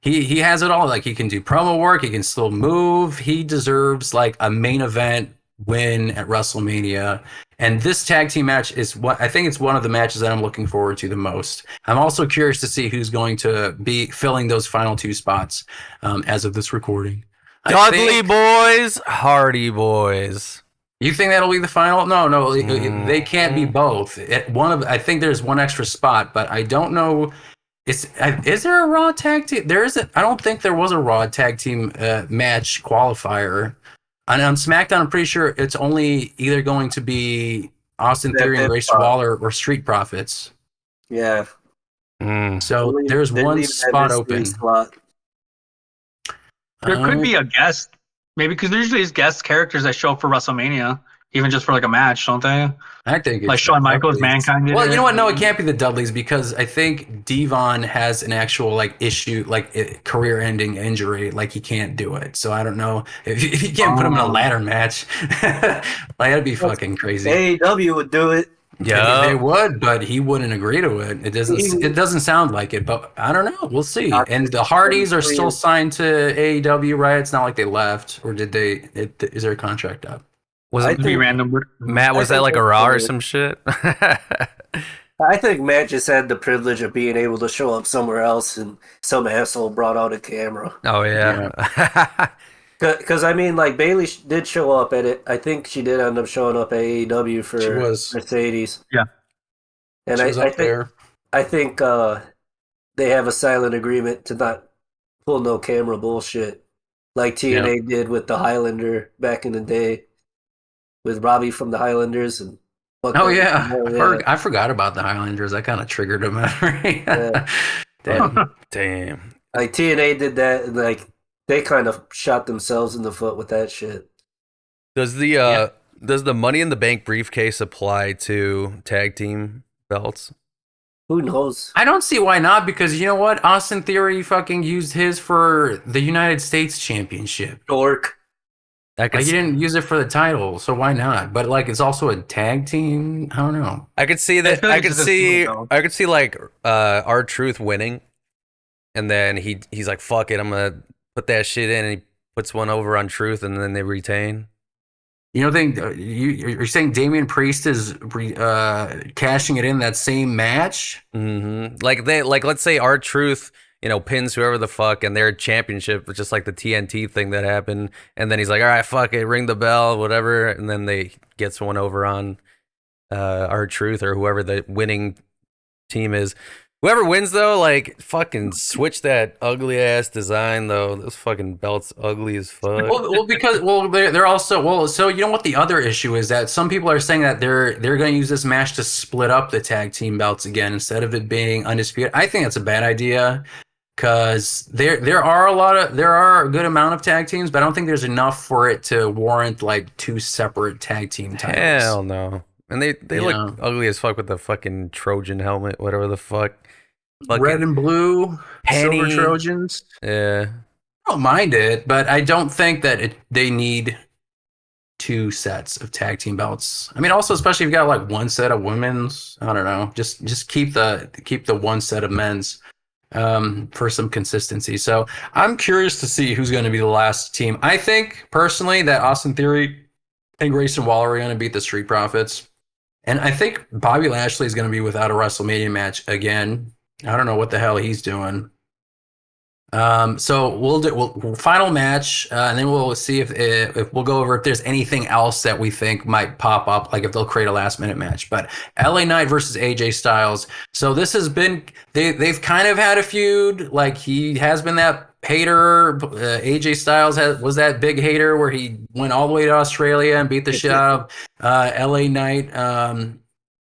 he has it all. Like he can do promo work, he can still move. He deserves like a main event win at WrestleMania. And this tag team match is what I think it's one of the matches that I'm looking forward to the most. I'm also curious to see who's going to be filling those final 2 spots as of this recording. Dudley boys, Hardy boys. You think that'll be the final? No, they can't be both. I think there's one extra spot, but I don't know. Is there a Raw tag team? I don't think there was a Raw tag team match qualifier. And on SmackDown, I'm pretty sure it's only either going to be Austin Theory and Grayson Waller or Street Profits. Yeah. So there's one spot open. There could be a guest, maybe, because there's usually guest characters that show up for WrestleMania, even just for like a match, don't they? I think it's like Shawn Michaels, Mankind. Well, you know what? No, it can't be the Dudleys because I think Devon has an actual like issue, like career-ending injury, like he can't do it. So I don't know if you can't put him in a ladder match. Like that'd be fucking crazy. AEW would do it. Yeah, they would, but he wouldn't agree to it. It doesn't sound like it, but I don't know. We'll see. And the Hardys are still signed to AEW, right? It's not like they left, or did they? Is their contract up? Was it be random? Matt, was that like a Raw or some shit? I think Matt just had the privilege of being able to show up somewhere else, and some asshole brought out a camera. Oh yeah. Because I mean, like Bailey did show up at it. I think she did end up showing up at AEW for Mercedes. Yeah, and I think they have a silent agreement to not pull no camera bullshit. like TNA did with the Highlander back in the day, with Robbie from the Highlanders and. Oh yeah, yeah. I forgot about the Highlanders. That kind of triggered a memory. Yeah. Damn. Like TNA did that, and like they kind of shot themselves in the foot with that shit. Does the does the Money in the Bank briefcase apply to tag team belts? Who knows? I don't see why not, because you know what? Austin Theory fucking used his for the United States Championship. Dork. Like, he didn't use it for the title, so why not? But like, it's also a tag team. I don't know. I could see that. I could see like R-Truth winning, and then he's like, "Fuck it, I'm gonna put that shit in," and he puts one over on Truth, and then they retain. You know, you're saying Damian Priest is cashing it in that same match? Mm-hmm. Like let's say R-Truth, pins whoever the fuck, and their championship, just like the TNT thing that happened, and then he's like, all right, fuck it, ring the bell, whatever, and then they gets one over on R-Truth or whoever the winning team is. Whoever wins though, like fucking switch that ugly ass design though. Those fucking belts ugly as fuck. Because they're also so you know what the other issue is, that some people are saying that they're going to use this match to split up the tag team belts again instead of it being undisputed. I think that's a bad idea, because there are a good amount of tag teams, but I don't think there's enough for it to warrant like two separate tag team titles. Hell no. And they look ugly as fuck with the fucking Trojan helmet, whatever the fuck. Red and blue, Penny. Silver Trojans. Yeah. I don't mind it, but I don't think that they need two sets of tag team belts. I mean, also, especially if you got like one set of women's, I don't know, just keep the one set of men's for some consistency. So I'm curious to see who's going to be the last team. I think personally that Austin Theory and Grayson Waller are going to beat the Street Profits. And I think Bobby Lashley is going to be without a WrestleMania match again. I don't know what the hell he's doing. So we'll final match, and then we'll see if we'll go over if there's anything else that we think might pop up, like if they'll create a last minute match. But LA Knight versus AJ Styles. So this has been they've kind of had a feud. Like, he has been that hater. AJ Styles was that big hater where he went all the way to Australia and beat the shit out of LA Knight.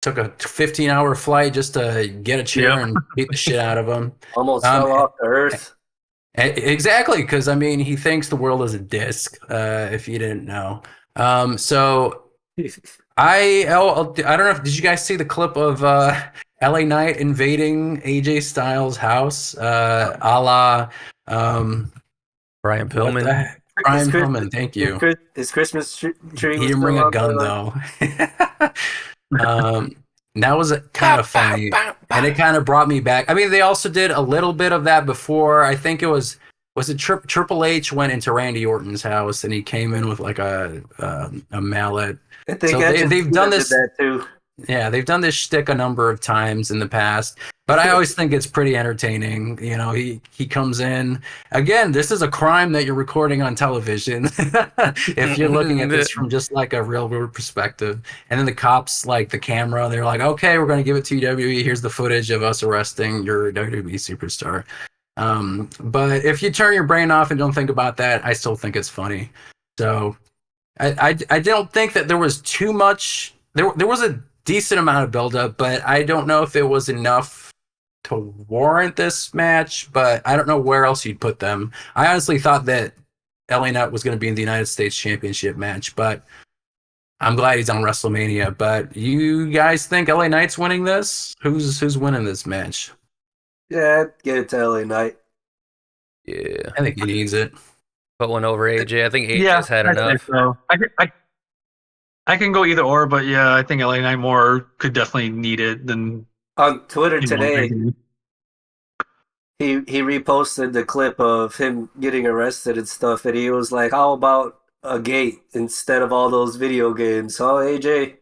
Took a 15-hour flight just to get a chair and beat the shit out of him. Almost fell off the earth. Exactly, because I mean, he thinks the world is a disc. If you didn't know, so I don't know if did you guys see the clip of LA Knight invading AJ Styles' house, a la Brian Pillman. Brian Pillman, thank you. His Christmas tree. He didn't bring a gun though. That was kind of funny, and it kind of brought me back. I mean, they also did a little bit of that before. I think it was it Triple H went into Randy Orton's house and he came in with like a mallet. I think so they've done this. That too. Yeah, they've done this shtick a number of times in the past, but I always think it's pretty entertaining. You know, he comes in again. This is a crime that you're recording on television. If you're looking at this from just like a real world perspective, and then the cops, like the camera, they're like, "Okay, we're going to give it to WWE. Here's the footage of us arresting your WWE superstar." But if you turn your brain off and don't think about that, I still think it's funny. So I don't think that there was too much. There was a decent amount of buildup, but I don't know if it was enough to warrant this match. But I don't know where else you'd put them. I honestly thought that LA Knight was going to be in the United States Championship match, but I'm glad he's on WrestleMania. But you guys think LA Knight's winning this? Who's winning this match? Yeah, get it to LA Knight. Yeah, I think he needs it. Put one over AJ. I think AJ's had enough. So. I can go either or, but yeah, I think LA Knight more could definitely need it than on Twitter today. He reposted the clip of him getting arrested and stuff, and he was like, "How about a gate instead of all those video games, huh, AJ?"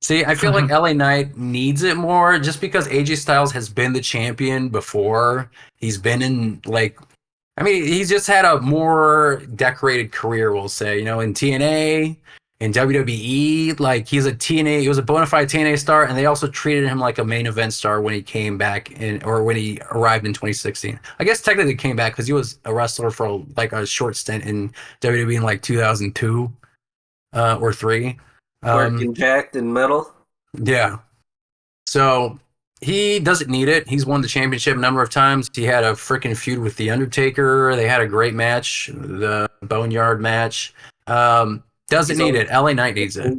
See, I feel like LA Knight needs it more just because AJ Styles has been the champion before. He's been in he's just had a more decorated career, we'll say. You know, in TNA, in WWE, like he was a bona fide TNA star, and they also treated him like a main event star when he came back or when he arrived in 2016. I guess technically he came back because he was a wrestler for like a short stint in WWE in like 2002 or three. Working jacked and metal. Yeah. So he doesn't need it. He's won the championship a number of times. He had a freaking feud with The Undertaker. They had a great match, the Boneyard match. Doesn't need it. LA Knight needs it.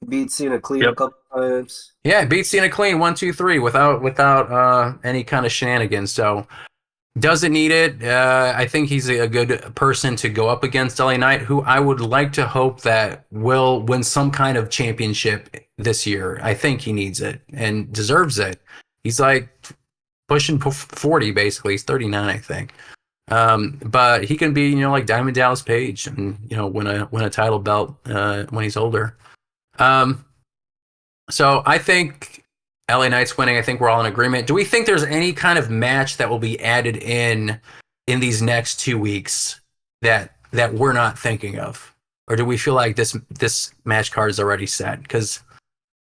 Beat Cena clean a couple times. Yeah, beat Cena clean 1, 2, 3 without any kind of shenanigans. So doesn't need it. I think he's a good person to go up against LA Knight, who I would like to hope that will win some kind of championship this year. I think he needs it and deserves it. He's like pushing 40, basically. He's 39, I think. But he can be, like Diamond Dallas Page and, win a title belt when he's older. So I think LA Knight's winning. I think we're all in agreement. Do we think there's any kind of match that will be added in these next 2 weeks that we're not thinking of? Or do we feel like this match card is already set? Because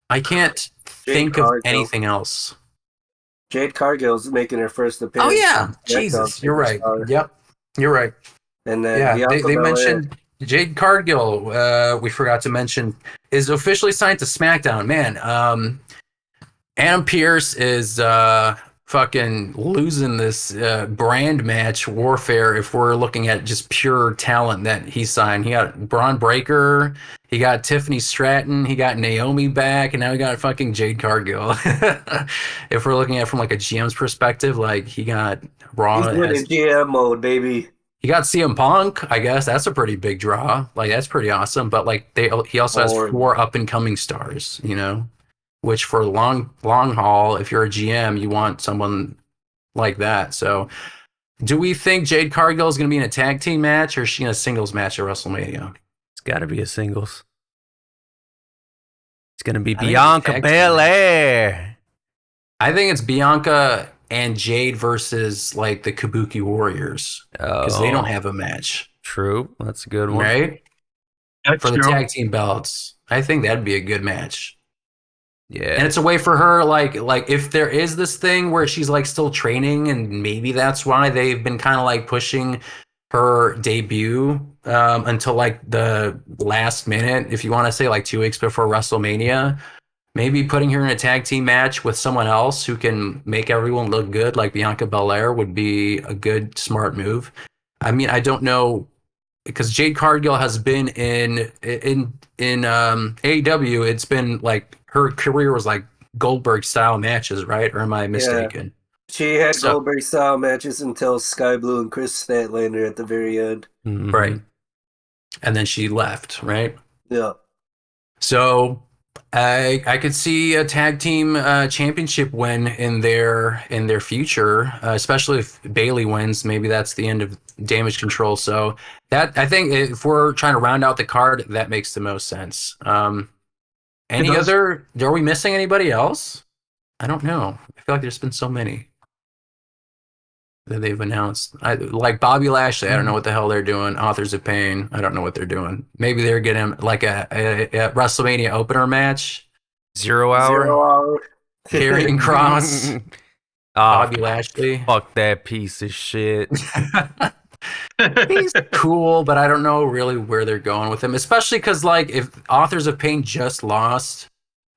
I can't think of anything else. Jade Cargill's making her first appearance. Oh, yeah. Jesus, you're right. Yep, you're right. And then they mentioned Jade Cargill, we forgot to mention, is officially signed to SmackDown. Man, Adam Pearce is fucking losing this brand match warfare if we're looking at just pure talent that he signed. He got Braun Breaker, he got Tiffany Stratton, he got Naomi back, and now he got fucking Jade Cargill. If we're looking at it from like a GM's perspective, like he got Raw. He's in GM mode, baby. He got CM Punk, I guess. That's a pretty big draw. Like, that's pretty awesome. But, like, he also has 4 up-and-coming stars, which for long haul, if you're a GM, you want someone like that. So, do we think Jade Cargill is going to be in a tag team match, or is she in a singles match at WrestleMania? It's got to be a singles. It's going to be Bianca Belair. I think it's Bianca and Jade versus like the Kabuki Warriors because they don't have a match. True, that's a good one, right? That's for the true. tag team belts, I think that'd be a good match. Yeah, and it's a way for her, like if there is this thing where she's like still training, and maybe that's why they've been kind of like pushing her debut until like the last minute, if you want to say like 2 weeks before WrestleMania. Maybe putting her in a tag team match with someone else who can make everyone look good, like Bianca Belair, would be a good, smart move. I mean, I don't know, because Jade Cargill has been in AEW. It's been like her career was like Goldberg style matches, right? Or am I mistaken? Yeah. She had Goldberg style matches until Sky Blue and Chris Statlander at the very end, right? And then she left, right? Yeah. So I could see a tag team championship win in their future, especially if Bayley wins. Maybe that's the end of Damage Control. So that, I think, if we're trying to round out the card, that makes the most sense. Any other? Are we missing anybody else? I don't know. I feel like there's been so many that they've announced. Like Bobby Lashley, I don't know what the hell they're doing. Authors of Pain, I don't know what they're doing. Maybe they're getting like a WrestleMania opener match. 0 hour. Karrion Kross. Bobby Lashley. Fuck that piece of shit. He's cool, but I don't know really where they're going with him. Especially because, like, if Authors of Pain just lost,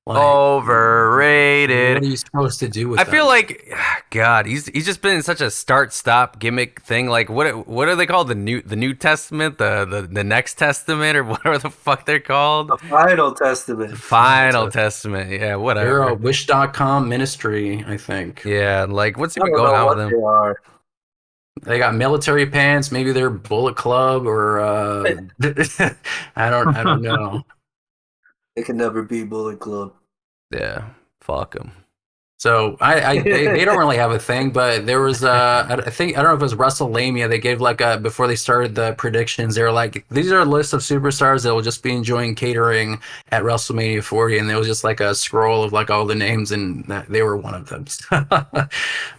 like, overrated. What are you supposed to do with I feel like, God, he's just been in such a start-stop gimmick thing. Like, what are they called? The New Testament, the Next Testament, or whatever the fuck they're called. The Final Testament. Final Testament. Yeah, whatever. They're a Wish.com ministry, I think. Yeah, like what's even going on with them? They are. They got military pants. Maybe they're Bullet Club, or I don't know. It can never be Bullet Club. Yeah, fuck them. So they don't really have a thing, but there was I don't know if it was WrestleMania. They gave like before they started the predictions, they were like, these are a list of superstars that will just be enjoying catering at WrestleMania 40, and there was just like a scroll of like all the names, and they were one of them. I'm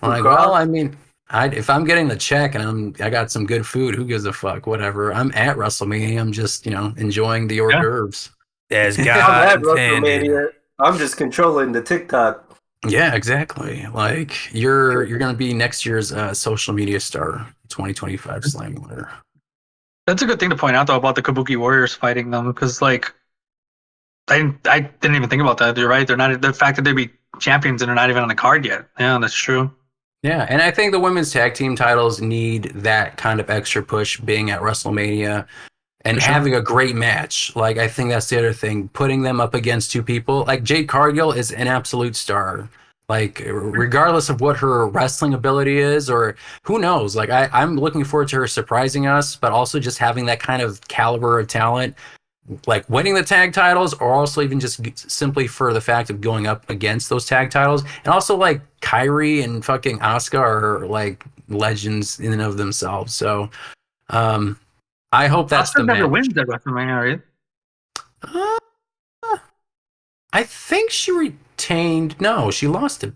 like, well, I mean, if I'm getting the check and I got some good food, who gives a fuck? Whatever. I'm at WrestleMania. I'm just enjoying the hors d'oeuvres. As I'm God at intended. WrestleMania. I'm just controlling the TikTok. Yeah, exactly. Like you're gonna be next year's social media star, 2025 Slammy winner. That's a good thing to point out though about the Kabuki Warriors fighting them because like I didn't even think about that. You're right. They're not the fact that they be champions and they're not even on the card yet. Yeah, that's true. Yeah, and I think the women's tag team titles need that kind of extra push being at WrestleMania and For sure. having a great match. Like I think that's the other thing, putting them up against two people. Like Jade Cargill is an absolute star. Like regardless of what her wrestling ability is or who knows, like I'm looking forward to her surprising us, but also just having that kind of caliber of talent, like winning the tag titles or also even just simply for the fact of going up against those tag titles. And also like Kyrie and fucking Asuka are like legends in and of themselves. So I hope that's Asuka the never match. wins at WrestleMania, right? I think she retained. No, she lost it.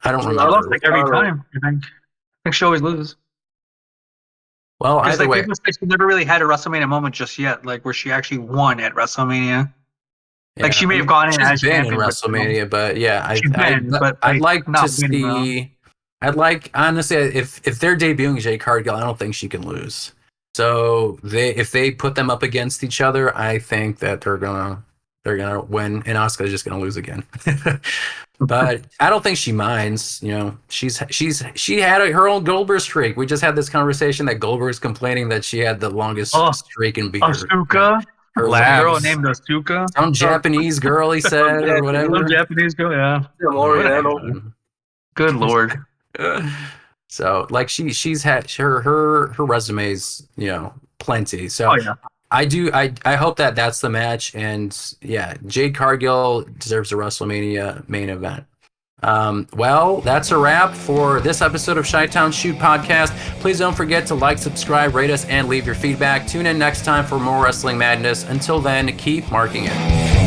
I don't She remember. lost like every time. I think she always loses. Well, Because either like way, people say she never really had a WrestleMania moment just yet, like where she actually won at WrestleMania. Like she may have gone in she's as been in champion, but, WrestleMania, but yeah, she's been, but I'd like like not to winning, though. see. I'd like honestly, if they're debuting Jade Cargill, I don't think she can lose. So if they put them up against each other, I think that they're gonna win, and Asuka's just gonna lose again. But I don't think she minds. You know, she had her own Goldberg streak. We just had this conversation that Goldberg's complaining that she had the longest streak in beer. Asuka, Her some Labs. girl named Asuka, some Japanese girl, he said, or whatever. some Japanese girl, yeah. Some Oriental. Good lord. So like she's had her resume's, you know, plenty. So Oh yeah. I hope that that's the match, and yeah, Jade Cargill deserves a WrestleMania main event. Well, that's a wrap for this episode of Chi-Town Shoot Podcast. Please don't forget to like, subscribe, rate us, and leave your feedback. Tune in next time for more wrestling madness. Until then, keep marking it.